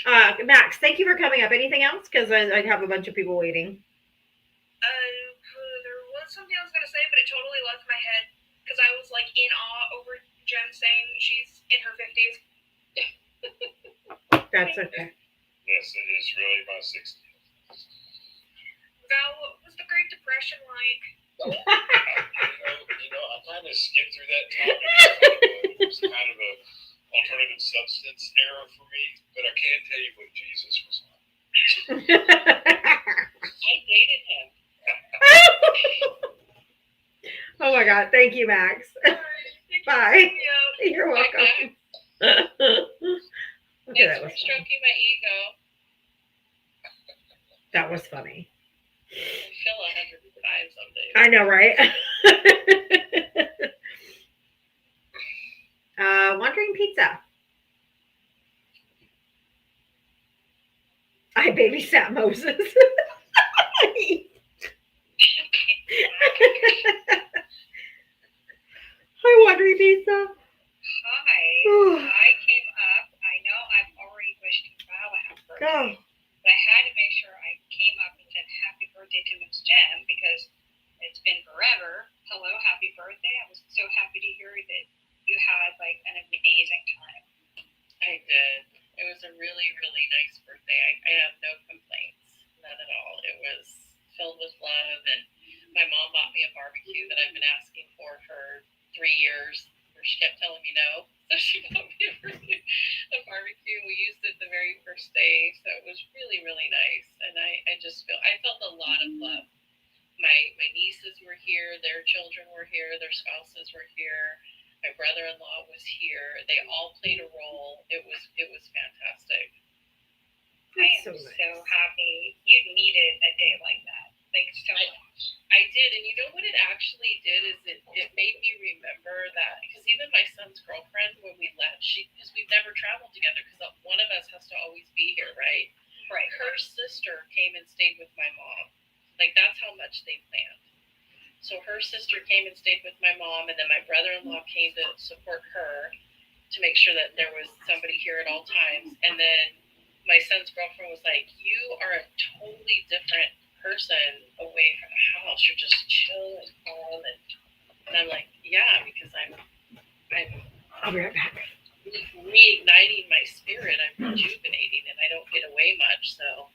E: Wow.
G: Max, thank you for coming up. Anything else? Because I'd have a bunch of people waiting.
A: There was something I was gonna say, but it totally left my head because I was like in awe over Jen saying she's in her 50s.
G: That's okay.
E: Yes, it is really my 60th.
A: Val, what was the Great Depression like?
E: I kind of skipped through that topic. It was kind of a alternative substance era for me, but I can't tell you what Jesus was like.
H: I dated him.
G: Oh my God. Thank you, Max. Bye. You're welcome. Okay, that was
H: stroking my ego.
G: That was funny.
H: I feel 105 some days.
G: I know, right? Wandering Pizza. I babysat Moses. Hi, Wandering Pizza.
I: Hi. I came up. I know I've already wished Val a happy birthday,
G: Oh.
I: but I had to make sure I came up and said happy birthday to Miss Jem because it's been forever. Hello, happy birthday. I was so happy to hear that you had like an amazing time.
H: I did. It was a really, really nice birthday. I have no complaints. None at all. It was filled with love, and my mom bought me a barbecue that I've been asking for 3 years, where she kept telling me no. So she bought me a barbecue. We used it the very first day, so it was really, really nice. And I felt a lot of love. My nieces were here, their children were here, their spouses were here. My brother-in-law was here. They all played a role. It was fantastic.
I: I am so happy. You needed a day like that. Thanks so much.
H: I did, and you know what it actually did is it made me remember that, because even my son's girlfriend, when we left, because we've never traveled together, because one of us has to always be here, right?
I: Right.
H: Her sister came and stayed with my mom. Like, that's how much they planned. So her sister came and stayed with my mom, and then my brother-in-law came to support her to make sure that there was somebody here at all times. And then my son's girlfriend was like, "You are a totally different person away from the house. You're just chill and calm." And I'm like, "Yeah, because I'm
G: I'll be right back.
H: reigniting my spirit. I'm rejuvenating, and I don't get away much. So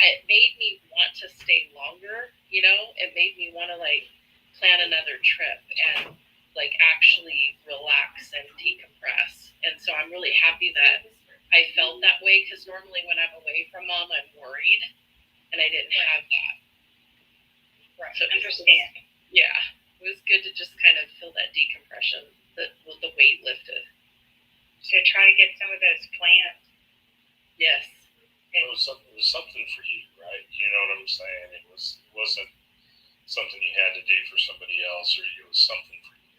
H: it made me want to stay longer. It made me want to like plan another trip and like actually relax and happy that I felt that way, because normally when I'm away from mom, I'm worried, and I didn't have that.
I: Right.
H: So
I: Understand.
H: Yeah, it was good to just kind of feel that decompression, the weight lifted.
I: So try to get some of those plans.
H: Yes.
E: It was something for you, right? You know what I'm saying? It wasn't something you had to do for somebody else, or it was something for you.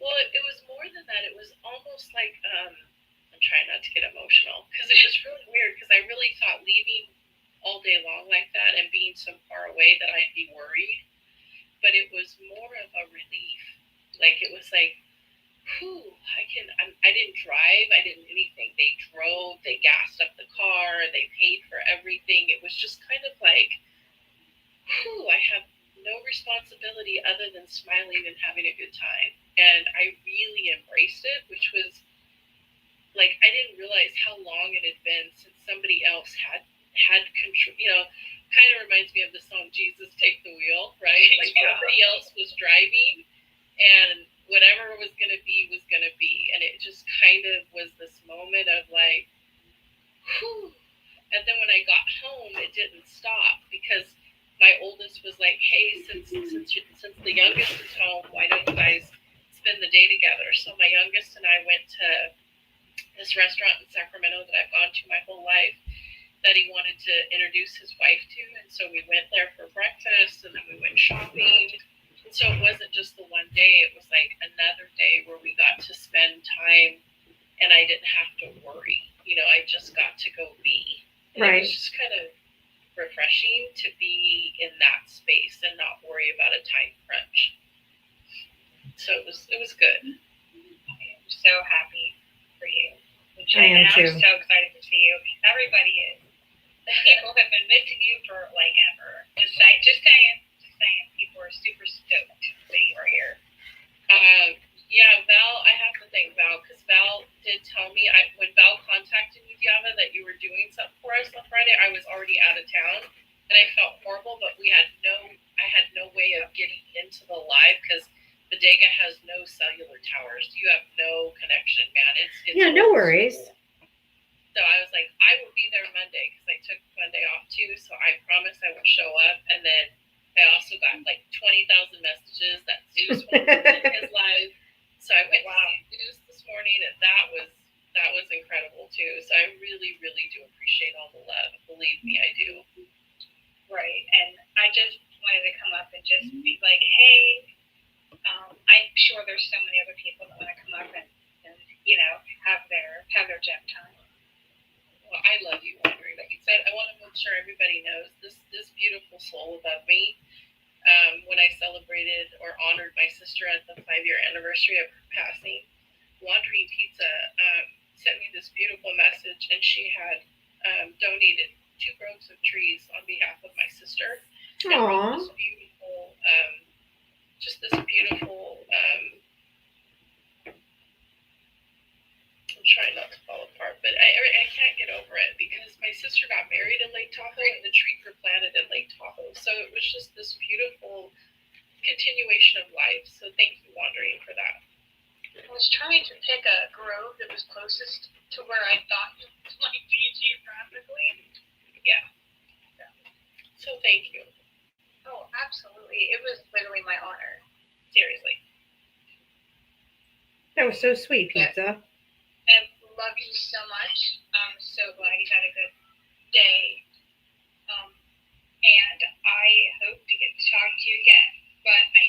H: Well, it was more than that. It was almost like, I'm trying not to get emotional, because it was really weird, because I really thought leaving all day long like that and being so far away that I'd be worried. But it was more of a relief. Like, it was like, whew, I didn't drive, I didn't anything. They drove, they gassed up the car, they paid for everything. It was just kind of like, whew, I have no responsibility other than smiling and having a good time. And I really embraced it, which was like, I didn't realize how long it had been since somebody else had control. You know, kind of reminds me of the song Jesus Take the Wheel, right? Like, somebody else was driving, and whatever was going to be was going to be. And it just kind of was this moment of like, whew. And then when I got home, it didn't stop, because my oldest was like, hey, since the youngest is home, why don't you guys spend the day together? So my youngest and I went to this restaurant in Sacramento that I've gone to my whole life, that he wanted to introduce his wife to. And so we went there for breakfast, and then we went shopping. And so it wasn't just the one day, it was like another day where we got to spend time, and I didn't have to worry. You know, I just got to go be. And
G: Right.
H: It was just kind of refreshing to be in that space and not worry about a time crunch. So it was good.
I: I'm so happy for you.
G: I am
I: and
G: too.
I: I'm so excited to see you. Everybody is. People have been missing you for like ever. Just saying. People are super stoked that you are here.
H: Yeah, Val, I have to thank Val, because Val did tell me, when Val contacted me, Diava, that you were doing something for us on Friday, I was already out of town, and I felt horrible, but I had no way of getting into the live, because Bodega has no cellular towers. You have no connection, man. It's
G: Yeah, no worries.
H: So I was like, I will be there Monday, because I took Monday off too. So I promised I would show up. And then I also got like 20,000 messages that Zeus wanted in his live. So I went to Zeus this morning, and that was incredible too. So I really, really do appreciate all the love. Believe me, I do.
I: Right. And I just wanted to come up and just be like, hey, I'm sure there's so many other people that want to come up and you know, have their gem time.
H: Well, I love you, Audrey. Like you said, I want to make sure everybody knows this beautiful soul above me. When I celebrated or honored my sister at the 5-year anniversary of her passing, Wandering Pizza sent me this beautiful message, and she had donated 2 groves of trees on behalf of my sister.
G: Aww.
H: This beautiful. I'm trying not to fall apart, but I can't get over it, because my sister got married in Lake Tahoe, and the trees were planted in Lake Tahoe. So it was just this beautiful continuation of life. So thank you, Wandering, for that.
I: I was trying to pick a grove that was closest to where I thought it might be geographically. Yeah.
H: So thank you.
I: Oh, absolutely. It was literally my honor. Seriously.
G: That was so sweet, Pizza.
I: And love you so much. I'm so glad you had a good day. And I hope to get to talk to you again. But I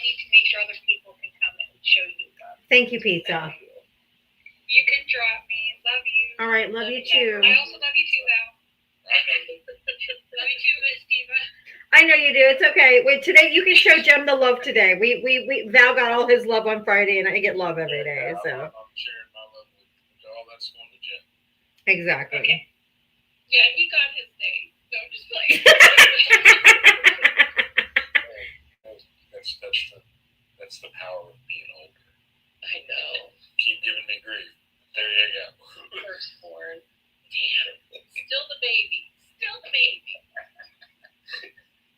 I: need to make sure other people can come and show you love.
G: Thank you, Pizza.
I: You can drop me. Love you.
G: All right, love you too.
I: I also love you too, Val. Love you too, Miss Diva.
G: I know you do. It's okay. Wait, today you can show Jem the love today. We Val got all his love on Friday, and I get love every day. So
E: I'm sharing my love with all that's going to Jen.
G: exactly.
I: Okay.
H: Yeah, he got his day. So I'm just like.
E: That's the power of being older.
H: I know.
E: Keep giving me grief. There you go.
H: Firstborn. Damn. Still the baby.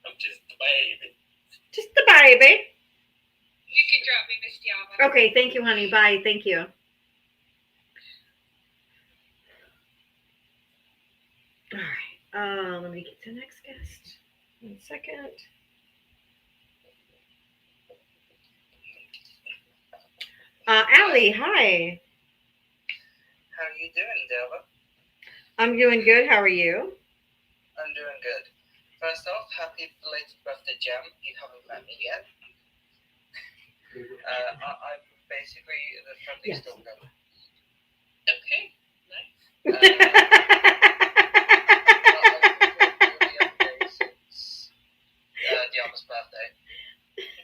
E: I'm just the baby.
G: Just the baby.
I: You can drop me, Miss Diava.
G: Okay, thank you, honey. Bye. Thank you. Let me get to the next guest. 1 second. Allie, hi.
J: How are you doing, Diava?
G: I'm doing good. How are you?
J: I'm doing good. First off, happy belated birthday, Jam. You haven't met me yet. I'm basically the friendly
G: Yes.
J: stalker.
H: Okay, nice.
J: I've been the other day since Diava's birthday.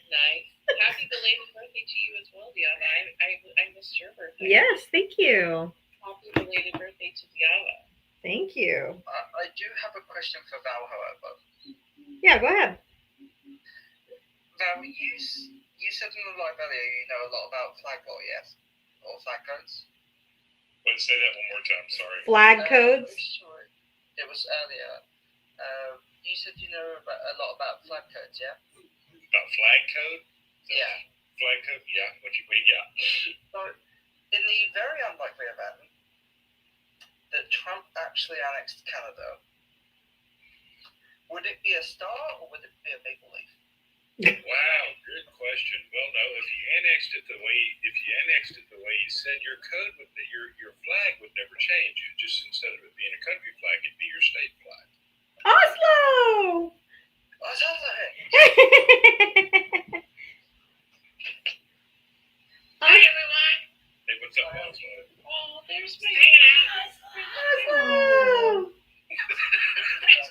H: Nice. Happy belated birthday to you as well, Diava. I missed your birthday.
G: Yes, thank you.
H: Happy belated birthday to Diava.
G: Thank you.
J: I do have a question for Val, however.
G: Yeah, go ahead.
J: Val, you said in the live earlier you know a lot about flag law, yes? Or flag codes?
E: Wait, say that one more time. Sorry.
G: Flag codes.
J: Sure. It was earlier. You said you know a lot about flag codes, yeah?
E: About flag code?
J: Yeah.
E: Flag code? Yeah. Yeah.
J: So, in the very unlikely event that Trump actually annexed Canada, would it be a star or would it be a maple leaf?
E: Wow, good question. Well, no, if you annexed it the way you said, your code would, your flag would never change. It just, instead of it being a country flag, it'd be your state flag.
G: Oslo.
J: What's up there?
C: Hi, everyone.
E: Hey, what's up, Oslo?
H: Oh, there's my
G: Oslo.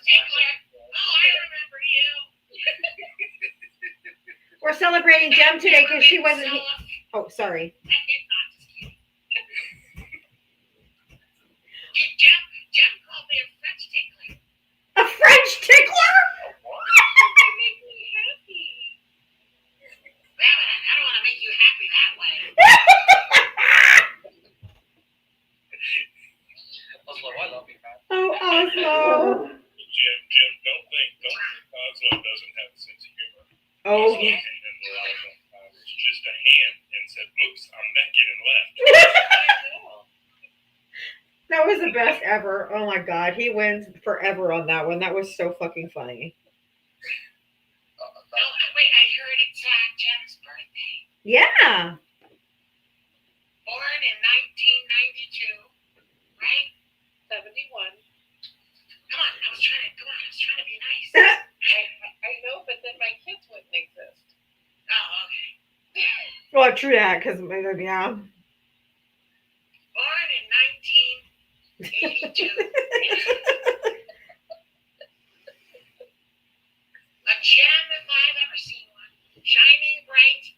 C: Tickler. Oh, I remember you.
G: We're celebrating Jem today because she wasn't here. Oh, sorry.
C: I did not. Just kidding. Jem called me a French tickler.
G: A French tickler?
H: They make me happy.
C: Well, I don't want to make you happy that way.
J: Oslo, I love you, man.
G: Oh, Oslo.
E: Jim, don't think Oslo doesn't have a sense of humor.
G: Oh,
E: Oslo came in the live on was just a hand and said, "Oops, I'm naked and left."
G: that was the best ever. Oh my God. He wins forever on that one. That was so fucking funny.
C: No, wait, I heard it's Jem's birthday.
G: Yeah.
C: Born in 1992, right?
H: 71.
C: Come on, I was trying to be nice.
H: I know, but then my kids wouldn't exist.
C: Oh, okay.
G: Well, true that, because, yeah.
C: Born in 1982. A gem if I've ever seen one. Shining bright.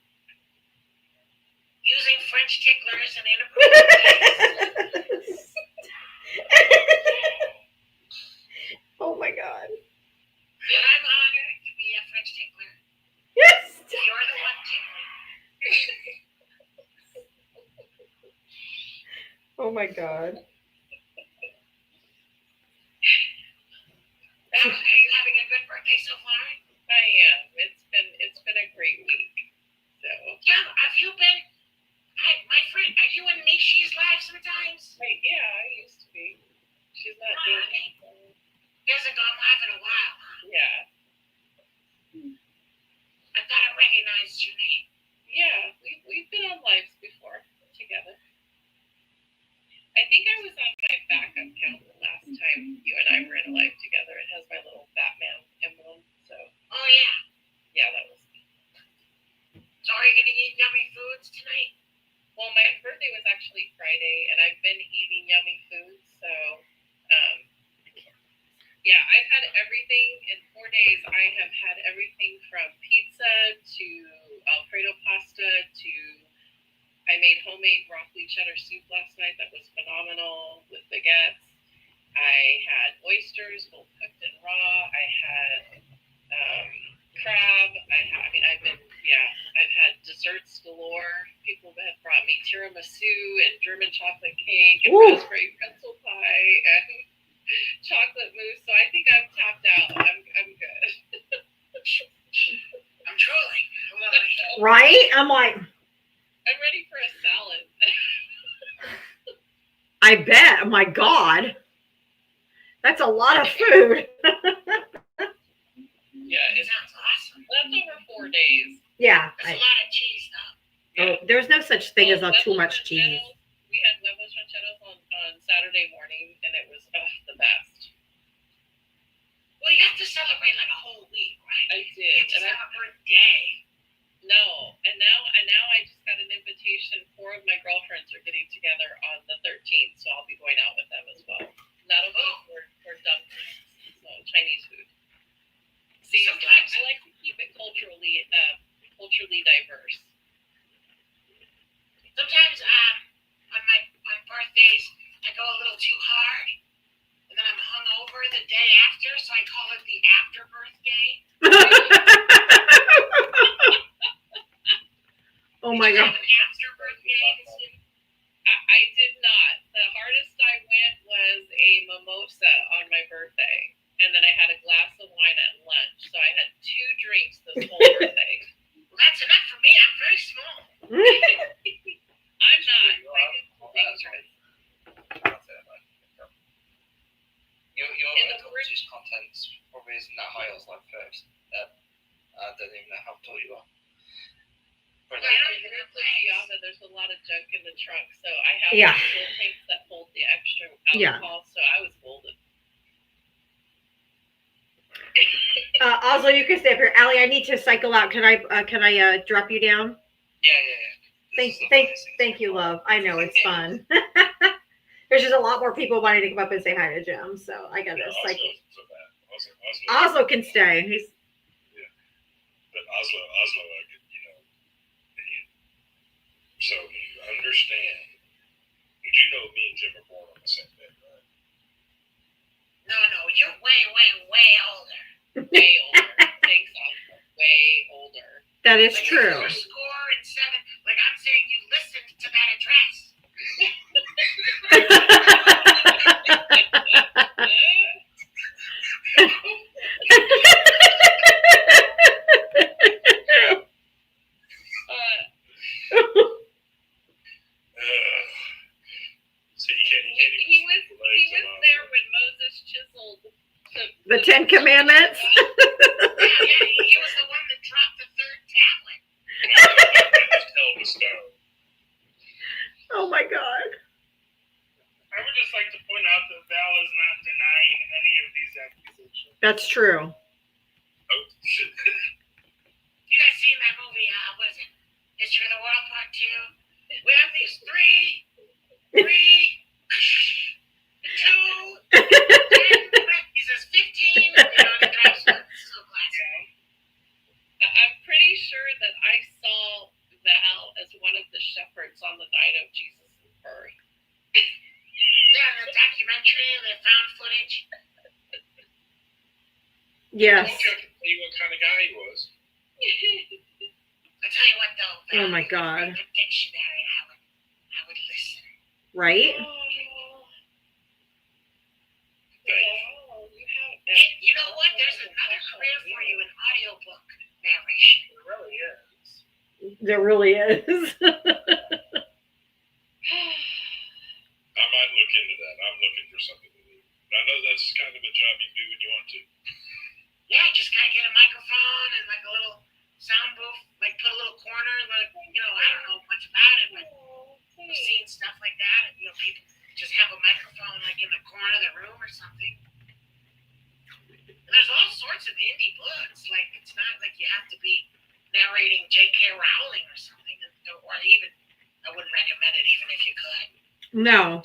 C: Using French ticklers in inappropriate ways.
G: Oh my God.
C: And I'm honored to be a French tickler.
G: Yes.
C: You're the one tickling.
G: Oh my God.
C: Are you having a good birthday so far?
H: I am. It's been a great week. So
C: Yeah, have you been? Hi, my friend, are you in Nishi's live sometimes?
H: right, yeah, I used to be. She's not doing it.
C: He hasn't gone live in a while.
H: Yeah.
C: I thought I recognized your name.
H: Yeah, we've been on lives before together. I think I was on my backup account the last time you and I were in a live together. It has my little Batman emblem. So
C: Oh yeah.
H: yeah, that was me.
C: So are you gonna eat yummy foods tonight?
H: Well, my birthday was actually Friday, and I've been eating yummy foods. So yeah, I've had everything in 4 days. I have had everything from pizza to Alfredo pasta to I made homemade broccoli cheddar soup last night that was phenomenal with baguettes. I had oysters, both cooked and raw. I had crab. I've had desserts galore. People have brought me tiramisu and German chocolate cake and
G: Ooh.
H: raspberry pretzel pie and chocolate mousse. So I think I'm tapped out. I'm good.
C: I'm drooling.
G: Right? I'm like,
H: I'm ready for a salad.
G: I bet. Oh my God. That's a lot of food.
H: Yeah,
I: It
H: it's
I: sounds awesome.
H: that's over 4 days.
G: Yeah.
I: That's a lot of cheese, though.
G: Oh, there's no such thing as
H: Oh,
G: not too
H: huevos
G: much cheese.
H: rancheros. We had huevos rancheros on Saturday morning, and it was the best.
I: Well, you have to celebrate like a whole week, right?
H: I
I: You
H: did,
I: have to
H: and I
I: celebrate a day.
H: no, and now I just got an invitation. 4 of my girlfriends are getting together on the 13th, so I'll be going out with them as well. That'll be for dumplings, so Chinese food. See,
I: Sometimes-
H: I like to keep it culturally diverse.
I: Sometimes on birthdays I go a little too hard, and then I'm hungover the day after, so I call it the after birthday.
G: Oh my
I: Did you
G: god.
I: have an after birthday?
H: I did not. The hardest I went was a mimosa on my birthday, and then I had a glass of wine at lunch. So I had 2 drinks this whole birthday.
I: Well, that's enough for me. I'm very small.
H: I'm not. I did some things right.
J: Your
H: In the
J: juice content's probably isn't that high as like first. I don't even know how tall you are.
H: I don't even know for Diava, there's a lot of junk in the trunk, so I have
G: Yeah.
H: full tanks that hold the extra
G: Yeah.
H: alcohol. So I was golden.
G: Also, you can stay up here. Allie, I need to cycle out. Can I drop you down?
J: Yeah.
G: Thank you, love. I know it's fun. There's just a lot more people wanting to come up and say hi to Jim, so I gotta
E: Yeah,
G: cycle.
E: Oslo isn't so bad.
G: Oslo can stay. He's
E: But Oslo, so you understand. You do know me and Jim are born on the same day, right?
I: No, you're way older.
H: Way older. Thanks, Oscar. Way older.
G: that is
I: Like,
G: true.
I: Your score and 7. Like I'm saying, you listened to that address.
E: So you can't even
H: He was
E: keep the legs
H: there
E: alive.
H: when Moses chiseled
G: The 10 Commandments.
I: Yeah, he was the one that dropped the 3rd tablet.
E: Just held the stone.
G: Oh my god.
B: I would just like to point out that Val is not denying any of these accusations.
G: That's true.
E: Oh, shit.
I: You guys seen that movie? What is it? History of the World Part 2. We have these 3, 2, 10. He says 15. The drops sunglasses.
H: I'm pretty sure that I saw Val as one of the shepherds on the night of Jesus' birth.
I: Yeah, the documentary, the found footage.
G: Yes.
E: I can tell you what kind of guy he was.
I: I tell you what, though.
G: Oh my god.
I: The dictionary, I would listen.
G: Right?
I: You know what? There's another career for you in audiobook narration.
B: It really is.
G: There really is.
E: I might look into that. I'm looking for something to do. I know that's kind of a job you do when you want to.
I: Yeah, just gotta get a microphone and like a little sound booth, like put a little corner, like, I don't know much about it, but I've seen stuff like that, and people just have a microphone like in the corner of the room or something. And there's all sorts of indie books. Like, it's not like you have to be narrating J.K. Rowling or something, or even, I wouldn't recommend it even if you could.
G: No.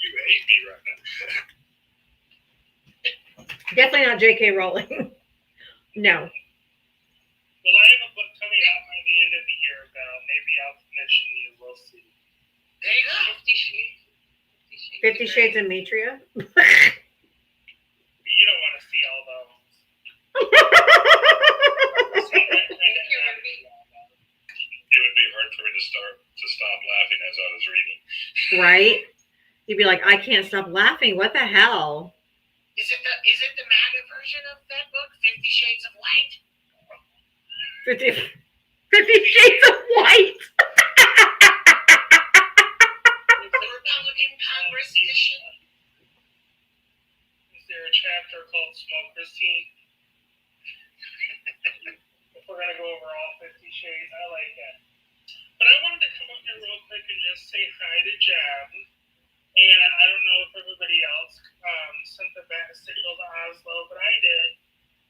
E: You hate me right now.
G: Definitely not J.K. Rowling. No.
B: Well, I have a book coming out by the end of the year, Val. Maybe I'll commission you. We'll see.
I: There you go.
G: 50 Shades of Mitria.
B: You don't want to see all those. See that kind of energy.
E: It would be hard for me to stop laughing as I was reading.
G: Right? You'd be like, I can't stop laughing. What the hell?
I: Is it the MAGA version of that book, 50 Shades of White?
G: 50 Shades of White.
I: The Republican Congress edition?
K: Jeez, I like it. But I wanted to come up here real quick and just say hi to Jem. And I don't know if everybody else sent the bat signal to Oslo, but I did.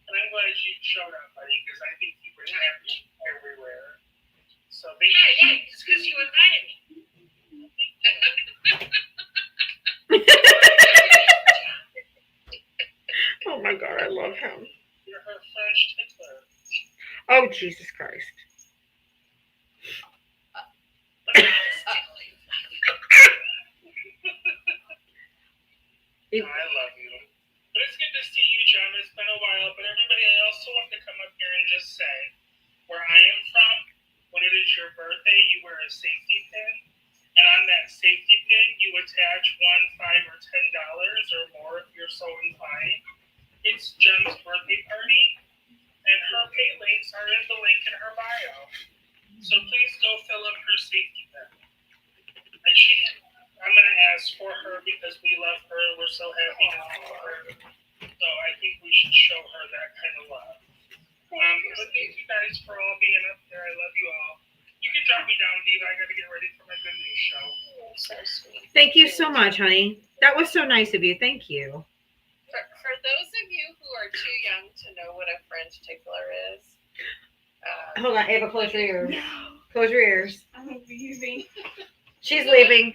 K: And I'm glad you showed up, buddy, because I think you were happy everywhere. So thank you.
C: Yeah, it's because you invited me.
G: Oh my God, I love him.
K: You're her French tickler.
G: Oh, Jesus Christ.
K: I love you. But it's good to see you, Jem. It's been a while. But everybody, I also want to come up here and just say, where I am from, when it is your birthday, you wear a safety pin. And on that safety pin, you attach $1, $5, or $10 or more if you're so inclined. It's Jem's birthday party, and her pay links are in the link in her bio. So please go fill up her safety pin. And I'm going to ask for her because we love her. We're so happy to see her. So I think we should show her that kind of love. But thank you guys for all being up there. I love you all. You can drop me down, Diva. I got to get ready for my good news show.
H: So sweet.
G: Thank you so much, honey. That was so nice of you. Thank you.
H: For those of you who are too young to know what a French tickler is,
G: Hold on, Ava, close your ears. Close your ears.
C: I'm leaving.
G: She's leaving.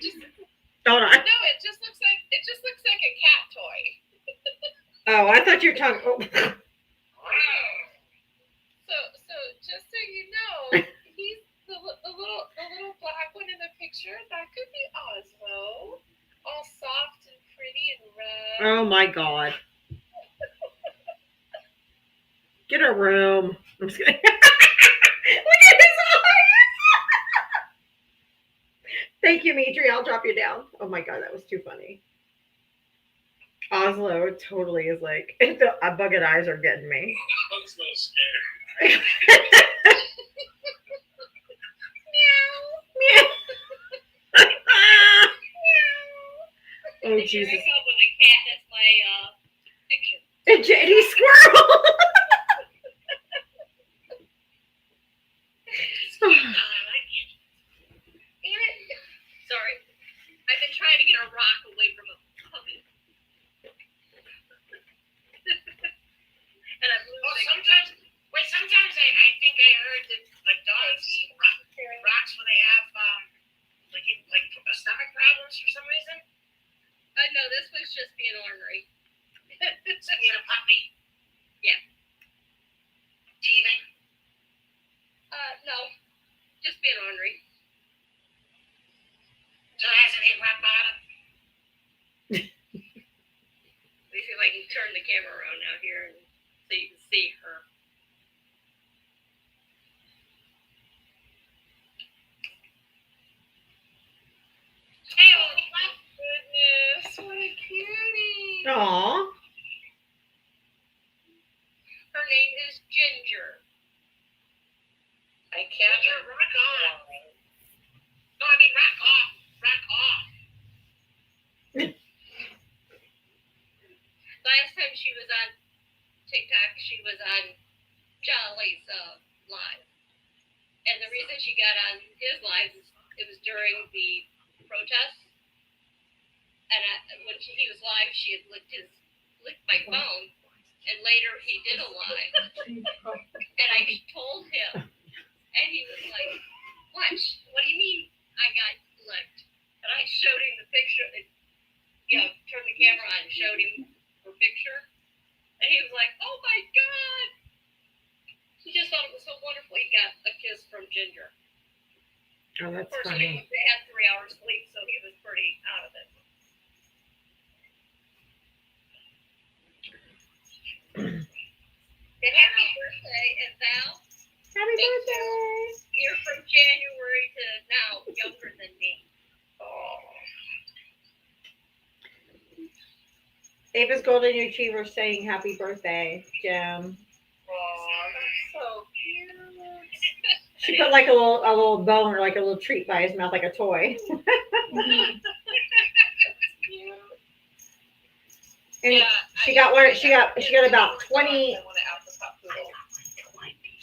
G: Hold on.
H: No, it just looks like a cat toy.
G: Oh, I thought you were talking. Oh.
H: So just so you know, he's the little black one in the picture. That could be Oslo, all soft and pretty and red.
G: Oh my God. Get a room. I'm just kidding. Look at his eyes. Thank you, Mitri. I'll drop you down. Oh my God, that was too funny. Oslo totally is like, the bugged eyes are getting me.
E: I'm so scared.
G: Oh, Jesus.
C: Break up with a cat. That's my fiction.
G: And JD Squirrel.
C: Sorry. I've been trying to get a rock away from a puppy. And I'm losing.
F: Sometimes I think I heard that like dogs eat rocks when they have like stomach problems for some reason.
C: No, this was just being ornery.
F: So you had a puppy?
C: Yeah.
F: Teething?
C: No. Just being ornery.
F: So it hasn't hit rock bottom?
C: Let me see if I can turn the camera around now here and so you can see her.
F: Hey, oh my
H: Goodness, what a cutie!
G: Aw.
C: Her name is Ginger.
H: I can't.
F: rock on. No, I mean rock off. Rock off.
C: Last time she was on TikTok, she was on Jolly's live. And the reason she got on his live is it was during the protests. And when he was live, she had licked my phone. And later he did a live. And I told him. And he was like, what? What do you mean I got licked? And I showed him the picture. Turned the camera on and showed him her picture. And he was like, oh my God. He just thought it was so wonderful. He got a kiss from Ginger.
G: Oh,
C: Of
G: that's
C: course,
G: funny.
C: they had 3 hours sleep, so he was pretty out of it. And happy birthday, and Val.
G: Happy birthday.
C: You're from January to now younger than me.
G: Ava's Golden Retriever saying happy birthday, Jem.
H: Aw, that's so cute.
G: She put like a little bone or like a little treat by his mouth, like a toy. And she got one. She got about 20.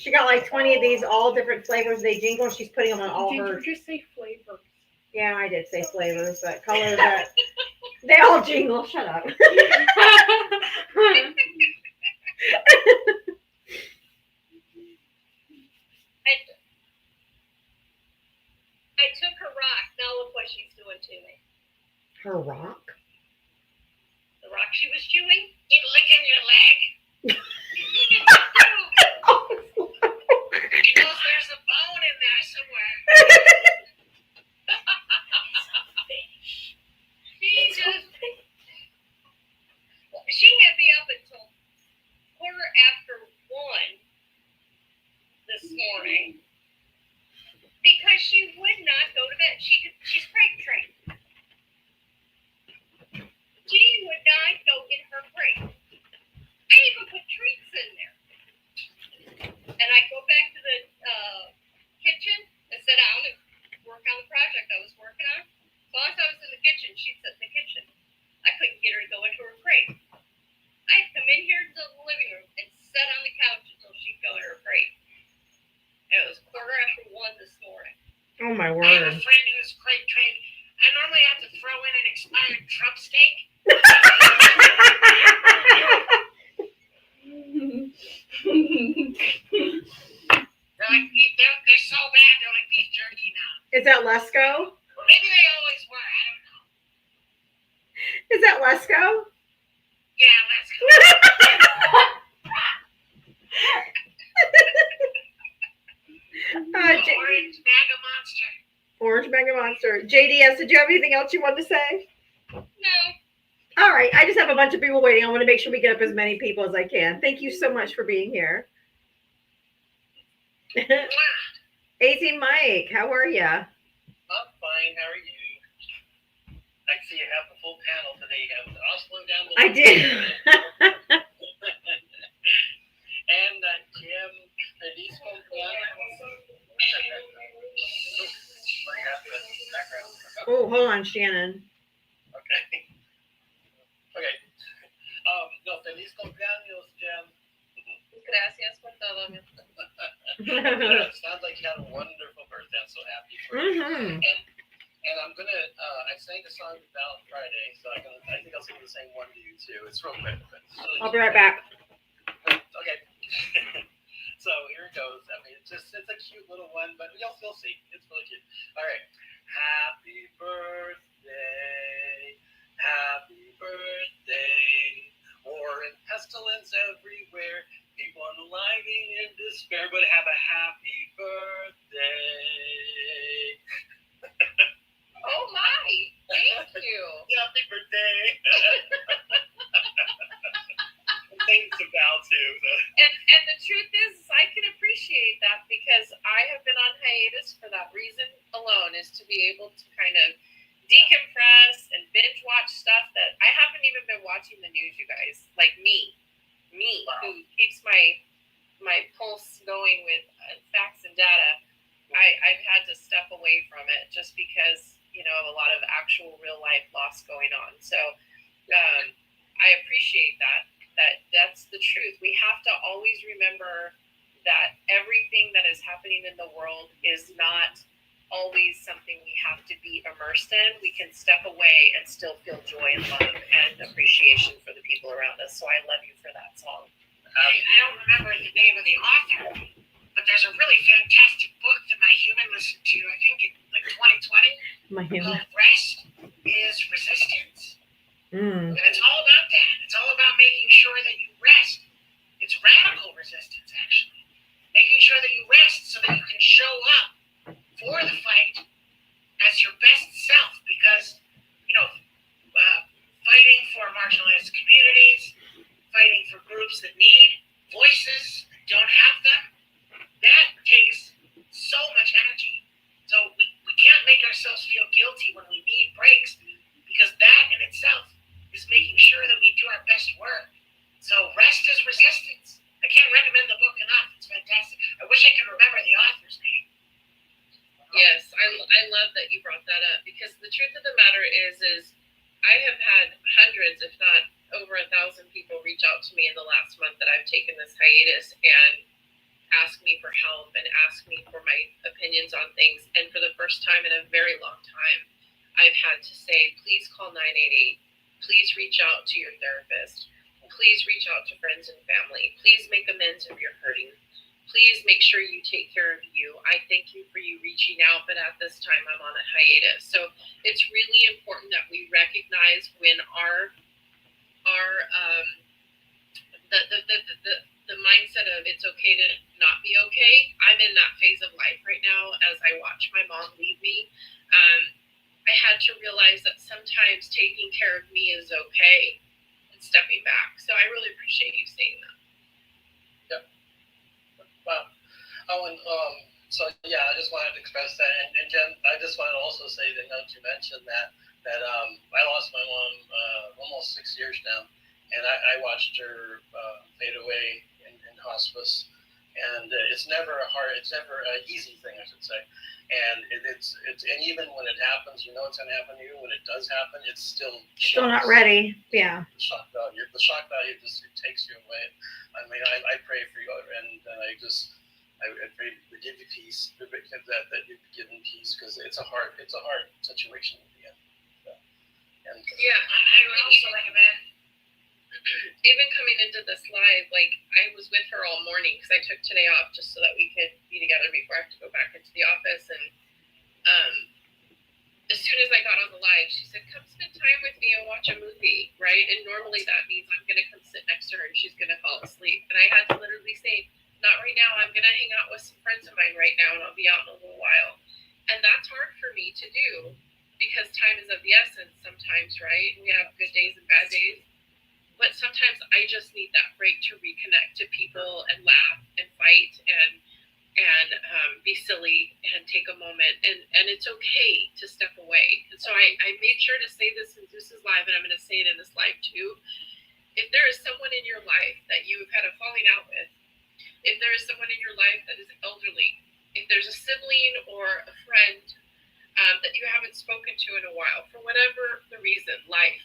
G: She got like 20 of these, all different flavors. They jingle. She's putting them on all
H: Did
G: her.
H: you just say flavors?
G: Yeah, I did say flavors, but colors that they all jingle. Shut up.
C: I took her rock. Now look what she's doing to me.
G: Her rock?
C: The rock she was chewing?
F: Keep licking your leg.
C: She's licking my food.
F: She knows there's a bone in there somewhere.
C: She had me up until 1:15 this morning because she would not go to bed. She's crate trained. She would not go in her crate. I even put treats in there. And I go back to the kitchen and sit down and work on the project I was working on. As long as I was in the kitchen, she'd sit in the kitchen. I couldn't get her to go into her crate. I'd come in here to the living room and sit on the couch until she'd go in her crate. And it was 1:15 this morning.
G: Oh my
F: I have
G: word.
F: a friend who's crate trained. I normally have to throw in an expired Trump steak. They're so bad, they're like beef jerky now.
G: Is that Lesco?
F: Or maybe they always were, I don't know.
G: Is that Lesco?
F: Yeah, let's go. Orange Mega Monster.
G: Orange Mega Monster. JDS, did you have anything else you wanted to say?
C: No.
G: All right. I just have a bunch of people waiting. I want to make sure we get up as many people as I can. Thank you so much for being here. 18 Mike, how are ya?
L: I'm fine. How are you? I see you have the full panel today. You have Oslo down below.
G: I did.
L: And Jim, Denise
G: Oh, hold on, Shannon.
L: Okay. Okay. No, feliz cumpleaños, Jim.
C: Gracias por todo, mi amor.
L: It sounds like you had a wonderful birthday. I'm so happy for you.
G: Mm-hmm.
L: And I'm gonna. I sang the song with Val on Friday, so I think I'll sing the same one to you too. It's real quick.
G: I'll be right back.
L: Okay. So here it goes. I mean, it's a cute little one, but you'll see. It's really cute. All right. Happy birthday. Happy birthday. War and pestilence everywhere. People unaliving in despair, but have a happy birthday.
C: Oh my! Thank you.
L: Happy birthday. Thanks to Val too.
H: And the truth is, I can appreciate that because I have been on hiatus for that reason alone, is to be able to kind of decompress and binge watch stuff that I haven't even been watching the news, you guys. Like me, who keeps my pulse going with facts and data. I've had to step away from it just because, you know, a lot of actual real life loss going on. So I appreciate that's the truth. We have to always remember that everything that is happening in the world is not always something we have to be immersed in. We can step away and still feel joy and love and appreciation for the people around us. So I love you for that song.
F: I don't remember the name of the author, but there's a really fantastic book that my human listened to, I think in like 2020,
G: My human.
F: called Rest is Resistance.
G: Mm.
F: And it's all about that. It's all about making sure that you rest. It's radical resistance, actually. Making sure that you rest so that you can show up for the fight as your best self. Because, you know, fighting for marginalized communities, fighting for groups that need voices, don't have them, that takes so much energy. So we can't make ourselves feel guilty when we need breaks, because that in itself is making sure that we do our best work. So Rest is Resistance. I can't recommend the book enough. It's fantastic. I wish I could remember the author's name.
H: Yes, I love that you brought that up, because the truth of the matter is I have had hundreds, if not over 1,000 people reach out to me in the last month that I've taken this hiatus, and ask me for help and ask me for my opinions on things. And for the first time in a very long time, I've had to say, please call 988. Please reach out to your therapist. Please reach out to friends and family. Please make amends if you're hurting. Please make sure you take care of you. I thank you for you reaching out, but at this time I'm on a hiatus. So it's really important that we recognize when the mindset of it's okay to not be okay. I'm in that phase of life right now as I watch my mom leave me. I had to realize that sometimes taking care of me is okay and stepping back. So I really appreciate you saying that.
L: Wow. Oh, and so yeah, I just wanted to express that, and Jen, I just wanted to also say that you mentioned that I lost my mom almost 6 years now, and I watched her fade away in hospice, and it's never an easy thing, I should say, and it's and even when it happens, you know it's gonna happen to you. When it does happen, it's still
G: not ready. Yeah.
L: The shock value just it takes you away. I mean, I pray for you, and I pray to give you peace, that you be given peace, because it's a hard situation in the end. So, and
H: yeah,
F: I would also recommend.
H: Even coming into this live, like I was with her all morning because I took today off just so that we could be together before I have to go back into the office. And as soon as I got on the live, she said, "Come spend time with me and watch a movie," right? And normally that means I'm gonna come sit next to her and she's gonna fall asleep. And I had to literally say, "Not right now. I'm gonna hang out with some friends of mine right now, and I'll be out in a little while." And that's hard for me to do because time is of the essence sometimes, right? We have good days and bad days. But sometimes I just need that break to reconnect to people and laugh and fight and be silly and take a moment. And it's okay to step away. And so I made sure to say this, and this is live, and I'm going to say it in this live too. If there is someone in your life that you've had a falling out with, if there is someone in your life that is elderly, if there's a sibling or a friend that you haven't spoken to in a while, for whatever the reason, life,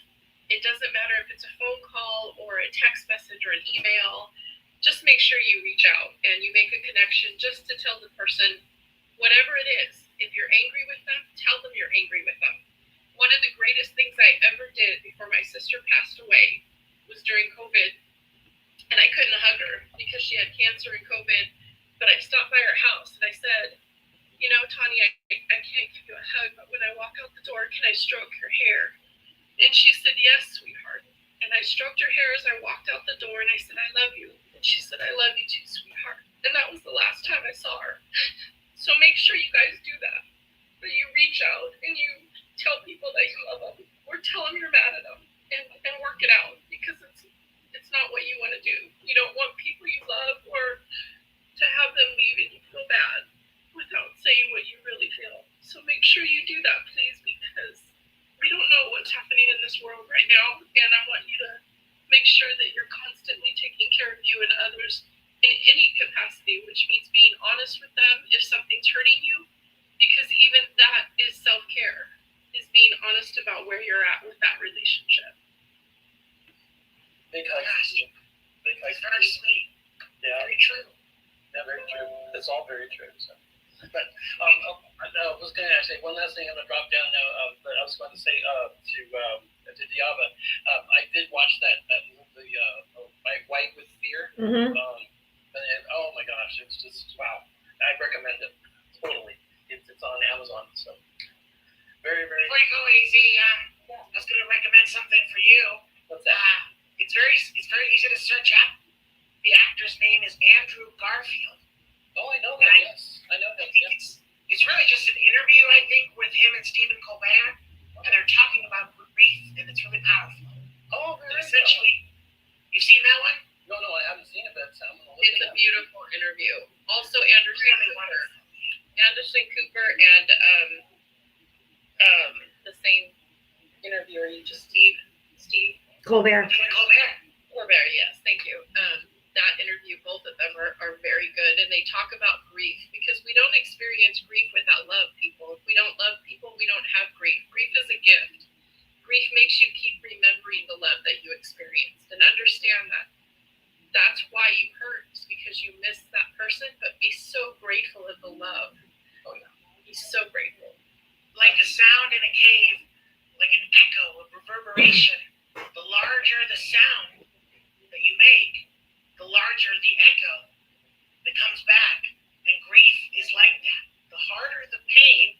H: it doesn't matter if it's a phone call or a text message or an email, just make sure you reach out and you make a connection just to tell the person, whatever it is, if you're angry with them, tell them you're angry with them. One of the greatest things I ever did before my sister passed away was during COVID, and I couldn't hug her because she had cancer and COVID, but I stopped by her house and I said, "You know, Tanya, I can't give you a hug, but when I walk out the door, can I stroke your hair?" And she said, "Yes, sweetheart." And I stroked her hair as I walked out the door and I said, "I love you." And she said, "I love you too, sweetheart." And that was the last time I saw her. So make sure you guys do that. That you reach out and you tell people that you love them, or tell them you're mad at them, and work it out, because it's not what you want to do. You don't want people you love or to have them leave and you feel bad without saying what you really feel. So make sure you do that, please, because we don't know what's happening in this world right now, and I want you to make sure that you're constantly taking care of you and others in any capacity, which means being honest with them if something's hurting you, because even that is self-care, is being honest about where you're at with that relationship.
L: Big hugs. Big hugs.
F: Very sweet.
L: Yeah.
F: Very true.
L: Yeah, very true. It's all very true. So. But I was going to say one last thing. I'm going to drop down now. But I was going to say to Diava, I did watch that movie, White with Fear.
G: Mm-hmm.
L: And oh my gosh, it's just wow. I recommend it totally. It's on Amazon. So very, very.
F: Before you go, AZ, I was going to recommend something for you.
L: What's that?
F: It's very easy to search up. The actor's name is Andrew Garfield.
L: Oh, I know that. Yes, I know that. Yes.
F: It's really just an interview, I think, with him and Stephen Colbert, and they're talking about grief, and it's really powerful.
L: Oh, very.
F: Essentially, you've seen that one?
L: No, I haven't seen it, but
H: it's a beautiful interview. Also, Anderson Cooper and the same interviewer, Steve
G: Colbert.
H: Colbert, yes, thank you. That interview, both of them are very good, and they talk about grief, because we don't experience grief without love, people. If we don't love people, we don't have grief. Grief is a gift. Grief makes you keep remembering the love that you experienced, and understand that that's why you hurt, is because you miss that person, but
F: in a cave, like an echo, a reverberation. The larger the sound that you make, the larger the echo that comes back. And grief is like that. The harder the pain,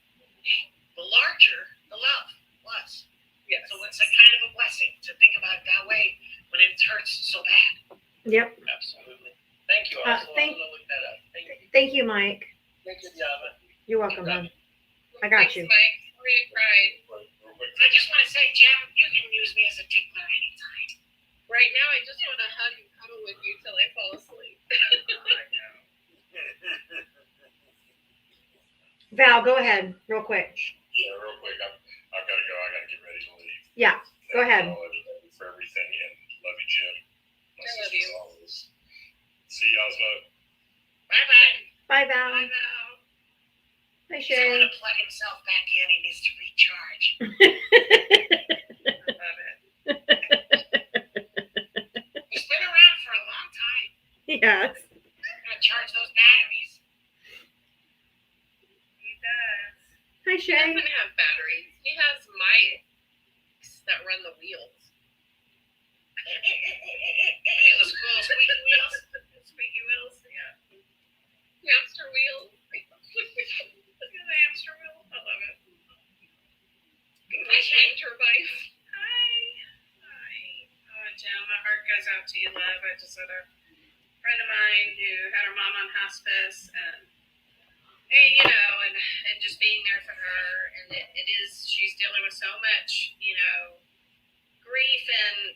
F: the larger the love was.
H: Yes.
F: So it's a kind of a blessing to think about it that way when it hurts so bad.
G: Yep.
L: Absolutely. Thank you. I also want to look that up.
G: Thank you, Mike.
L: Thank you, Diava.
G: You're welcome, hon. I got you.
H: Thanks, Mike. Sorry I cried.
F: I just want to say, Jim, you can use me as a tickler anytime.
H: Right now, I just want to hug and cuddle with you till I fall asleep.
G: Val, go ahead, real quick.
E: Yeah, real quick. I've got to go. I got to get ready to leave.
G: Yeah, go ahead.
E: Thank you all for everything, and love you, Jim. My
H: I love
E: sisters
H: you.
E: always. See y'all's love.
F: Bye-bye.
G: Bye, Val.
F: Bye now.
G: Hi,
F: He's
G: Shay.
F: going to plug himself back in. He needs to recharge.
H: Love it.
F: He's been around for a long time.
G: Yes.
F: Gotta charge those batteries.
H: He does.
G: Hi,
H: He
G: Shay.
H: doesn't have batteries. He has mics that run the wheels.
F: Those cool squeaky wheels.
H: Squeaky wheels, yeah. Hamster wheels. The hamster wheel. I love it. Wind turbine.
C: Hi. Oh, Jim, my heart goes out to you, love. I just had a friend of mine who had her mom on hospice, and and just being there for her, and she's dealing with so much, grief, and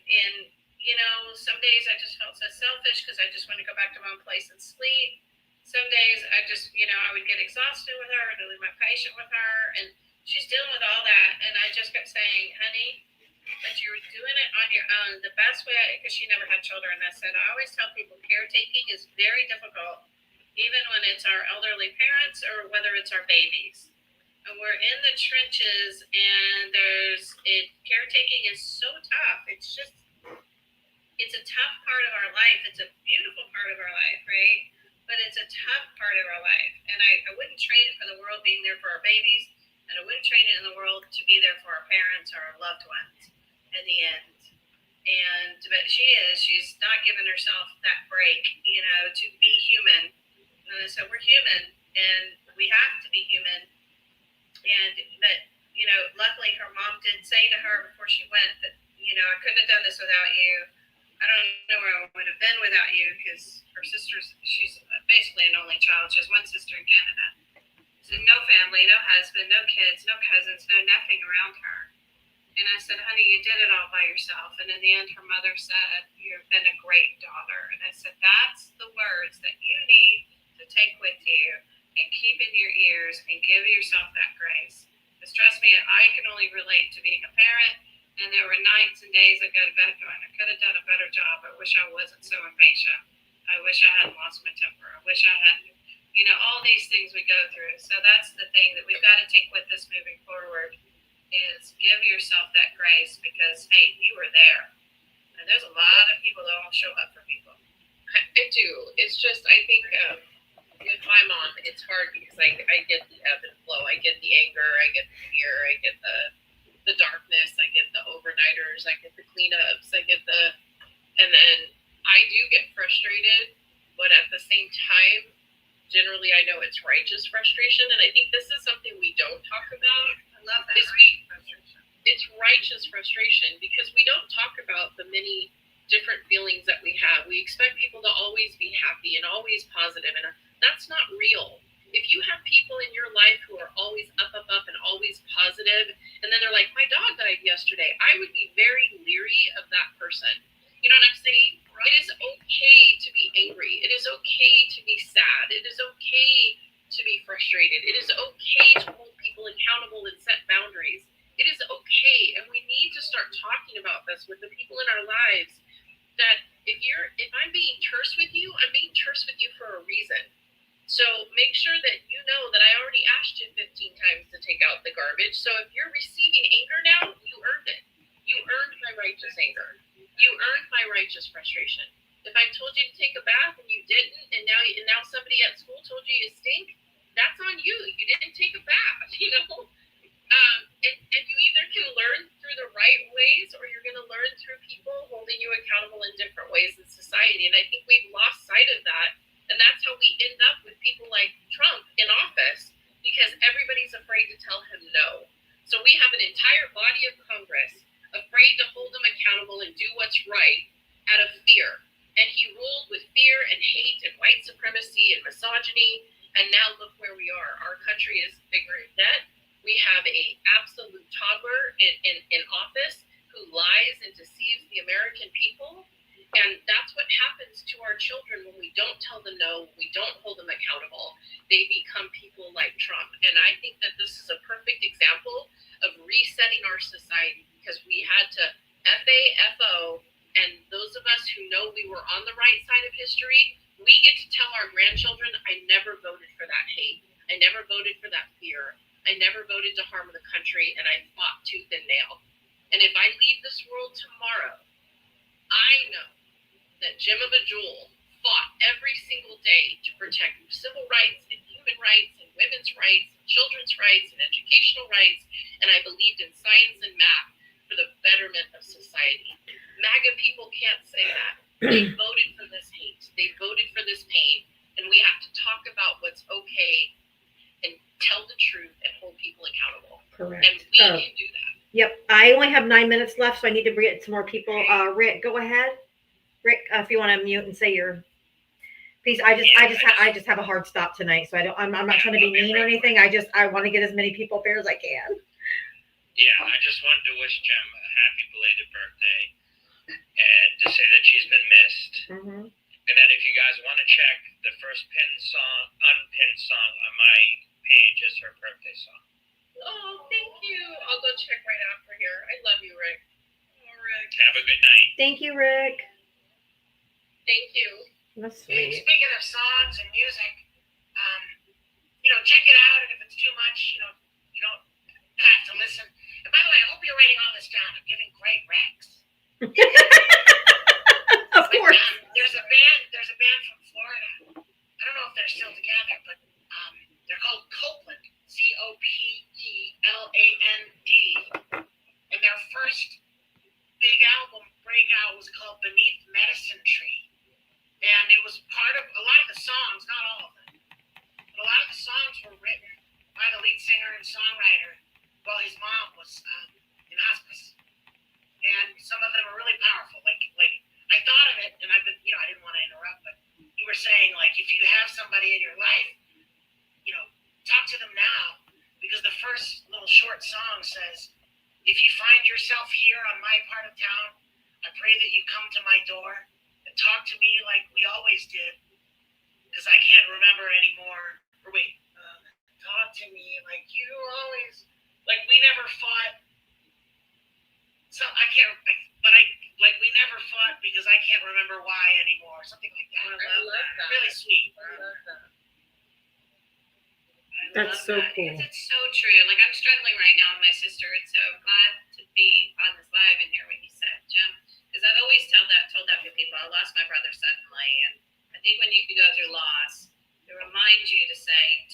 C: some days I just felt so selfish because I just want to go back to my own place and sleep. Some days I just, I would get exhausted with her, and lose my patience with her, and she's dealing with all that, and I just kept saying, honey, that you're doing it on your own the best way, because she never had children. And I said, I always tell people caretaking is very difficult, even when it's our elderly parents or whether it's our babies. And we're in the trenches, and caretaking is so tough. It's a tough part of our life. It's a beautiful part of our life, right? But it's a tough part of our life. And I wouldn't trade it for the world being there for our babies, and I wouldn't trade it in the world to be there for our parents or our loved ones in the end. But she's not giving herself that break, to be human. And I said, we're human, and we have to be human. But luckily her mom did say to her before she went that, I couldn't have done this without you. I don't know where I would have been without you, because her she's basically an only child. She has one sister in Canada. So no family, no husband, no kids, no cousins, no nothing around her. And I said, honey, you did it all by yourself. And in the end, her mother said, you've been a great daughter. And I said, that's the words that you need to take with you and keep in your ears and give yourself that grace. Because trust me, I can only relate to being a parent. And there were nights and days I go to bed going, I could have done a better job. I wish I wasn't so impatient. I wish I hadn't lost my temper. I wish I hadn't, all these things we go through. So that's the thing that we've got to take with us moving forward, is give yourself that grace, because, hey, you were there. And there's a lot of people that won't show up for people.
H: I do. It's just, I think with my mom, it's hard because I get the ebb and flow. I get the anger. I get the fear. I get the darkness. I get the overnighters. I get the cleanups. And then I do get frustrated, but at the same time, generally I know it's righteous frustration. And I think this is something we don't talk about.
F: I love that.
H: It's righteous frustration because we don't talk about the many different feelings that we have. We expect people to always be happy and always positive, and that's not real. If you have people in your life who are always up, and always positive, and then they're like, my dog died yesterday, I would be very leery of that person. You know what I'm saying? It is okay to be angry. It is okay to be sad. It is okay to be frustrated. It is okay to hold people accountable and set boundaries. It is okay, and we need to start talking about this with the people in our lives, that if I'm being terse with you, I'm being terse with you for a reason. So make sure that you know that I already asked you 15 times to take out the garbage. So if you're receiving anger now, you earned it. You earned my righteous anger. You earned my righteous frustration. If I told you to take a bath and you didn't, and now somebody at school told you you stink, that's on you. You didn't take a bath, And So we have an entire body of Congress afraid to hold him accountable and do what's right out of fear. And he ruled with fear and hate and white supremacy and misogyny. And now look where we are. Our country is bigger in debt. We have a absolute toddler in office who lies and deceives the American people. And that's what happens to our children when we don't tell them no, we don't hold them accountable. They become people like Trump. And I think that this is a perfect example of resetting our society, because we had to FAFO, and those of us who know we were on the right side of history, we get to tell our grandchildren, I never voted for that hate. I never voted for that fear. I never voted to harm the country, and I fought tooth and nail. And if I leave this world tomorrow, I know that Jim of a Jewel fought every single day to protect civil rights and human rights and women's rights and children's rights and educational rights, and I believed in science and math for the betterment of society. MAGA people can't say that. They voted for this hate. They voted for this pain, and we have to talk about what's okay and tell the truth and hold people accountable.
G: Correct.
H: And we can do that.
G: Yep. I only have 9 minutes left, so I need to bring it to more people. Rick, go ahead. Rick, if you want to mute and say your piece. I just have a hard stop tonight, so I'm not trying to be mean or anything. I want to get as many people up here as I can.
M: Yeah, I just wanted to wish Jem a happy belated birthday and to say that she's been missed.
G: Mm-hmm.
M: And that if you guys want to check, the first unpinned song on my page is her birthday song.
H: Oh, thank you. I'll go check right after here. I love you, Rick. Oh, Rick.
M: Have a good night.
G: Thank you, Rick.
H: Thank you.
G: That's
F: Hey,
G: sweet.
F: speaking of songs and music, check it out, and if it's too much, you don't have to listen. And by the way, I hope you're writing all this down. I'm giving great recs.
G: Of course.
F: There's a band from Florida. I don't know if they're still together, but they're called Copeland, Copeland, and their first big album breakout was called Beneath Medicine Tree, and it was part of a lot of the songs, not all of them, but a lot of the songs were written by the lead singer and songwriter while his mom was in hospice, and some of them are really powerful. Like I thought of it, and I didn't want to interrupt, but you were saying, like, if you have somebody in your life, talk to them now, because the first little short song says, if you find yourself here on my part of town, I pray that you come to my door and talk to me like we always did, because I can't remember anymore. Or wait, talk to me like you always, like we never fought. So we never fought because I can't remember why anymore. Something like that.
H: I love that.
F: Really sweet.
H: I love that.
G: That's so cool.
C: It's so true. Like, I'm struggling right now with my sister. It's so glad to be on this live and hear what you said, Jim. Because I've always told that to people. I lost my brother suddenly, and I think when you go through loss, it reminds you to say,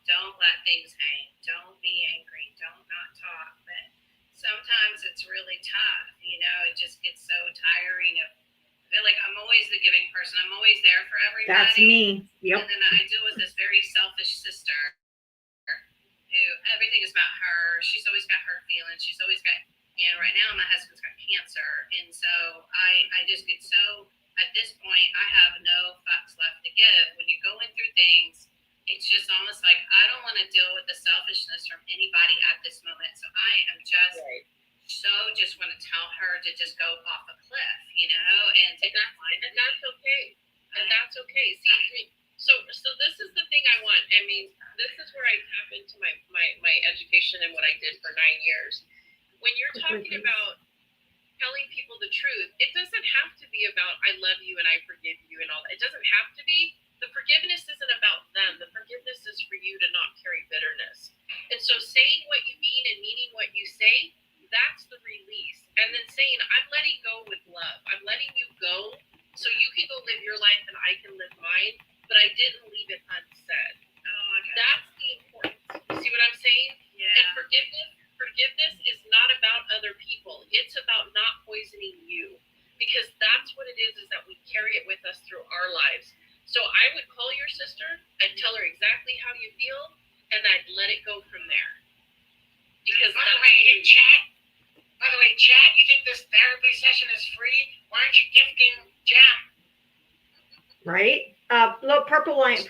C: don't let things hang. Don't be angry. Don't not talk. But sometimes it's really tough. It just gets so tiring. I feel like I'm always the giving person. I'm always there for everybody.
G: That's me. Yep.
C: And then I deal with this very selfish sister who everything is about her. She's always got her feelings. She's always got, right now my husband's got cancer. And so I just get so, at this point, I have no fucks left to give. When you're going through things, it's just almost like I don't want to deal with the selfishness from anybody at this moment. So I am just just want to tell her to just go off a cliff, and take that line.
H: And that's okay. And that's okay. See, so this is the thing I want. I mean, this is where I tap into my education and what I did for 9 years. When you're talking about telling people the truth, it doesn't have to be about I love you and I forgive you and all that. It doesn't have to be. The forgiveness isn't about them. The forgiveness is for you to not carry bitterness. And so saying what you mean and meaning what you say, that's the release. And then saying, I'm letting go with love. I'm letting you go so you can go live your life and I can live mine, but I didn't leave it unsaid.
C: Oh, okay.
H: That's the importance. You see what I'm saying?
C: Yeah.
H: And forgiveness is not about other people. It's about not poisoning you, because that's what it is that we carry it with us through our lives. So I would call your sister, I'd tell her exactly how you feel, and I'd let it go from there. Because
F: By the way, Hey, chat. By the way, chat, you think this therapy session is free? Why aren't you gifting Jam?
G: Right? Purple Ranch.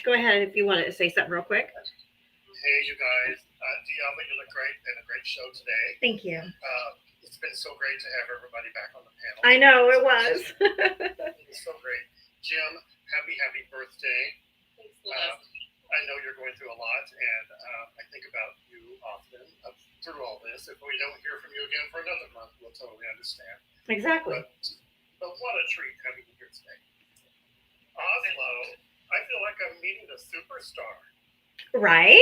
G: Go ahead if you want to say something real quick.
E: Hey, you guys. Diava, you look great and a great show today.
G: Thank you.
E: It's been so great to have everybody back on the panel.
G: I know it was.
E: It was so great. Jim, happy birthday.
H: Thanks, love.
E: I know you're going through a lot, and I think about you often through all this. If we don't hear from you again for another month, we'll totally understand.
G: Exactly.
E: But what a treat having you here today. Oslo, I feel like I'm meeting a superstar.
G: Right?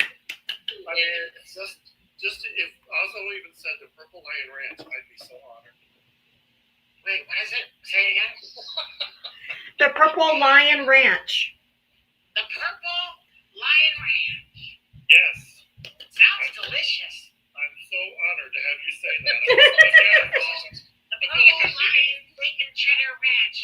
E: I mean, just if Oslo even said the Purple Lion Ranch, I'd be so honored.
F: Wait, what is it? Say it again.
G: The Purple Lion Ranch.
F: The Purple Lion Ranch.
E: Yes.
F: Sounds delicious.
E: I'm so honored to have you say that.
F: The Purple Lion Bacon Cheddar Ranch.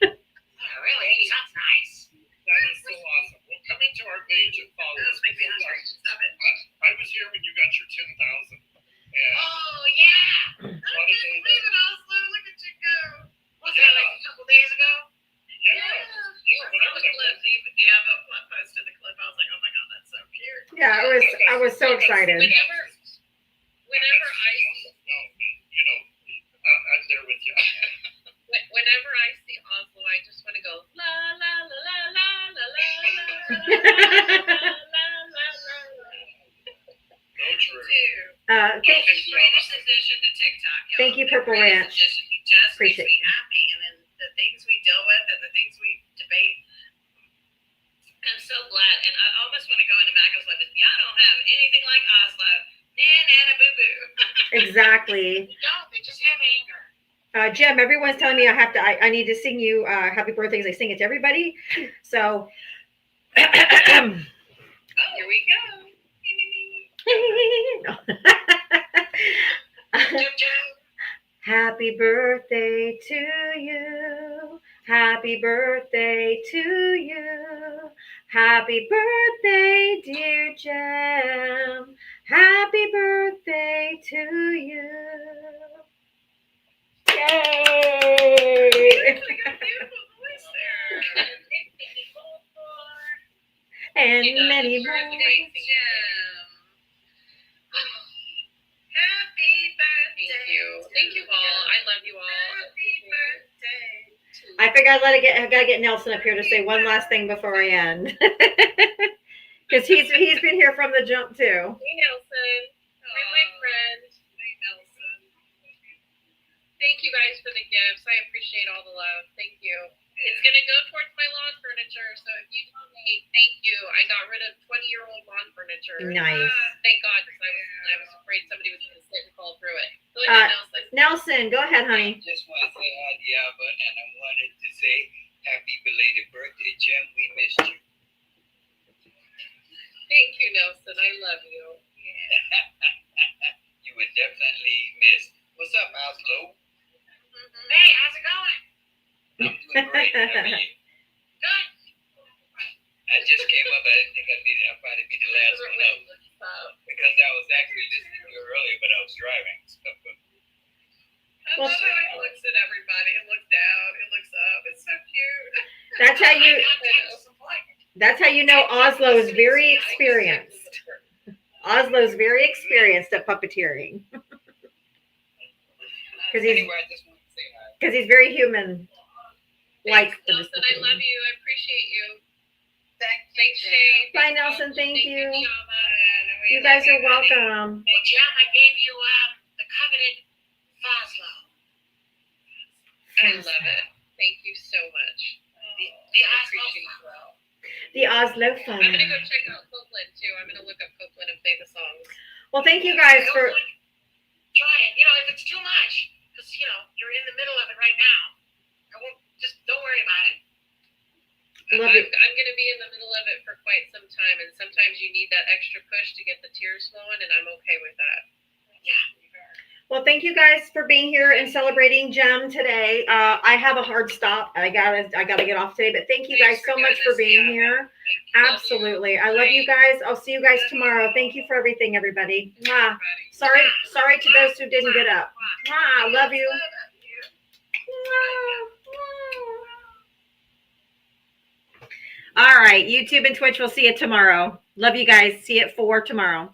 F: Oh, really? Sounds nice.
E: That is so awesome. Well, come into our page and follow us.
F: Make me hungry. Stop it.
E: I was here when you got your 10,000. And
F: Oh, yeah.
E: what a day that.
F: Leave it, Oslo. Look at you go. Was that like a couple days ago?
E: Yeah.
H: Whatever the clip, Diava posted the clip. I was like, oh my god, that's so cute.
G: Yeah, I was so excited.
H: Whenever I see,
E: You know, I'm there with you.
H: whenever I see Oslo, I just want to go la la la la la la la la la la la.
E: So true.
H: Greatest addition to TikTok, y'all.
G: Thank you, Purple Ranch.
H: He just
G: Appreciate
H: makes me happy, and then the things we deal with and the things we debate. I'm so glad, and I almost want to go into Macca's life. Y'all don't have anything like Oslo. Nana boo boo.
G: Exactly.
F: No, they just have anger.
G: Jim, everyone's telling me I need to sing you happy birthday because I sing it to everybody. So
H: Oh, here we go.
G: Happy birthday to you. Happy birthday to you. Happy birthday, dear Jem. Happy birthday to you. Yay!
H: Beautiful voice there.
G: And
H: You know,
G: many
H: the
G: more.
H: birthday, Jem. Happy birthday. Thank you all. I love you all. Happy birthday.
G: I figure I gotta get Nelson up here to say one last thing before I end. Because he's been here from the jump too.
H: Hey Nelson. Hi my friend. Hey Nelson. Thank you guys for the gifts. I appreciate all the love. Thank you. It's gonna go towards my lawn furniture. So if you donate, thank you. I got rid of 20-year-old lawn furniture.
G: Nice.
H: Thank God, because I was afraid somebody was gonna sit and fall through it. Go ahead, Nelson.
G: Nelson, go ahead, honey.
M: I just want to say hi, Diava, and I wanted to say happy belated birthday, Jim. We missed you.
H: Thank you, Nelson. I love you.
M: You were definitely missed. What's up, Oslo?
F: Hey, how's it going?
M: I'm doing great. How are you?
F: Good.
M: I just came up. I didn't think I'd probably be the last one up because I was actually listening to you earlier, but I was driving. So.
H: I love how he looks at everybody. He looks down. He looks up. It's so cute.
G: That's how you know Oslo is very experienced. Oslo's very experienced at puppeteering.
M: Anyway, I just want to say hi.
G: Because he's very human.
H: Thanks, Nelson. I love you. I appreciate you. Thanks, Shane.
G: Bye, Nelson. Thank you.
H: Diava.
G: You guys are welcome.
F: Hey, Jim, I gave you the coveted Foslo.
H: I love it. Thank you so much.
F: The Oslo.
G: The Oslo
H: I'm gonna go
G: Fun.
H: check out Copeland too. I'm gonna look up Copeland and play the songs.
G: Well, thank you guys for.
F: Try it. If it's too much, because you're in the middle of it right now. I won't. Just don't worry about it.
G: Love it.
H: I'm gonna be in the middle of it for quite some time, and sometimes you need that extra push to get the tears flowing, and I'm okay with that.
F: Yeah.
G: Well, thank you guys for being here and celebrating Jem today. I have a hard stop. I gotta get off today, but thank you guys so much for being here. Absolutely. I love you guys. I'll see you guys tomorrow. Thank you for everything, everybody. Mwah. Sorry to those who didn't get up. Mwah. Love you. All right, YouTube and Twitch, we'll see you tomorrow. Love you guys. See you at 4 tomorrow.